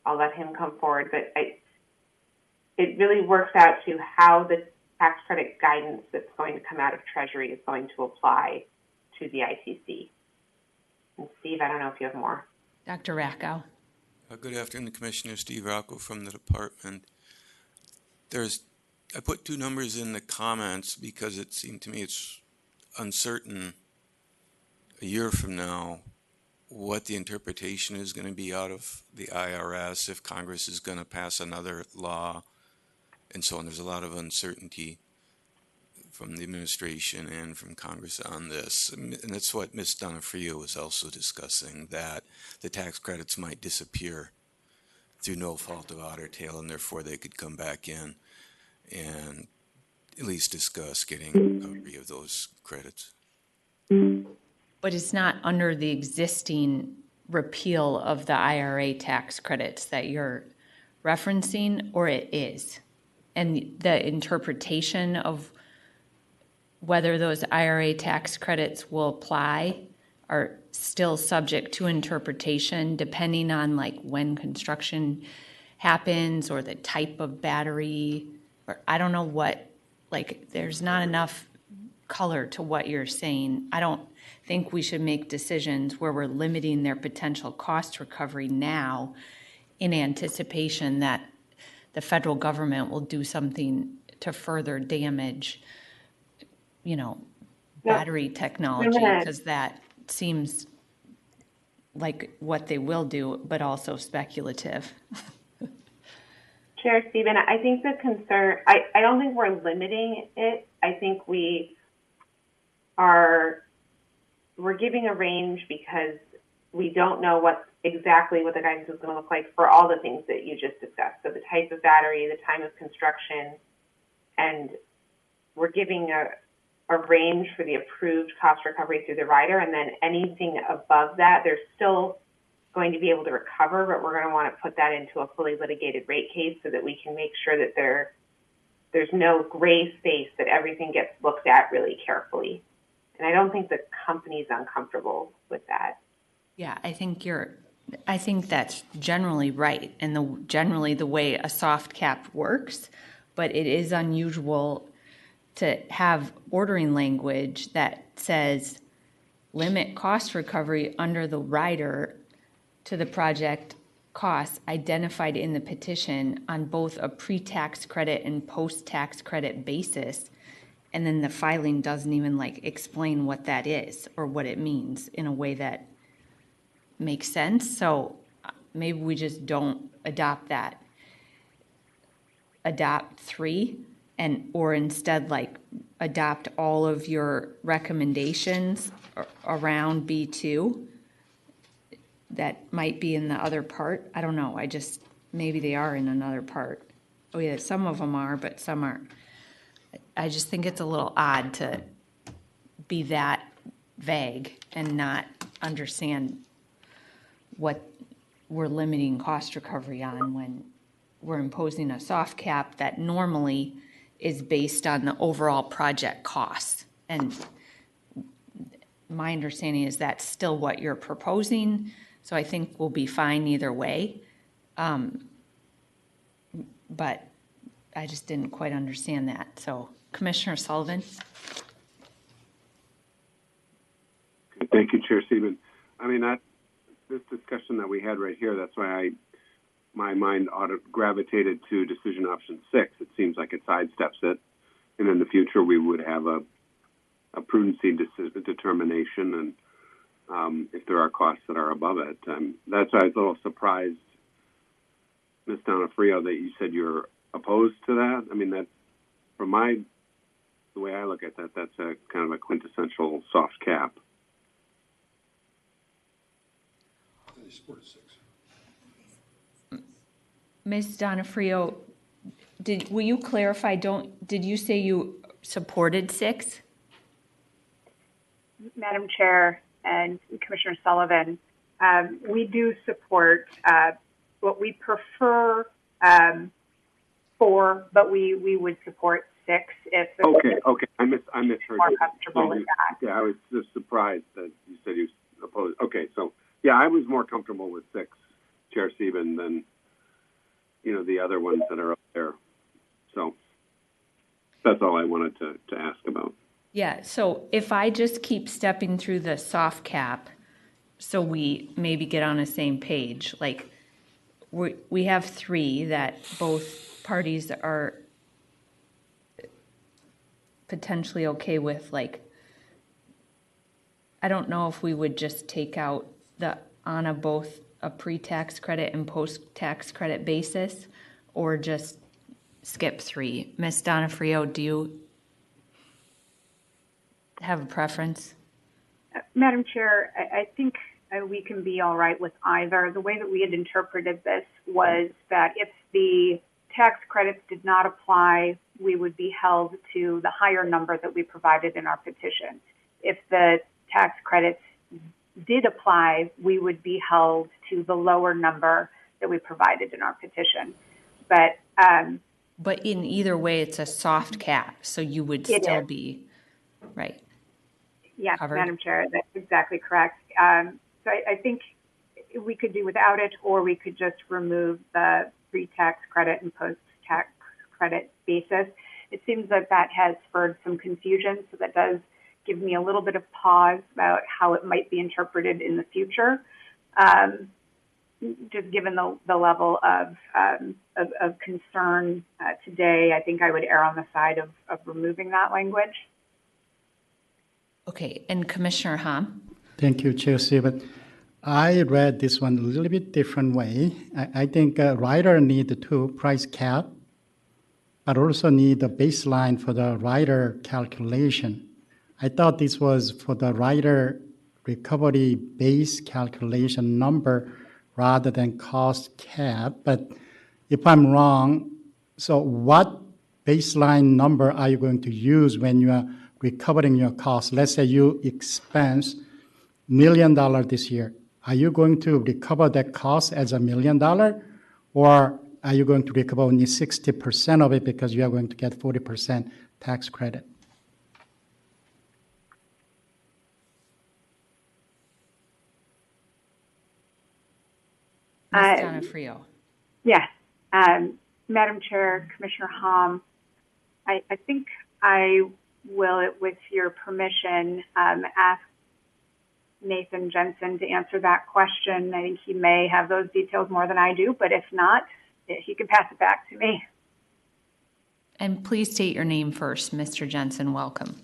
J: I'll let him come forward. But it really works out to how the tax credit guidance that's going to come out of Treasury is going to apply to the ITC. And Steve, I don't know if you have more.
A: Dr. Rackow.
O: Good afternoon, Commissioner. Steve Rocco from the department. I put two numbers in the comments because it seemed to me it's uncertain a year from now what the interpretation is going to be out of the IRS, if Congress is going to pass another law, and so on. There's a lot of uncertainty from the administration and from Congress on this. And that's what Ms. Donofrio was also discussing, that the tax credits might disappear through no fault of Otter Tail, and therefore they could come back in and at least discuss getting recovery of those credits.
A: But it's not under the existing repeal of the IRA tax credits that you're referencing, or it is? And the interpretation of whether those IRA tax credits will apply are still subject to interpretation depending on like when construction happens or the type of battery, or I don't know what, like there's not enough color to what you're saying. I don't think we should make decisions where we're limiting their potential cost recovery now in anticipation that the federal government will do something to further damage, battery technology, because that seems like what they will do, but also speculative.
J: Chair Stephen, I think the concern, I don't think we're limiting it. I think we're giving a range because we don't know exactly what the guidance is going to look like for all the things that you just discussed. So the type of battery, the time of construction, and we're giving a range for the approved cost recovery through the rider, and then anything above that, they're still going to be able to recover, but we're going to want to put that into a fully litigated rate case so that we can make sure that there's no gray space, that everything gets looked at really carefully. And I don't think the company's uncomfortable with that.
A: Yeah, I think that's generally right, and generally the way a soft cap works, but it is unusual to have ordering language that says limit cost recovery under the rider to the project costs identified in the petition on both a pre-tax credit and post-tax credit basis, and then the filing doesn't even explain what that is or what it means in a way that makes sense. So maybe we just don't adopt that. Adopt 3, or instead adopt all of your recommendations around B2 that might be in the other part. I don't know. Maybe they are in another part. Oh yeah, some of them are, but some aren't. I just think it's a little odd to be that vague and not understand what we're limiting cost recovery on when we're imposing a soft cap that normally is based on the overall project costs. And my understanding is that's still what you're proposing, so I think we'll be fine either way. But I just didn't quite understand that. So, Commissioner Sullivan?
C: Thank you, Chair Stephen. I mean, this discussion that we had right here, that's why my mind gravitated to decision option 6. It seems like it sidesteps it. And in the future, we would have a prudency determination, and if there are costs that are above it. That's why I was a little surprised, Ms. Donofrio, that you said you're opposed to that. I mean, the way I look at that, that's a kind of a quintessential soft cap.
A: Ms. Donofrio, will you clarify, did you say you supported 6?
N: Madam Chair and Commissioner Sullivan, we do support what we prefer 4, but we would support 6 if
C: Okay. I misheard
N: more
C: you.
N: comfortable with that.
C: Yeah, I was just surprised that you said you opposed. Okay, so yeah, I was more comfortable with 6 Chair Sieben, than, the other ones that are up there. So that's all I wanted to ask about.
A: Yeah, so if I just keep stepping through the soft cap, so we maybe get on the same page, like we have three that both parties are potentially okay with, like, I don't know if we would just take out on both a pre-tax credit and post-tax credit basis, or just skip three. Ms. Donofrio, do you have a preference?
N: Madam Chair, I think we can be all right with either. The way that we had interpreted this was that if the tax credits did not apply, we would be held to the higher number that we provided in our petition. If the tax credits did apply, we would be held to the lower number that we provided in our petition. But
A: in either way, it's a soft cap, so you would still be, right?
N: Yes,
A: covered?
N: Madam Chair, that's exactly correct. So I think we could do without it, or we could just remove the pre-tax credit and post-tax credit basis. It seems that has spurred some confusion, so that does give me a little bit of pause about how it might be interpreted in the future. Just given the level of concern today, I think I would err on the side of removing that language.
A: Okay, and Commissioner Hom?
L: Thank you, Chair Sieben. I read this one a little bit different way. I think a rider need to price cap, but also need a baseline for the rider calculation. I thought this was for the rider recovery base calculation number rather than cost cap. But if I'm wrong, so what baseline number are you going to use when you are recovering your costs? Let's say you expense $1 million this year. Are you going to recover that cost as $1 million, or are you going to recover only 60% of it because you are going to get 40% tax credit?
A: Ms. Donofrio.
N: Yes. Madam Chair, Commissioner Hom, I think I will, with your permission, ask Nathan Jensen to answer that question. I think he may have those details more than I do, but if not, he can pass it back to me.
A: And please state your name first, Mr. Jensen. Welcome.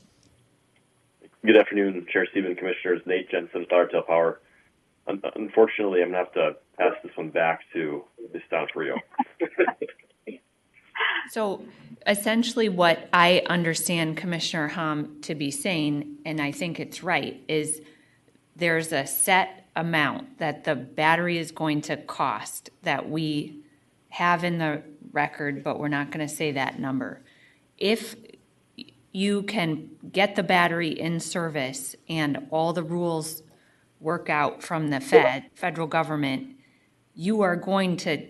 P: Good afternoon, Chair Sieben, Commissioners. Nate Jensen with Otter Power. Unfortunately, I'm going to have to pass this one back to Ms. Donofrio.
A: So essentially what I understand Commissioner Hom to be saying, and I think it's right, is there's a set amount that the battery is going to cost that we have in the record, but we're not going to say that number. If you can get the battery in service and all the rules work out from the federal government, you are going to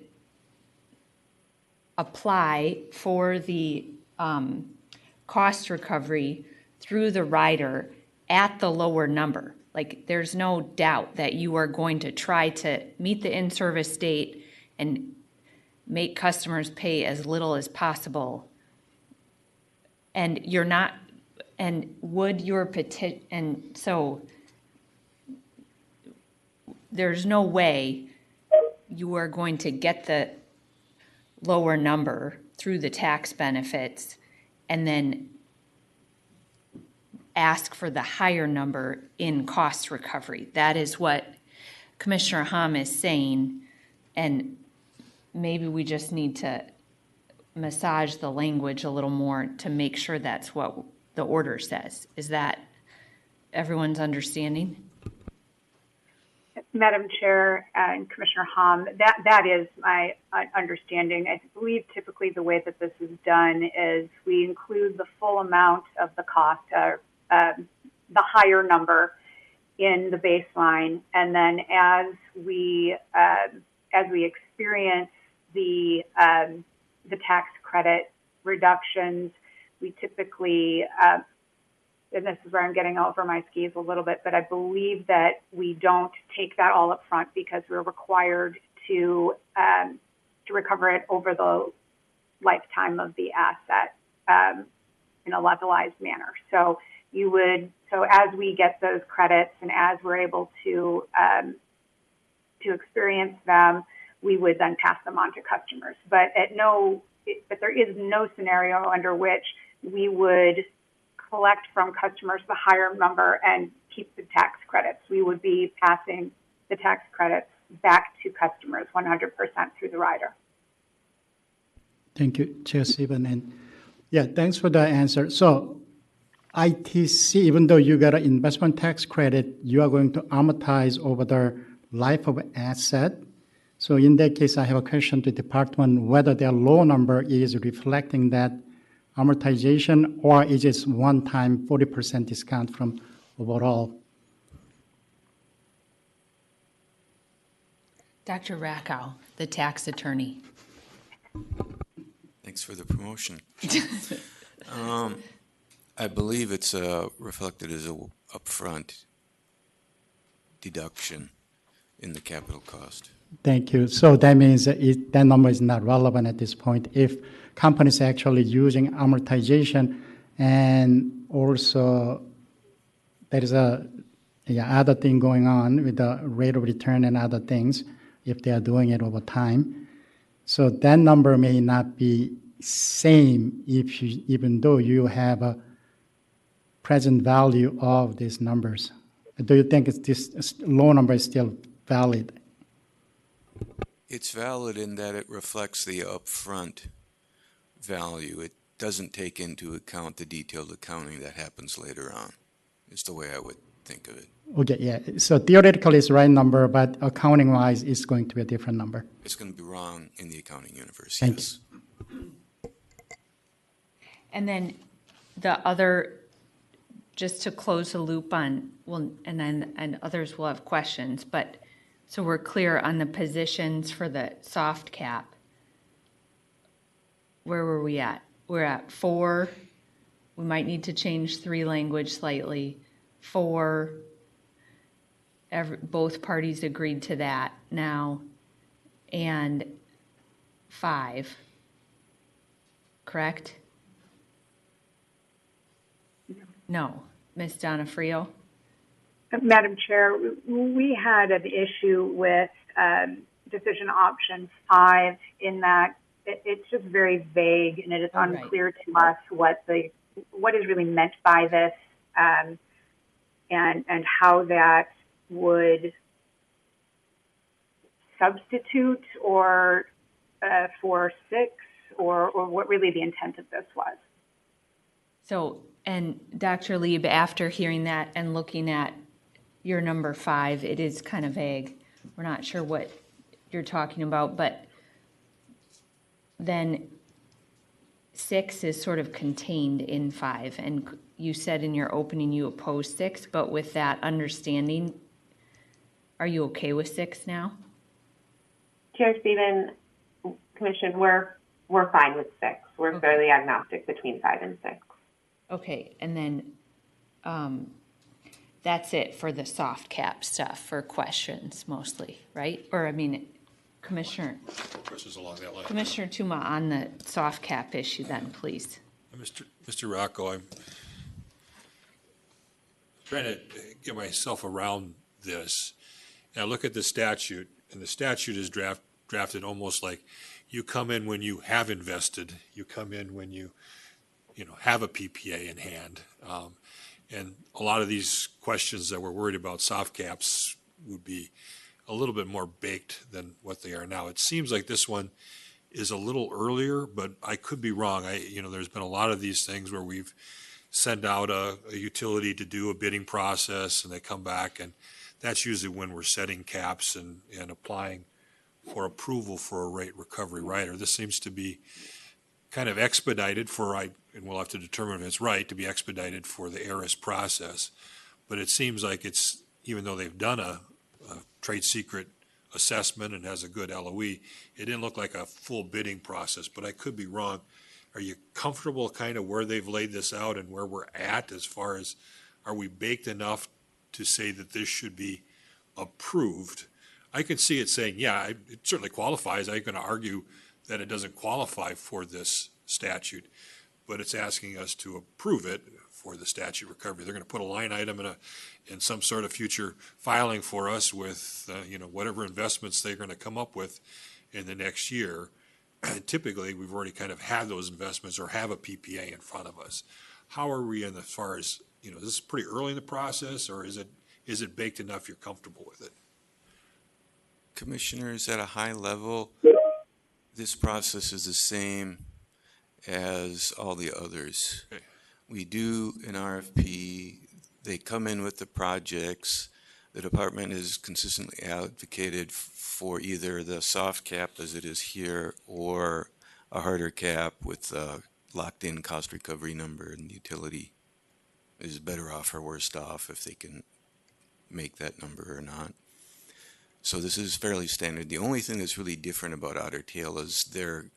A: apply for the cost recovery through the rider at the lower number. Like, there's no doubt that you are going to try to meet the in-service date and make customers pay as little as possible. And you're not, and would your petition, and so there's no way you are going to get the lower number through the tax benefits and then ask for the higher number in cost recovery. That is what Commissioner Hom is saying, and maybe we just need to massage the language a little more to make sure that's what the order says. Is that everyone's understanding?
N: Madam Chair and Commissioner Hom, that is my understanding. I believe typically the way that this is done is we include the full amount of the cost, the higher number in the baseline, and then as we experience the tax credit reductions, we typically, and this is where I'm getting over my skis a little bit, but I believe that we don't take that all up front because we're required to recover it over the lifetime of the asset in a levelized manner. So as we get those credits and as we're able to experience them, we would then pass them on to customers. But there is no scenario under which we would collect from customers the higher number and keep the tax credits. We would be passing the tax credits back to customers 100% through the rider.
L: Thank you, Chair Stephen. And yeah, thanks for the answer. So ITC, even though you got an investment tax credit, you are going to amortize over the life of asset. So in that case, I have a question to the department whether their low number is reflecting that amortization or is it one-time 40% discount from overall.
A: Dr. Rackow, the tax attorney.
O: Thanks for the promotion. I believe it's reflected as a upfront deduction in the capital cost.
L: Thank you. So that means that number is not relevant at this point. If companies are actually using amortization and also there is other thing going on with the rate of return and other things, if they are doing it over time. So that number may not be same even though you have a present value of these numbers. Do you think this low number is still valid?
O: It's valid in that it reflects the upfront value. It doesn't take into account the detailed accounting that happens later on, is the way I would think of it.
L: Okay, yeah. So theoretically it's the right number, but accounting-wise it's going to be a different number.
O: It's going to be wrong in the accounting universe,
L: Thank
O: yes.
L: you.
A: And then the other, just to close the loop on, and others will have questions, but so we're clear on the positions for the soft cap. Where were we at? We're at 4. We might need to change 3 language slightly. 4, both parties agreed to that now. And 5, correct? No. Ms. Donofrio?
N: Madam Chair, we had an issue with decision option 5 in that it's just very vague and it is unclear to us what is really meant by this and how that would substitute or for 6 or what really the intent of this was.
A: So, and Dr. Lieb, after hearing that and looking at your number 5, it is kind of vague. We're not sure what you're talking about, but then 6 is sort of contained in 5. And you said in your opening you oppose 6, but with that understanding, are you okay with 6 now?
J: Chair Stephen, Commission, we're fine with 6. We're fairly agnostic between 5 and 6.
A: Okay, and then that's it for the soft cap stuff for questions mostly, right? Or I mean, Commissioner
K: along that line.
A: Commissioner Tuma on the soft cap issue then, please.
K: Mr. Rocco, I'm trying to get myself around this. And I look at the statute, and the statute is drafted almost like you come in when you have invested, you come in when you have a PPA in hand. And a lot of these questions that we're worried about soft caps would be a little bit more baked than what they are now. It seems like this one is a little earlier, but I could be wrong. There's been a lot of these things where we've sent out a utility to do a bidding process and they come back, and that's usually when we're setting caps and applying for approval for a rate recovery rider. This seems to be kind of expedited and we'll have to determine if it's right, to be expedited for the ARIS process. But it seems like it's, even though they've done a trade secret assessment and has a good LOE, it didn't look like a full bidding process, but I could be wrong. Are you comfortable kind of where they've laid this out and where we're at as far as, are we baked enough to say that this should be approved? I can see it saying, yeah, it certainly qualifies. I'm going to argue that it doesn't qualify for this statute, but it's asking us to approve it for the statute recovery. They're going to put a line item in some sort of future filing for us with, whatever investments they're going to come up with in the next year. And typically, we've already kind of had those investments or have a PPA in front of us. How are we in as far as, this is pretty early in the process, or is it baked enough you're comfortable with it?
O: Commissioners, at a high level, this process is the same as all the others.
K: Okay.
O: We do an RFP, they come in with the projects. The department has consistently advocated for either the soft cap as it is here or a harder cap with a locked-in cost recovery number, and the utility is better off or worse off if they can make that number or not. So this is fairly standard. The only thing that's really different about Otter Tail is their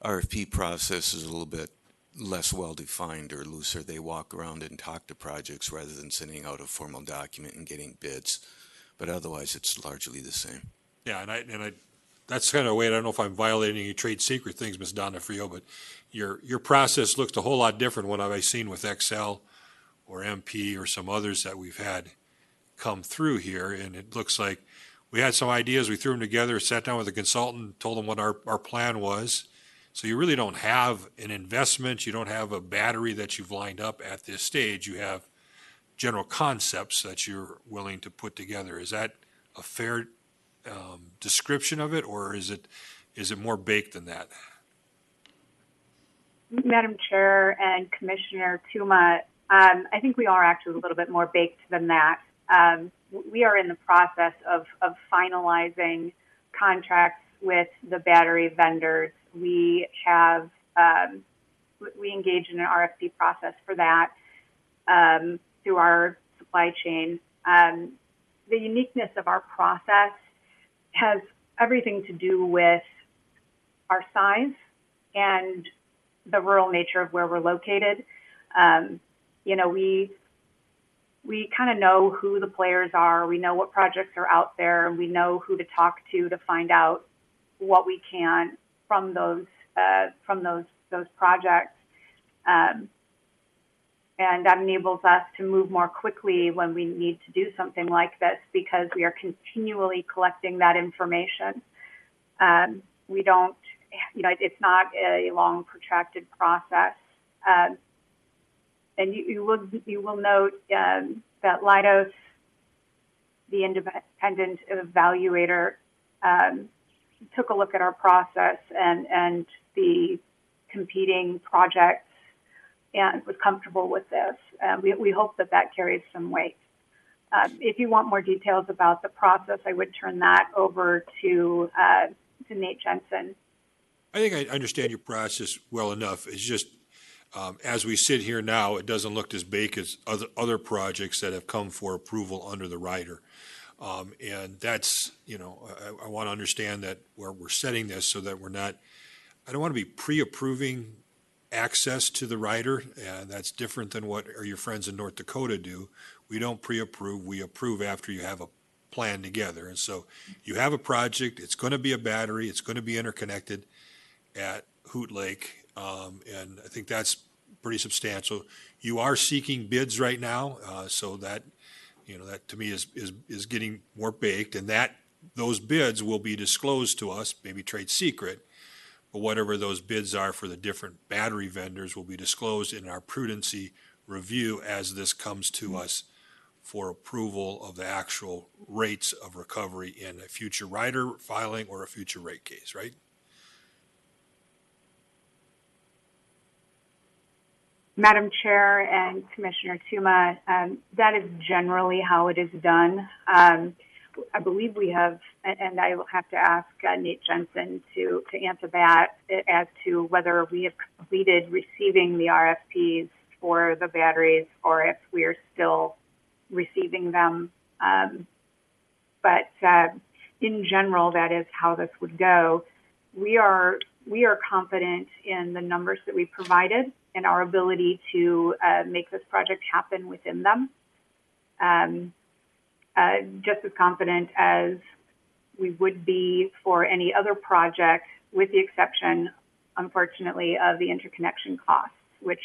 O: RFP process is a little bit less well-defined or looser. They walk around and talk to projects rather than sending out a formal document and getting bids. But otherwise, it's largely the same.
K: Yeah, and I that's kind of a way. I don't know if I'm violating any trade secret things, Ms. Donofrio, but your process looks a whole lot different than what I've seen with Excel or MP or some others that we've had come through here. And it looks like we had some ideas, we threw them together, sat down with a consultant, told them what our plan was. So you really don't have an investment, you don't have a battery that you've lined up at this stage. You have general concepts that you're willing to put together. Is that a fair description of it, or is it more baked than that?
N: Madam Chair and Commissioner Tuma, I think we are actually a little bit more baked than that. We are in the process of finalizing contracts with the battery vendors. We have we engage in an RFP process for that through our supply chain. The uniqueness of our process has everything to do with our size and the rural nature of where we're located. We kind of know who the players are. We know what projects are out there, and we know who to talk to find out what we can from those projects. And that enables us to move more quickly when we need to do something like this, because we are continually collecting that information. We don't, it's not a long, protracted process. And you will note that Leidos, the independent evaluator, took a look at our process and the competing projects and was comfortable with this. We hope that carries some weight. If you want more details about the process, I would turn that over to Nate Jensen.
K: I think I understand your process well enough. It's just, as we sit here now, it doesn't look as baked as other projects that have come for approval under the rider. And that's, I want to understand that where we're setting this so that I don't want to be pre-approving access to the rider, and that's different than what your friends in North Dakota do. We don't pre-approve, we approve after you have a plan together. And so you have a project, it's going to be a battery, it's going to be interconnected at Hoot Lake, and I think that's pretty substantial. You are seeking bids right now, so that that to me is getting more baked, and those bids will be disclosed to us, maybe trade secret, but whatever those bids are for the different battery vendors will be disclosed in our prudency review as this comes to us for approval of the actual rates of recovery in a future rider filing or a future rate case, right?
N: Madam Chair and Commissioner Tuma, that is generally how it is done. I believe we have, and I will have to ask Nate Jensen to answer that as to whether we have completed receiving the RFPs for the batteries or if we are still receiving them. But in general, that is how this would go. We are confident in the numbers that we provided and our ability to make this project happen within them. Just as confident as we would be for any other project, with the exception, unfortunately, of the interconnection costs, which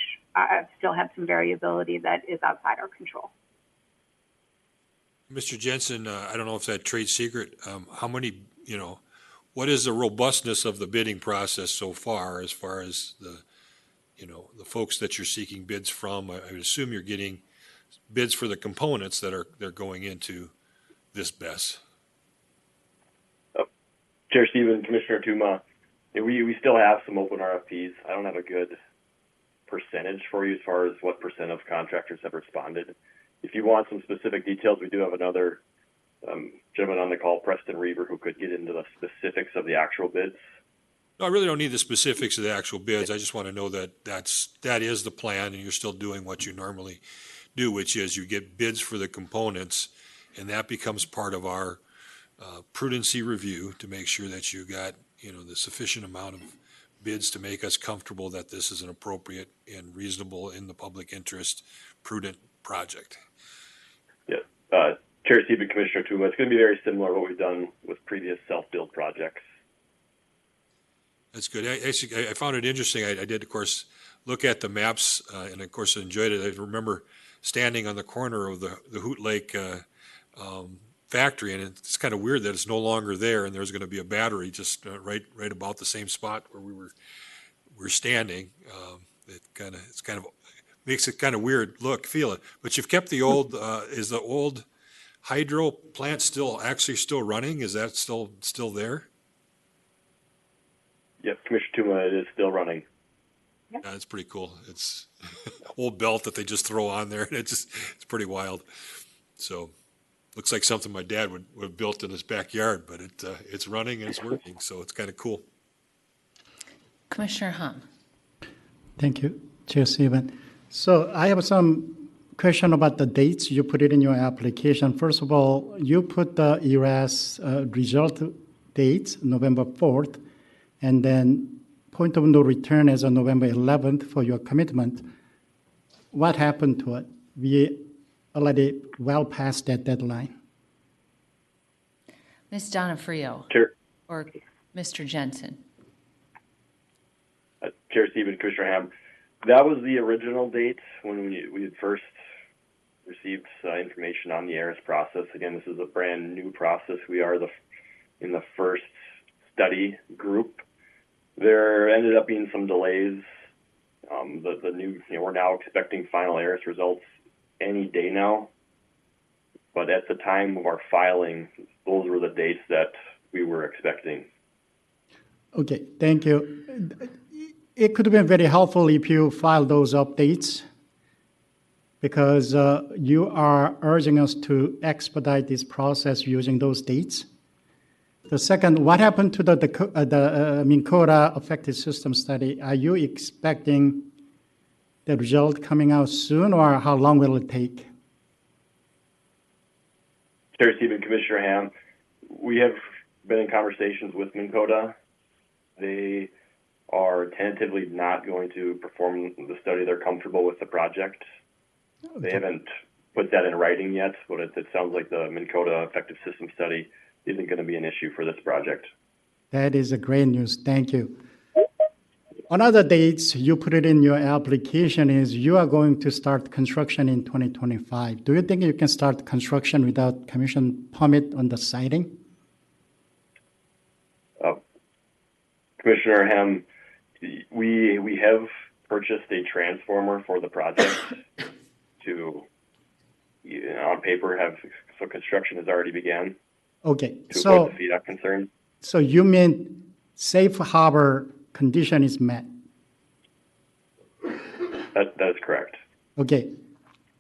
N: still have some variability that is outside our control.
K: Mr. Jensen, I don't know if that trade secret, how many, what is the robustness of the bidding process so far as the, the folks that you're seeking bids from? I would assume you're getting bids for the components they're going into this BESS.
P: Chair Stephen, Commissioner Tuma, we still have some open RFPs. I don't have a good percentage for you as far as what percent of contractors have responded. If you want some specific details, we do have another gentleman on the call, Preston Reaver, who could get into the specifics of the actual bids.
K: No, I really don't need the specifics of the actual bids. I just want to know that that is the plan, and you're still doing what you normally do, which is you get bids for the components, and that becomes part of our prudency review to make sure that you got the sufficient amount of bids to make us comfortable that this is an appropriate and reasonable, in the public interest, prudent project.
P: Yes. Chair Stephen, Commissioner Tuma, it's going to be very similar to what we've done with previous self-build projects.
K: That's good. I found it interesting. I did, of course, look at the maps, and of course, I enjoyed it. I remember standing on the corner of the Hoot Lake factory, and it's kind of weird that it's no longer there, and there's going to be a battery just right about the same spot where we're standing. It's kind of makes it kind of weird feel it. But you've kept the old. Is the old hydro plant still running? Is that still there?
P: Yes, Commissioner Tuma, it is still running.
N: Yep.
K: Yeah, it's pretty cool. It's old belt that they just throw on there, and it's pretty wild. So looks like something my dad would have built in his backyard, but it's running and it's working, so it's kind of cool.
A: Commissioner Hom.
L: Thank you, Chair Stephen. So I have some question about the dates you put it in your application. First of all, you put the ERAS result dates, November 4th, and then point of no return as of November 11th for your commitment. What happened to it? We already well past that deadline.
A: Ms. Donofrio.
P: Chair.
A: Or Mr. Jensen.
P: Chair Stephen, Commissioner Ham, that was the original date when we had first received information on the ARIS process. Again, this is a brand new process. We are in the first study group. There ended up being some delays. The new, we're now expecting final ARIS results any day now. But at the time of our filing, those were the dates that we were expecting.
L: Okay, thank you. It could have been very helpful if you filed those updates, because you are urging us to expedite this process using those dates. The second, what happened to the Dakota affected system study? Are you expecting the result coming out soon, or how long will it take?
P: Chair Stephen, Commissioner Ham, we have been in conversations with Dakota. They are tentatively not going to perform the study. They're comfortable with the project. Okay. They haven't put that in writing yet, but it sounds like the Dakota effective system study isn't going to be an issue for this project.
L: That is a great news. Thank you. Another dates you put it in your application is you are going to start construction in 2025. Do you think you can start construction without commission permit on the siting?
P: Commissioner Ham, we have purchased a transformer for the project to, on paper, so construction has already began.
L: Okay,
P: to avoid the feedback concern.
L: So you mean safe harbor condition is met?
P: That is correct.
L: Okay.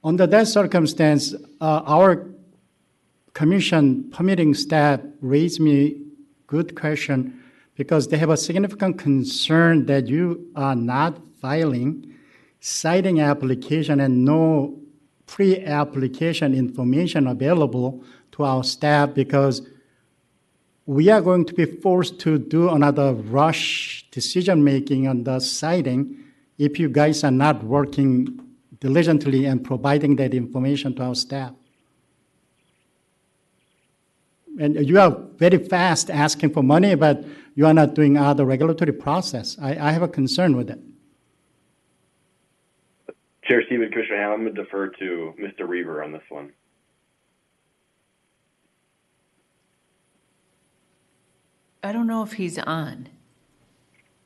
L: Under that circumstance, our commission permitting staff raised me good question, because they have a significant concern that you are not filing siting application and no pre-application information available to our staff, because we are going to be forced to do another rush decision-making on the siting if you guys are not working diligently and providing that information to our staff. And you are very fast asking for money, but you are not doing other regulatory process. I have a concern with it.
P: Chair Stephen, Commissioner Ham, I'm going to defer to Mr. Reaver on this one.
A: I don't know if he's on.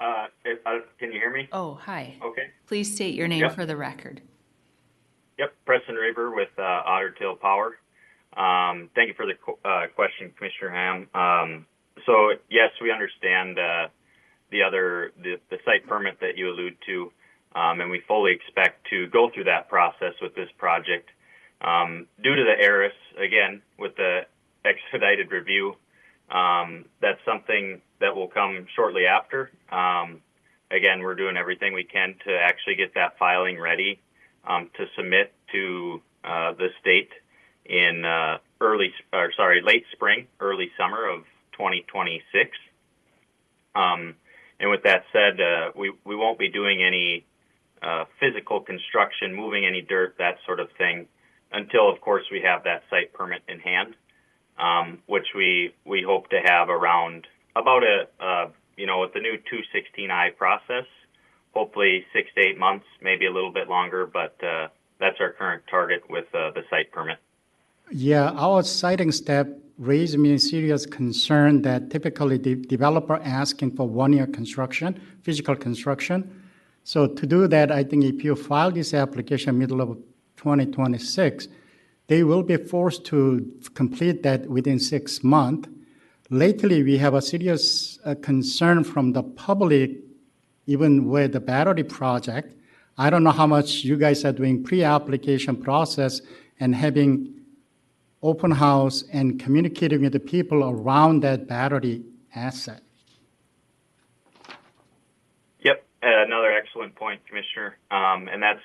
Q: Can you hear me?
A: Oh, hi.
Q: Okay.
A: Please state your name
Q: Yep.
A: for the record.
Q: Yep, Preston Reaver with Otter Power. Thank you for the question, Commissioner Ham. So yes, we understand the site permit that you allude to, and we fully expect to go through that process with this project. Due to the ERIS, again, with the expedited review, that's something that will come shortly after. Again, we're doing everything we can to actually get that filing ready to submit to the state in late spring, early summer of 2026. And with that said, we won't be doing any physical construction, moving any dirt, that sort of thing, until, of course, we have that site permit in hand, which we hope to have around about with the new 216I process, hopefully 6 to 8 months, maybe a little bit longer, but that's our current target with the site permit.
L: Yeah, our siting step raised me a serious concern that typically the developer asking for 1 year construction, physical construction. So to do that, I think if you file this application middle of 2026, they will be forced to complete that within 6 months. Lately, we have a serious concern from the public, even with the battery project. I don't know how much you guys are doing pre-application process and having open house and communicating with the people around that battery asset.
Q: Yep, another excellent point, Commissioner. And that's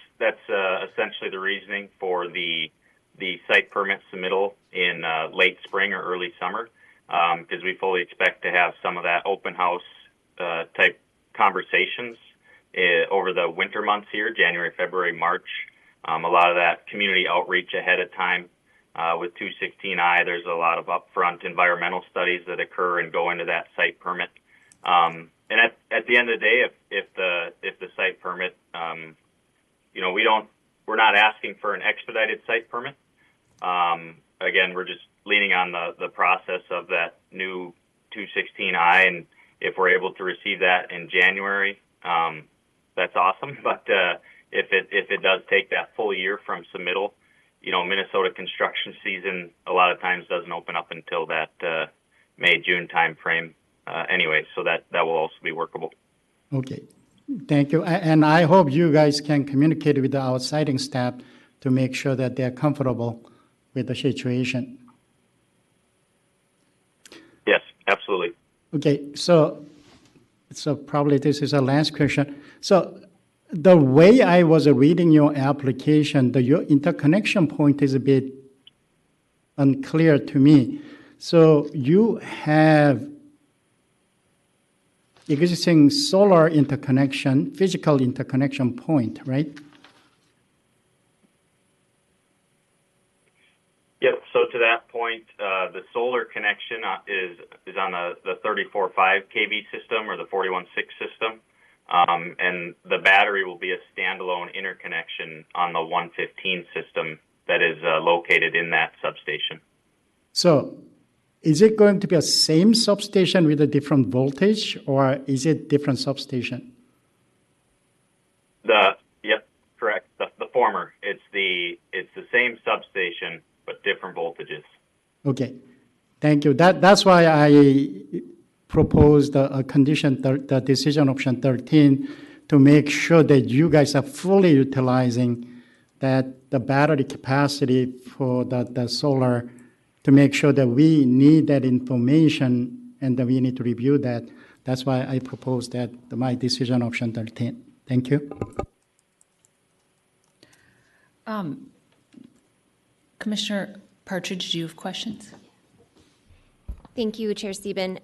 Q: essentially the reasoning for the site permit submittal in late spring or early summer, because we fully expect to have some of that open house type conversations over the winter months here, January, February, March. A lot of that community outreach ahead of time. With 216I, there's a lot of upfront environmental studies that occur and go into that site permit. And at the end of the day, if the site permit, we're not asking for an expedited site permit. Again, we're just leaning on the process of that new 216I, and if we're able to receive that in January, that's awesome. But if it does take that full year from submittal, Minnesota construction season a lot of times doesn't open up until that May-June timeframe anyway, so that will also be workable.
L: Okay, thank you. And I hope you guys can communicate with our siting staff to make sure that they're comfortable with the situation.
Q: Yes, absolutely.
L: Okay, so probably this is our last question. So the way I was reading your application, your interconnection point is a bit unclear to me. So you have existing solar interconnection, physical interconnection point, right?
Q: Yep. So to that point, the solar connection is on the 34.5 kV system or the 41.6 system. And the battery will be a standalone interconnection on the 115 system that is located in that substation.
L: So is it going to be a same substation with a different voltage, or is it different substation?
Q: Yep, correct. The former. It's the same substation, but different voltages.
L: Okay, thank you. That's why I proposed a condition, the decision option 13, to make sure that you guys are fully utilizing that the battery capacity for the solar, to make sure that we need that information and that we need to review that. That's why I proposed that my decision option 13. Thank you.
A: Commissioner Partridge, do you have questions?
B: Thank you, Chair Steben.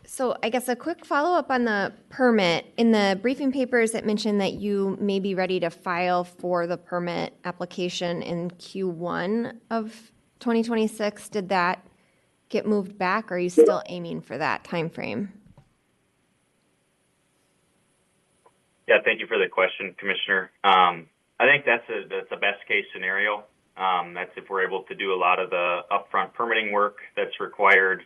B: So I guess a quick follow-up on the permit. In the briefing papers, it mentioned that you may be ready to file for the permit application in Q1 of 2026. Did that get moved back, or are you still aiming for that time frame?
Q: Yeah, thank you for the question, Commissioner. I think that's a best case scenario. That's if we're able to do a lot of the upfront permitting work that's required,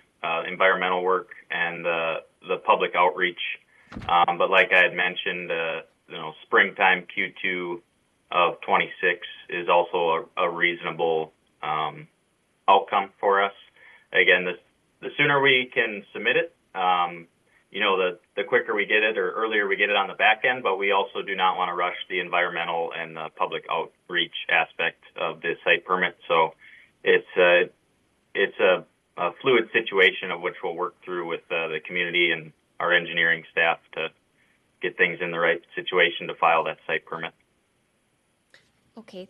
Q: environmental work, and the public outreach. But like I had mentioned, springtime Q2 of 26 is also a reasonable outcome for us. Again, the sooner we can submit it, the quicker we get it or earlier we get it on the back end, but we also do not want to rush the environmental and the public outreach aspect of the site permit. So it's a fluid situation of which we'll work through with the community and our engineering staff to get things in the right situation to file that site permit.
B: Okay,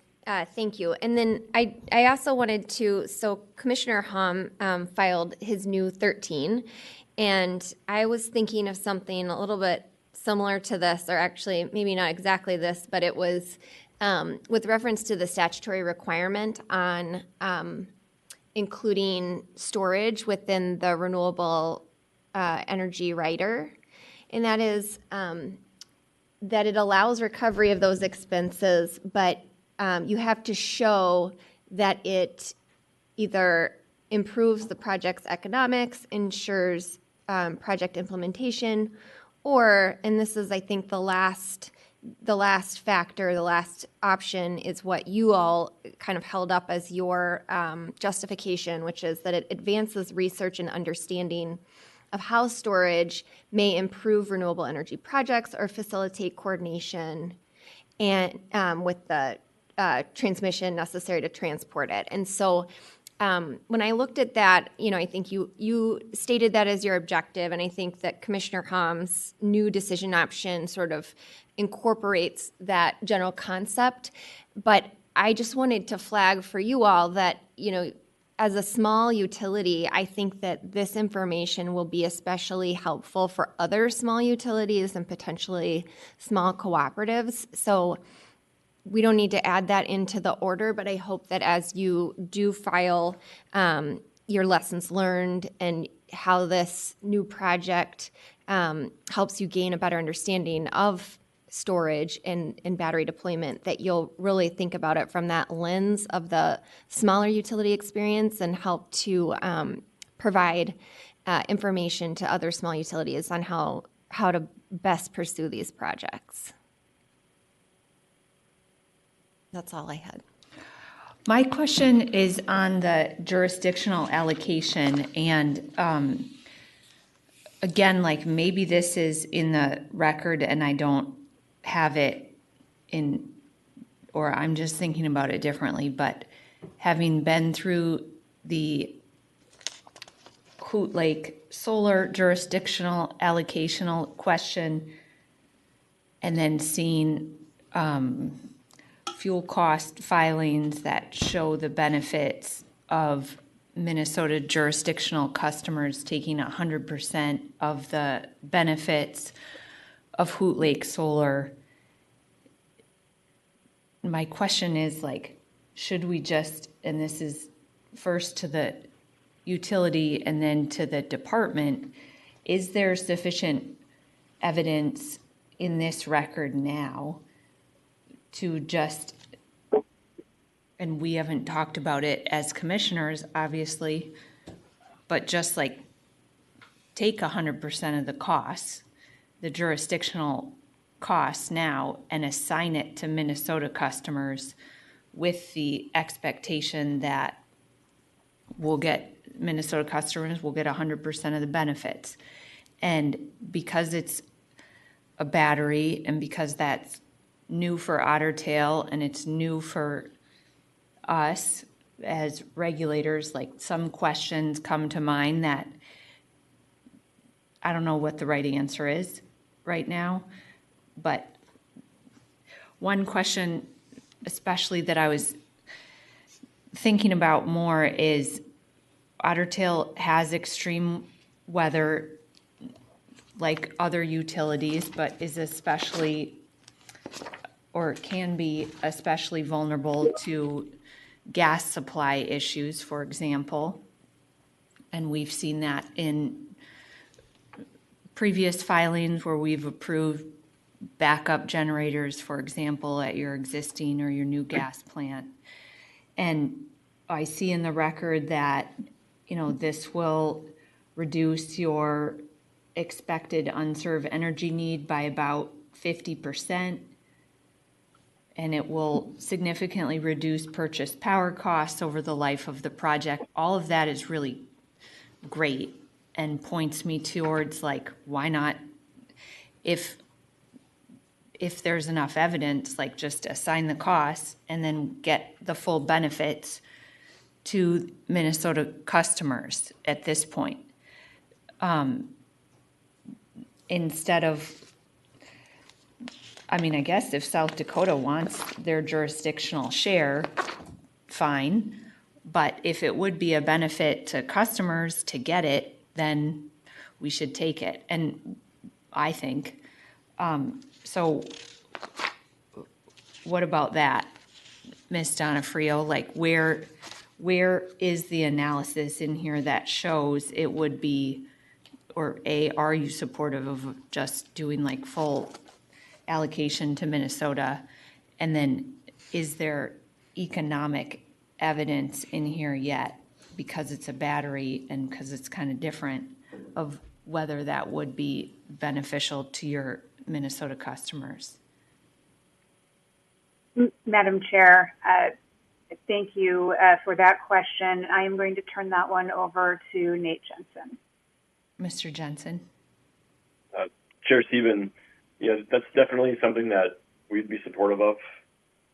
B: thank you. And then I also wanted to, so Commissioner Hom filed his new 13, and I was thinking of something a little bit similar to this, or actually maybe not exactly this, but it was with reference to the statutory requirement on including storage within the renewable energy rider, and that is that it allows recovery of those expenses, but you have to show that it either improves the project's economics, ensures project implementation, or, and this is, I think, the last factor, the last option is what you all kind of held up as your justification, which is that it advances research and understanding of how storage may improve renewable energy projects or facilitate coordination and with the transmission necessary to transport it. And so when I looked at that, I think you stated that as your objective, and I think that Commissioner Hom's new decision option sort of incorporates that general concept. But I just wanted to flag for you all that, as a small utility, I think that this information will be especially helpful for other small utilities and potentially small cooperatives. So we don't need to add that into the order, but I hope that as you do file your lessons learned and how this new project helps you gain a better understanding of storage and battery deployment, that you'll really think about it from that lens of the smaller utility experience and help to provide information to other small utilities on how to best pursue these projects. That's all I had.
A: My question is on the jurisdictional allocation, and again, like maybe this is in the record and I don't have it in, or I'm just thinking about it differently, but having been through the Hoot Lake solar jurisdictional allocational question and then seeing fuel cost filings that show the benefits of Minnesota jurisdictional customers taking 100% of the benefits of Hoot Lake Solar. My question is, should we just, and this is first to the utility and then to the department, is there sufficient evidence in this record now to just, and we haven't talked about it as commissioners, obviously, but just take 100% of the costs, the jurisdictional costs now, and assign it to Minnesota customers with the expectation that Minnesota customers will get 100% of the benefits. And because it's a battery and because that's new for Otter Tail and it's new for us as regulators, some questions come to mind that I don't know what the right answer is right now. But one question especially that I was thinking about more is Otter Tail has extreme weather like other utilities, but is especially, or can be especially vulnerable to gas supply issues, for example. And we've seen that in previous filings where we've approved backup generators, for example, at your existing or your new gas plant. And I see in the record that, this will reduce your expected unserved energy need by about 50%. And it will significantly reduce purchase power costs over the life of the project. All of that is really great and points me towards why not, if there's enough evidence, just assign the costs and then get the full benefits to Minnesota customers at this point. Instead of, I guess if South Dakota wants their jurisdictional share, fine. But if it would be a benefit to customers to get it, then we should take it. And I think, so what about that, Ms. Donofrio? Where is the analysis in here that shows it would be, or are you supportive of just doing full allocation to Minnesota? And then is there economic evidence in here yet, because it's a battery and because it's kind of different, of whether that would be beneficial to your Minnesota customers?
N: Madam Chair, thank you for that question. I am going to turn that one over to Nate Jensen.
A: Mr. Jensen.
P: Chair Stephen, that's definitely something that we'd be supportive of,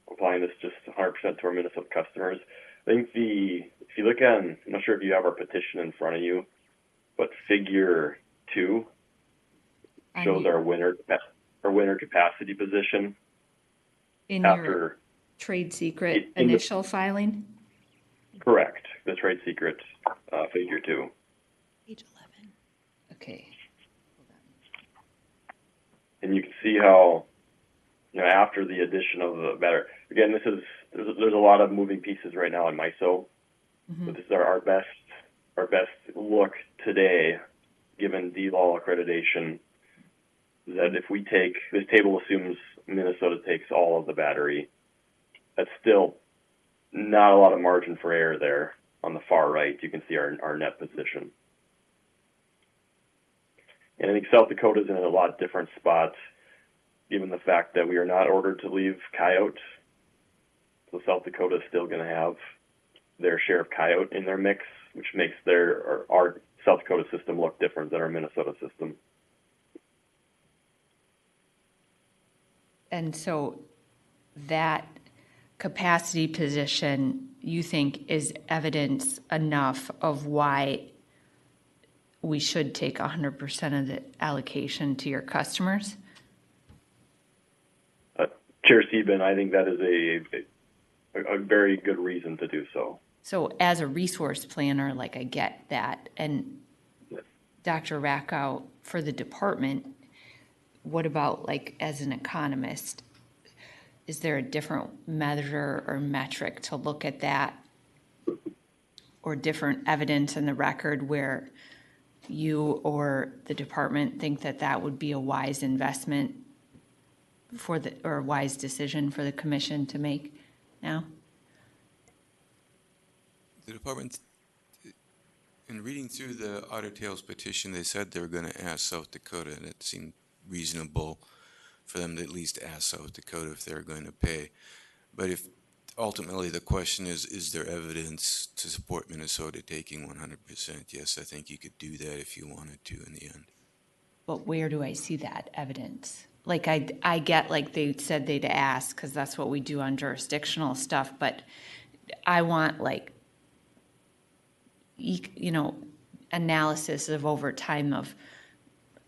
P: applying this just 100% to our Minnesota customers. I think if you look at, I'm not sure if you have our petition in front of you, but Figure 2 shows our winter capacity position.
A: In your trade secret initial filing?
P: Correct. The trade secret Figure 2.
B: Page 11.
A: Okay.
P: And you can see how, after the addition of the battery, again, there's a lot of moving pieces right now in MISO, but this is our best look today, given DLAW accreditation, that if we take, this table assumes Minnesota takes all of the battery, that's still not a lot of margin for error there. On the far right, you can see our net position. And I think South Dakota is in a lot different spot, given the fact that we are not ordered to leave Coyote. So South Dakota is still going to have their share of Coyote in their mix, which makes our South Dakota system look different than our Minnesota system.
A: And so that capacity position, you think, is evidence enough of why we should take 100% of the allocation to your customers?
P: Chair Stephen, I think that is a very good reason to do so.
A: So as a resource planner, I get that. And
P: yes.
A: Dr. Rackow, for the department, what about as an economist? Is there a different measure or metric to look at that, or different evidence in the record where you or the department think that would be a wise investment or a wise decision for the commission to make now?
O: The department, in reading through the Otter Tail's petition, they said they were going to ask South Dakota, and it seemed reasonable for them to at least ask South Dakota if they're going to pay. But if ultimately the question is there evidence to support Minnesota taking 100%? Yes, I think you could do that if you wanted to in the end.
A: But where do I see that evidence? I get they said they'd ask, because that's what we do on jurisdictional stuff, but I want analysis of over time of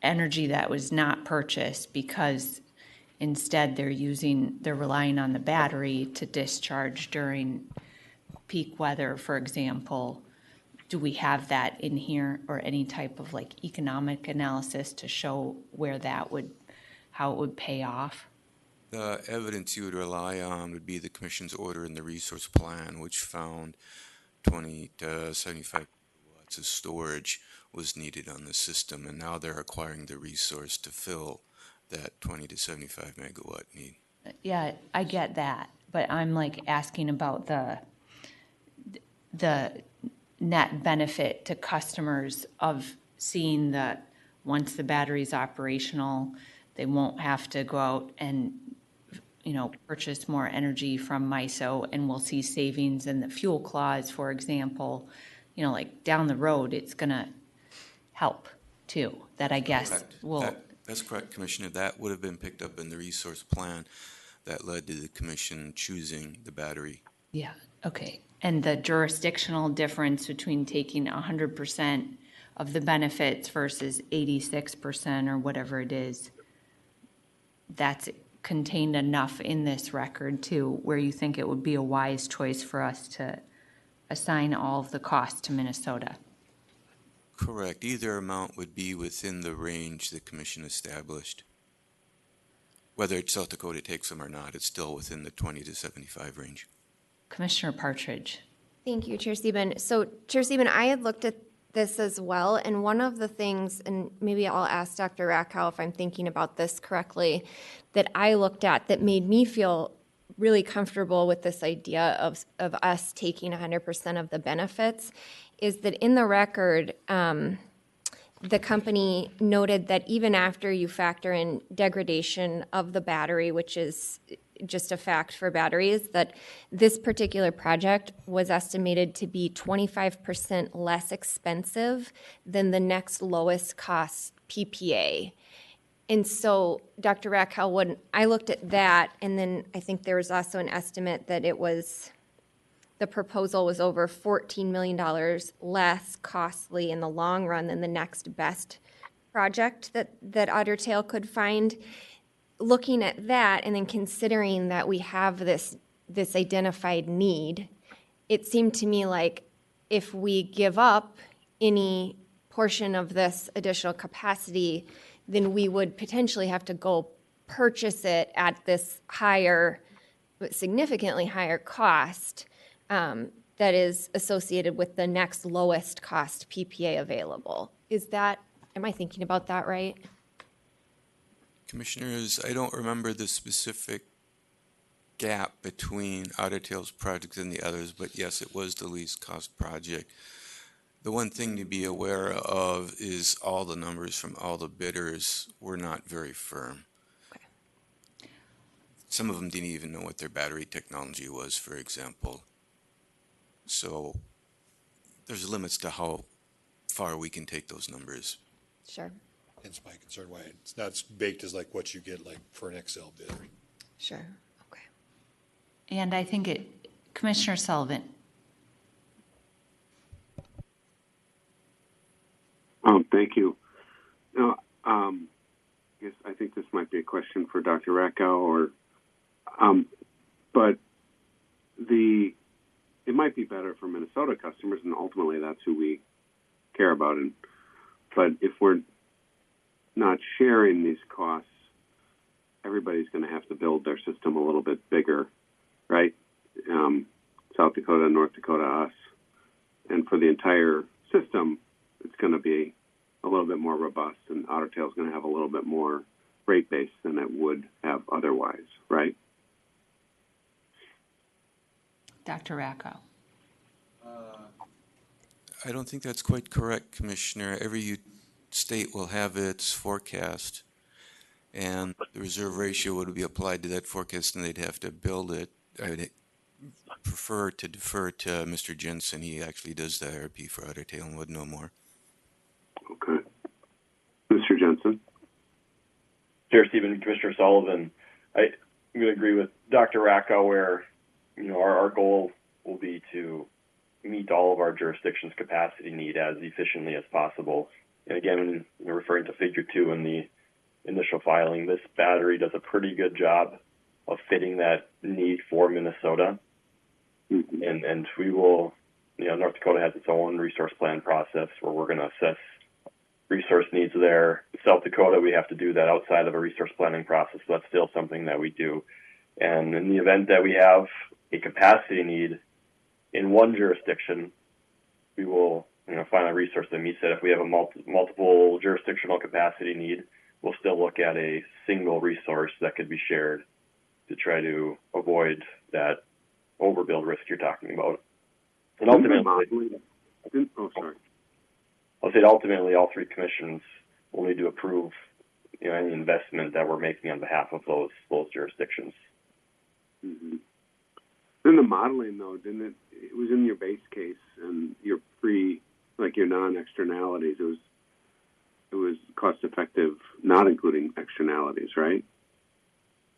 A: energy that was not purchased because instead they're relying on the battery to discharge during peak weather, for example. Do we have that in here, or any type of economic analysis to show how it would pay off?
O: The evidence you would rely on would be the Commission's order in the resource plan, which found 20 to 75 megawatts of storage was needed on the system, and now they're acquiring the resource to fill that 20 to 75 megawatt need.
A: Yeah, I get that, but I'm like asking about the net benefit to customers of seeing that once the battery's operational, they won't have to go out and, purchase more energy from MISO, and we'll see savings in the fuel clause, for example. Like down the road, it's going to help too. That I guess
O: Correct.
A: will.
O: That's correct, Commissioner. That would have been picked up in the resource plan that led to the Commission choosing the battery.
A: Yeah, okay. And the jurisdictional difference between taking 100% of the benefits versus 86% or whatever it is, that's contained enough in this record too, where you think it would be a wise choice for us to assign all of the costs to Minnesota?
O: Correct. Either amount would be within the range the Commission established. Whether South Dakota takes them or not, it's still within the 20 to 75 range.
A: Commissioner Partridge.
B: Thank you, Chair Steben. So, Chair Steben, I had looked at this as well, and one of the things, and maybe I'll ask Dr. Rakow if I'm thinking about this correctly, that I looked at that made me feel really comfortable with this idea of us taking 100% of the benefits is that in the record, the company noted that even after you factor in degradation of the battery, which is just a fact for batteries, that this particular project was estimated to be 25% less expensive than the next lowest cost PPA. And so, Dr. Rakow, when I looked at that, and then I think there was also an estimate that the proposal was over $14 million less costly in the long run than the next best project that Otter Tail could find. Looking at that and then considering that we have this identified need, it seemed to me like if we give up any portion of this additional capacity, then we would potentially have to go purchase it at this higher, significantly higher cost that is associated with the next lowest cost PPA available. Am I thinking about that right?
O: Commissioners, I don't remember the specific gap between Otter Tail's project and the others, but yes, it was the least cost project. The one thing to be aware of is all the numbers from all the bidders were not very firm.
B: Okay.
O: Some of them didn't even know what their battery technology was, for example. So there's limits to how far we can take those numbers.
B: Sure.
K: Hence my concern why it's not baked as like what you get like for an XL bidder.
B: Sure. Okay.
A: And I think Commissioner Sullivan.
C: Thank you. No, I think this might be a question for Dr. Rakow, but it might be better for Minnesota customers, and ultimately that's who we care about. But if we're not sharing these costs, everybody's going to have to build their system a little bit bigger, right? South Dakota, North Dakota, us. And for the entire system, it's going to be a little bit more robust, and Otter Tail is going to have a little bit more rate base than it would have otherwise, right?
A: Dr. Rakow.
O: I don't think that's quite correct, Commissioner. Every state will have its forecast, and the reserve ratio would be applied to that forecast, and they'd have to build it. I'd prefer to defer to Mr. Jensen. He actually does the IRP for Otter Tail and would know more.
C: Okay. Mr. Jensen?
P: Chair Steben, Commissioner Sullivan, I'm going to agree with Dr. Rakow where, our goal will be to meet all of our jurisdictions' capacity need as efficiently as possible. And again, referring to Figure 2 in the initial filing, this battery does a pretty good job of fitting that need for Minnesota. Mm-hmm. And we will, North Dakota has its own resource plan process where we're going to assess resource needs there. South Dakota, we have to do that outside of a resource planning process, but that's still something that we do. And in the event that we have a capacity need in one jurisdiction, we will find a resource that meets it. If we have a multiple jurisdictional capacity need, we'll still look at a single resource that could be shared to try to avoid that overbuild risk you're talking about. And ultimately, I'll say ultimately all three commissions will need to approve any investment that we're making on behalf of those jurisdictions.
C: Mm-hmm. In the modeling, though, it was in your base case and your your non-externalities. It was cost effective, not including externalities, right?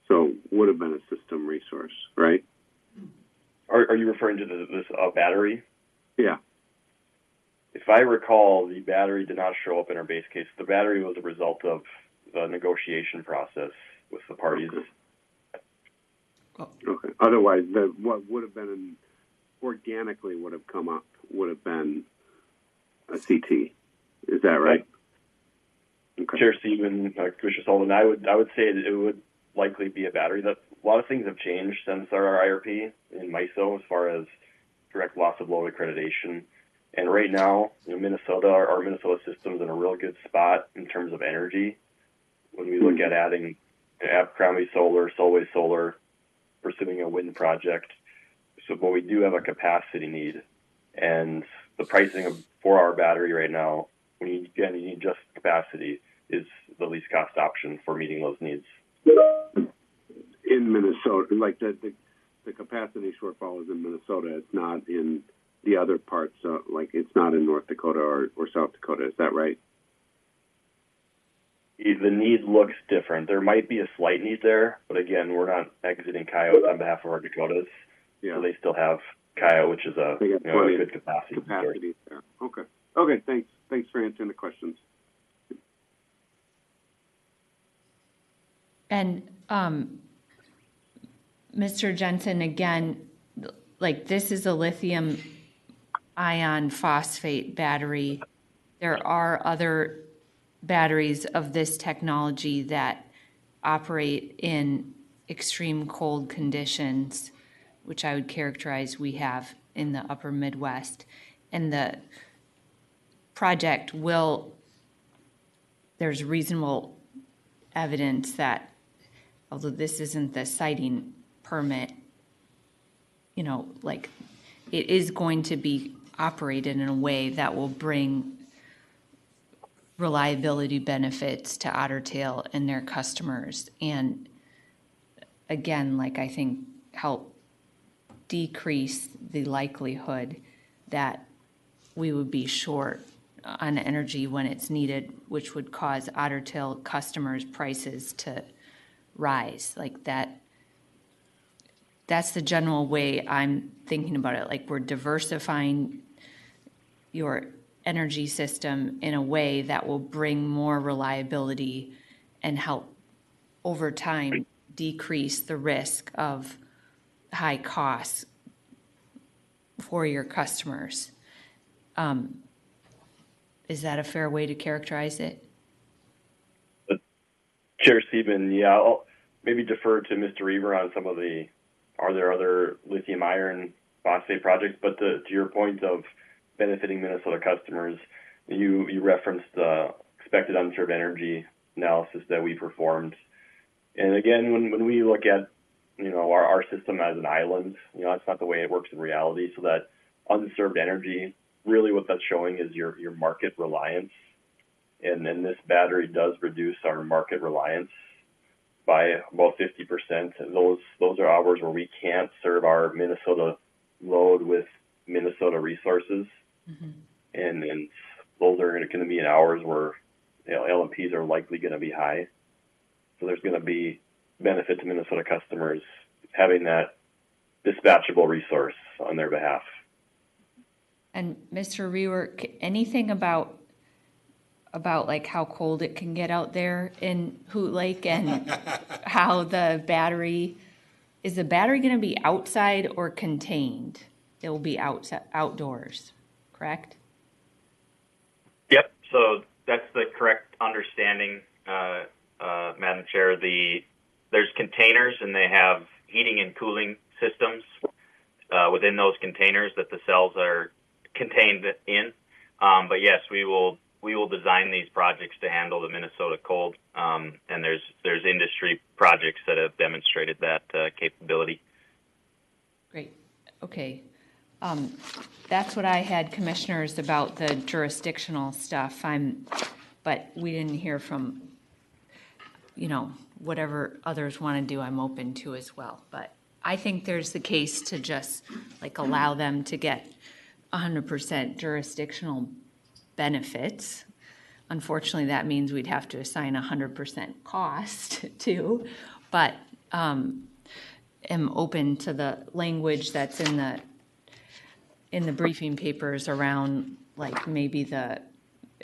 C: So would have been a system resource, right?
P: Are you referring to this battery?
C: Yeah.
P: If I recall, the battery did not show up in our base case. The battery was a result of the negotiation process with the parties.
C: Okay. Otherwise, what would have been organically would have come up would have been a CT. Is that right? Okay.
P: Chair Stephen, Commissioner Sullivan, I would say that it would likely be a battery. That a lot of things have changed since our IRP in MISO as far as direct loss of load accreditation. And right now, Minnesota, our Minnesota system's in a real good spot in terms of energy. When we look at adding Abercrombie Solar, Solway Solar, pursuing a wind project. But we do have a capacity need. And the pricing for our battery right now, when you need just capacity, is the least cost option for meeting those needs.
C: In Minnesota, like the capacity shortfall is in Minnesota. It's not in the other parts, it's not in North Dakota or South Dakota. Is that right?
P: The need looks different. There might be a slight need there, but again, we're not exiting coyotes on behalf of our Dakotas.
C: Yeah.
P: So they still have coyote, which is a good capacity.
C: Capacity there. Okay. Okay. Thanks. Thanks for answering the questions.
A: And Mr. Jensen, again, this is a lithium ion phosphate battery. There are other batteries of this technology that operate in extreme cold conditions, which I would characterize we have in the upper Midwest. And the project there's reasonable evidence that, although this isn't the siting permit, it is going to be operated in a way that will bring reliability benefits to Otter Tail and their customers. And again, I think help decrease the likelihood that we would be short on energy when it's needed, which would cause Otter Tail customers' prices to rise. That's the general way I'm thinking about it. We're diversifying your energy system in a way that will bring more reliability and help over time decrease the risk of high costs for your customers. Is that a fair way to characterize it?
P: Chair Stephen, yeah, I'll maybe defer to Mr. Reaver on some of are there other lithium iron phosphate projects? But to your point of benefiting Minnesota customers, you referenced the expected unserved energy analysis that we performed. And again, when we look at our system as an island, that's not the way it works in reality. So that unserved energy, really what that's showing is your market reliance. And then this battery does reduce our market reliance by about 50%. And those are hours where we can't serve our Minnesota load with Minnesota resources. Mm-hmm. And those are going to be in hours where LMPs are likely going to be high. So there's going to be benefit to Minnesota customers having that dispatchable resource on their behalf.
A: And Mr. Rework, anything about how cold it can get out there in Hoot Lake and how the battery going to be outside or contained? It will be outdoors, correct?
Q: Yep. So that's the correct understanding, Madam Chair. There's containers and they have heating and cooling systems within those containers that the cells are contained in. But yes, we will design these projects to handle the Minnesota cold, and there's industry projects that have demonstrated that capability.
A: Great. Okay. That's what I had, commissioners, about the jurisdictional stuff. But we didn't hear from, whatever others want to do, I'm open to as well. But I think there's the case to just allow them to get 100% jurisdictional benefits. Unfortunately, that means we'd have to assign 100% cost too, but am open to the language that's in the briefing papers around maybe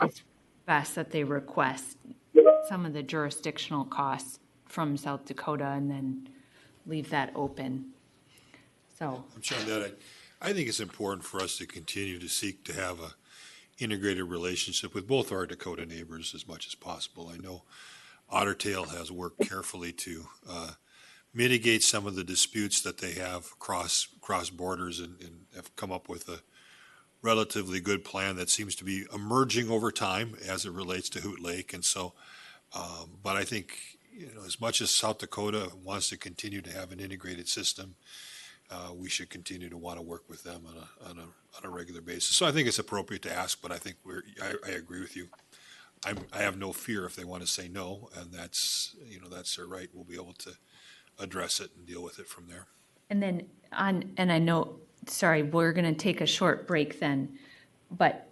A: it's best that they request some of the jurisdictional costs from South Dakota and then leave that open. So
K: I'm sure that I think it's important for us to continue to seek to have a integrated relationship with both our Dakota neighbors as much as possible. I know Otter Tail has worked carefully to mitigate some of the disputes that they have cross borders and have come up with a relatively good plan that seems to be emerging over time as it relates to Hoot Lake. And so, but I think, as much as South Dakota wants to continue to have an integrated system, we should continue to want to work with them on a regular basis. So I think it's appropriate to ask, but I think I agree with you. I have no fear if they want to say no, and that's their right. We'll be able to address it and deal with it from there.
A: And then and I know, sorry, we're going to take a short break then, but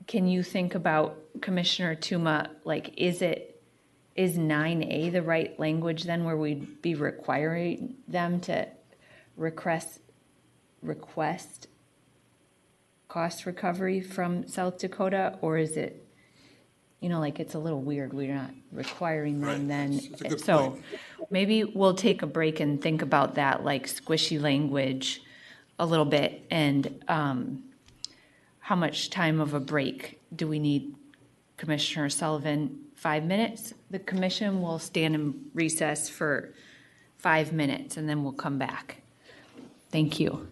A: can you think about, Commissioner Tuma, is 9A the right language then, where we'd be requiring them to request cost recovery from South Dakota, or is it, it's a little weird, we're not requiring them then.
K: That's a good
A: So
K: point.
A: maybe we'll take a break and think about that, squishy language a little bit, and how much time of a break do we need, Commissioner Sullivan? 5 minutes? The commission will stand in recess for 5 minutes, and then we'll come back. Thank you.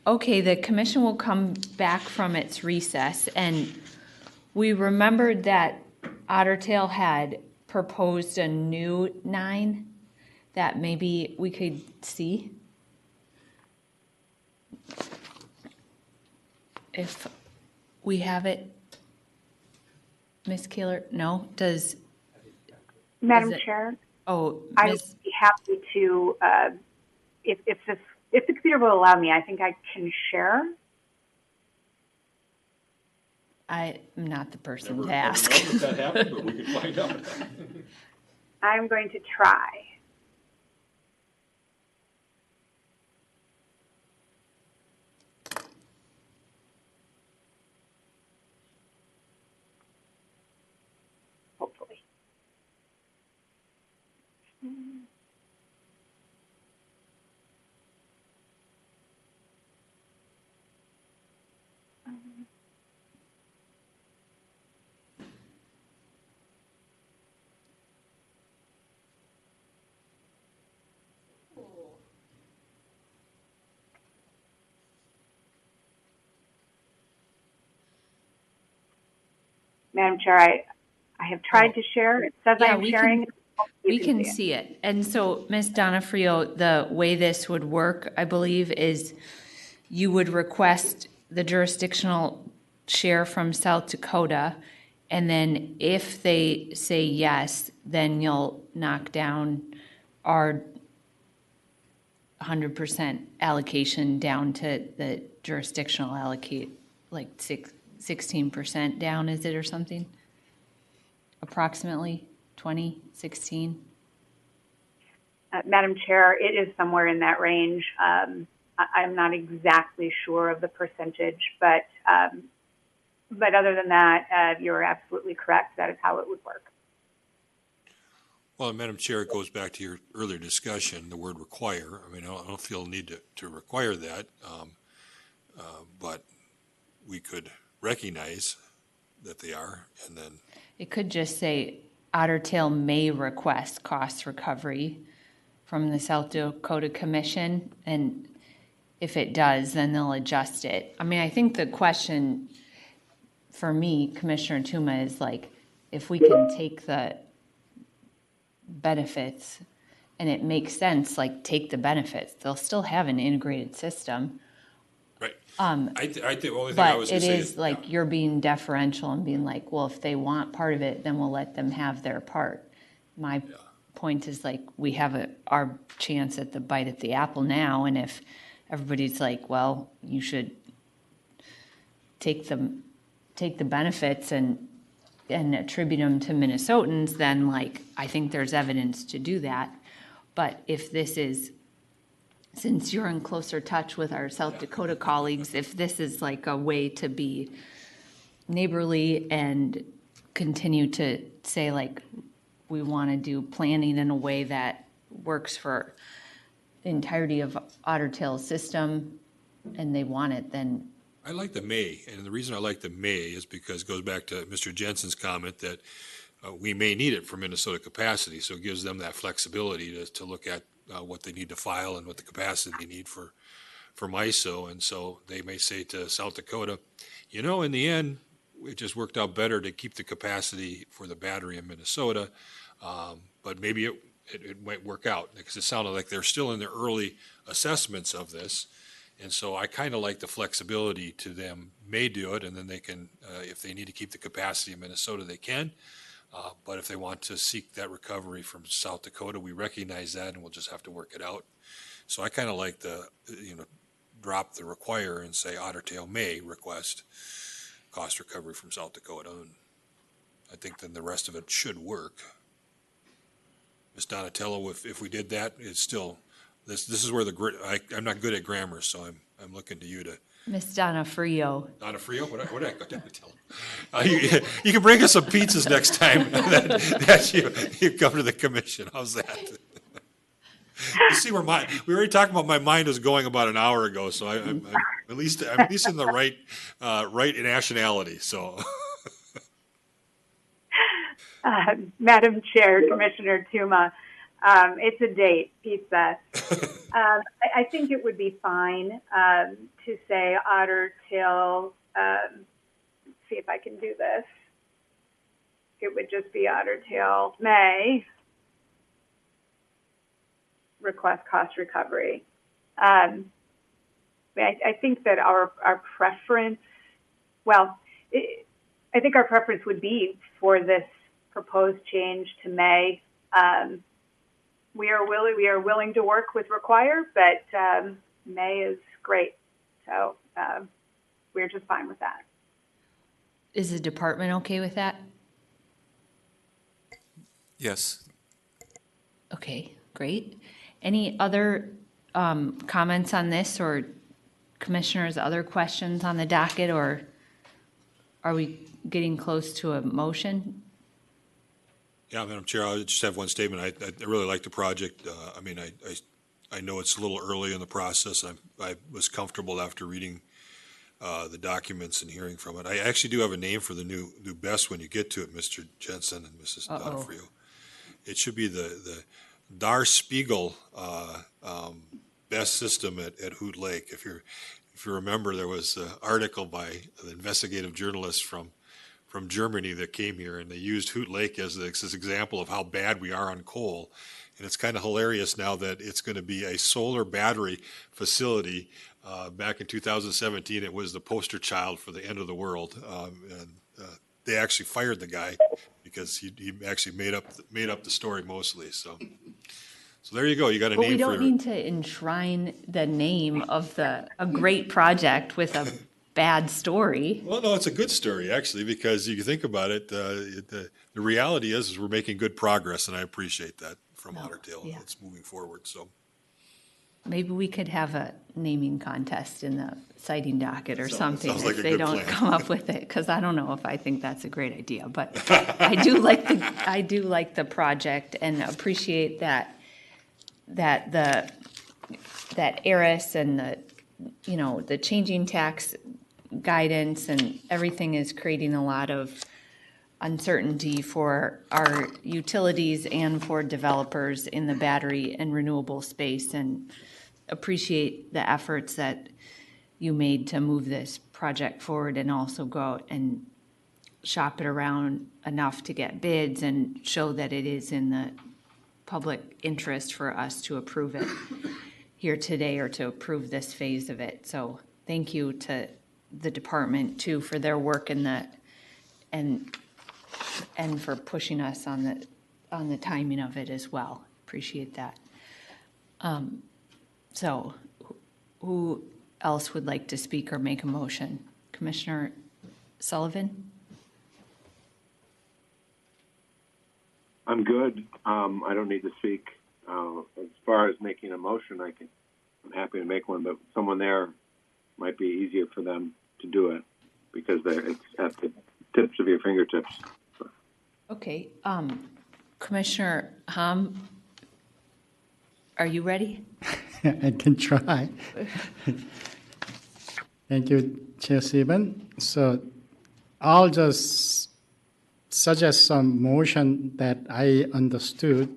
A: okay, the commission will come back from its recess, and we remembered that Otter Tail had proposed a new 9 that maybe we could see. If we have it, Ms. Keeler, no,
N: Madam
A: it-
N: Chair,
A: oh,
N: I would
A: Ms.
N: be happy to, if the computer will allow me, I think I can share.
A: I'm not the person to
K: Never
A: ask.
K: known if that happened, but we could find out.
N: I'm going to try. Hopefully. Madam Chair, I have tried to share. It says
A: Yeah,
N: I'm
A: we
N: sharing.
A: can-
N: You
A: We can
N: it.
A: see it. And so, Ms. Donofrio, the way this would work, I believe, is you would request the jurisdictional share from South Dakota, and then if they say yes, then you'll knock down our 100% allocation down to the jurisdictional allocate, like 16% down, is it, or something? Approximately 20, 16?
N: Madam Chair, it is somewhere in that range. I'm not exactly sure of the percentage, but other than that, you're absolutely correct. That is how it would work.
K: Well, Madam Chair, it goes back to your earlier discussion, the word require. I mean, I don't feel a need to require that, but we could recognize that they are, and then.
A: It could just say Otter Tail may request cost recovery from the South Dakota Commission, and if it does, then they'll adjust it. I mean, I think the question for me, Commissioner Tuma, is like, if we can take the benefits and it makes sense, like take the benefits, they'll still have an integrated system.
K: Right.
A: I
K: think the only thing I was
A: But
K: going
A: it
K: to say
A: is like you're being deferential and being like, well, if they want part of it, then we'll let them have their part. My point is like, we have our chance at the bite at the apple now, and if everybody's like, well, you should take the benefits and attribute them to Minnesotans, then like, I think there's evidence to do that. But if this is, since you're in closer touch with our South Dakota colleagues, if this is like a way to be neighborly and continue to say like, we want to do planning in a way that works for the entirety of Otter Tail's system, and they want it, then.
K: I like the may, and the reason I like the may is because it goes back to Mr. Jensen's comment that we may need it for Minnesota capacity, so it gives them that flexibility to look at what they need to file and what the capacity they need for MISO, and so they may say to South Dakota, you know, in the end, it just worked out better to keep the capacity for the battery in Minnesota, but maybe it might work out, because it sounded like they're still in the early assessments of this. And so I kind of like the flexibility to them may do it, and then they can, if they need to keep the capacity in Minnesota, they can. But if they want to seek that recovery from South Dakota, we recognize that, and we'll just have to work it out. So I kind of like the, drop the require and say Otter Tail may request cost recovery from South Dakota. And I think then the rest of it should work. Ms. Donatello, if we did that, it's still, this is where I'm not good at grammar, so I'm looking to you to.
A: Ms. Donofrio.
K: Donofrio? What did I tell him? You can bring us some pizzas next time that you come to the commission. How's that? You see where we already talked about my mind was going about an hour ago, so I'm at least in the right nationality. So,
N: Madam Chair, Commissioner Tuma, It's a date, Pete says. I think it would be fine to say Otter till, see if I can do this. It would just be Otter till May, request cost recovery. I think that our preference, I think our preference would be for this proposed change to May. We are willing to work with Require, but May is great. So we're just fine with that.
A: Is the department okay with that?
O: Yes.
A: Okay, great. Any other comments on this, or commissioners, other questions on the docket, or are we getting close to a motion?
K: Yeah, Madam Chair, I just have one statement. I really like the project. I know it's a little early in the process. I was comfortable after reading the documents and hearing from it. I actually do have a name for the new best when you get to it, Mr. Jensen and Mrs. Donofrio. It should be the Dar Spiegel best system at Hoot Lake. If you remember, there was an article by an investigative journalist from Germany that came here, and they used Hoot Lake as this example of how bad we are on coal. And it's kind of hilarious now that it's going to be a solar battery facility. Back in 2017, it was the poster child for the end of the world, and they actually fired the guy because he actually made up the story mostly. So there you go. You got a name for. But
A: we don't need to enshrine the name of a great project with a bad story.
K: Well, no, it's a good story actually, because you think about it. The reality is we're making good progress, and I appreciate that from Otter Tail. Yeah. It's moving forward. So.
A: Maybe we could have a naming contest in the citing docket or something
K: like
A: if they don't come up with it, because I don't know if I think that's a great idea. But I do like the project and appreciate that ARIS and the changing tax guidance and everything is creating a lot of uncertainty for our utilities and for developers in the battery and renewable space, and appreciate the efforts that you made to move this project forward and also go out and shop it around enough to get bids and show that it is in the public interest for us to approve it here today, or to approve this phase of it. So thank you to the department too for their work in that, and for pushing us on the timing of it as well. Appreciate that. So who else would like to speak or make a motion? Commissioner Sullivan?
C: I'm good. I don't need to speak. As far as making a motion, I'm happy to make one, but someone there might be easier for them to do it because it's at the tips of your fingertips.
A: Okay. Commissioner Hom, are you ready?
L: I can try. Thank you, Chair Stephen. So I'll just suggest some motion that I understood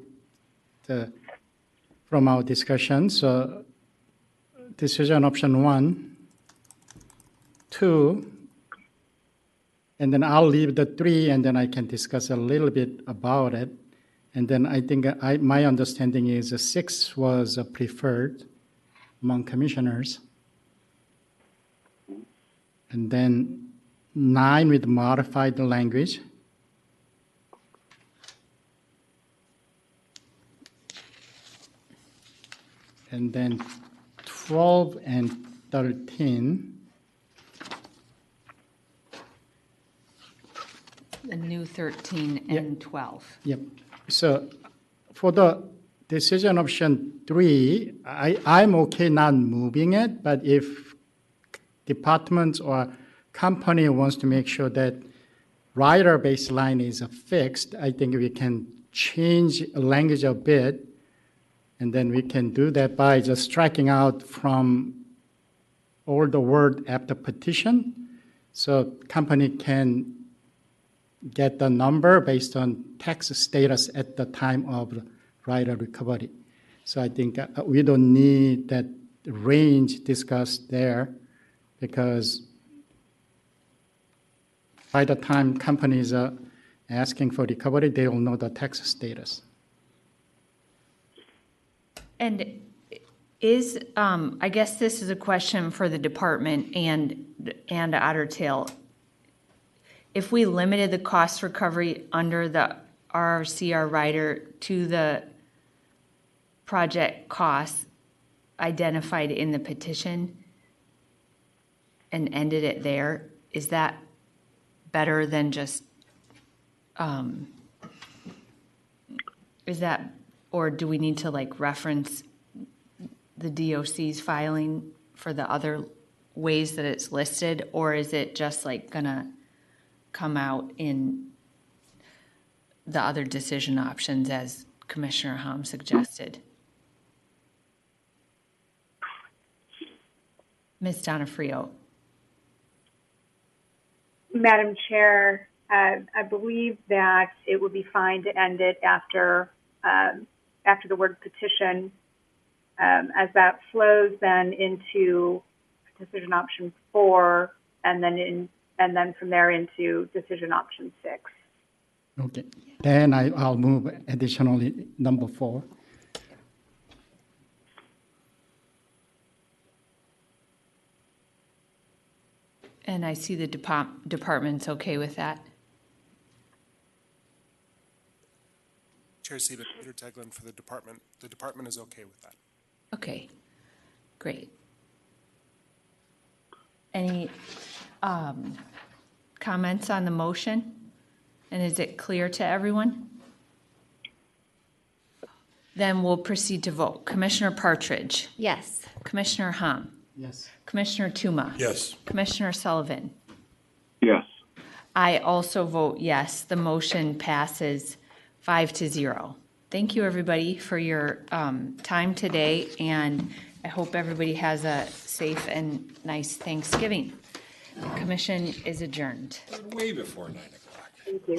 L: from our discussion. So decision option 1, 2, and then I'll leave the 3, and then I can discuss a little bit about it. And then I think my understanding is 6 was preferred among commissioners. And then 9 with modified language. And then 12 and 13.
A: The new 13 and 12.
L: Yep. So for the decision option 3, I'm okay not moving it, but if department or company wants to make sure that rider baseline is fixed, I think we can change language a bit, and then we can do that by just striking out from all the word after petition, so company can get the number based on tax status at the time of rider recovery. So I think we don't need that range discussed there, because by the time companies are asking for recovery, they will know the tax status.
A: And is, I guess this is a question for the department and Otter Tail. If we limited the cost recovery under the RCR rider to the project costs identified in the petition and ended it there, is that better than just, is that, or do we need to like reference the DOC's filing for the other ways that it's listed, or is it just like gonna come out in the other decision options as Commissioner Hom suggested? Ms. Donofrio.
N: Madam Chair, I believe that it would be fine to end it after the word petition, as that flows then into decision option 4, and then from there into decision option 6.
L: Okay. Then I'll move additionally number 4.
A: And I see the department's okay with that.
R: Chair Sieben, Peter Teglin for the department. The department is okay with that.
A: Okay, great. Any comments on the motion? And is it clear to everyone? Then we'll proceed to vote. Commissioner Partridge?
B: Yes.
A: Commissioner Hom?
L: Yes.
A: Commissioner Tuma?
K: Yes.
A: Commissioner Sullivan?
C: Yes.
A: I also vote yes. The motion passes 5-0. Thank you, everybody, for your time today, and I hope everybody has a safe and nice Thanksgiving. The commission is adjourned.
K: Way before 9 o'clock.
N: Thank you.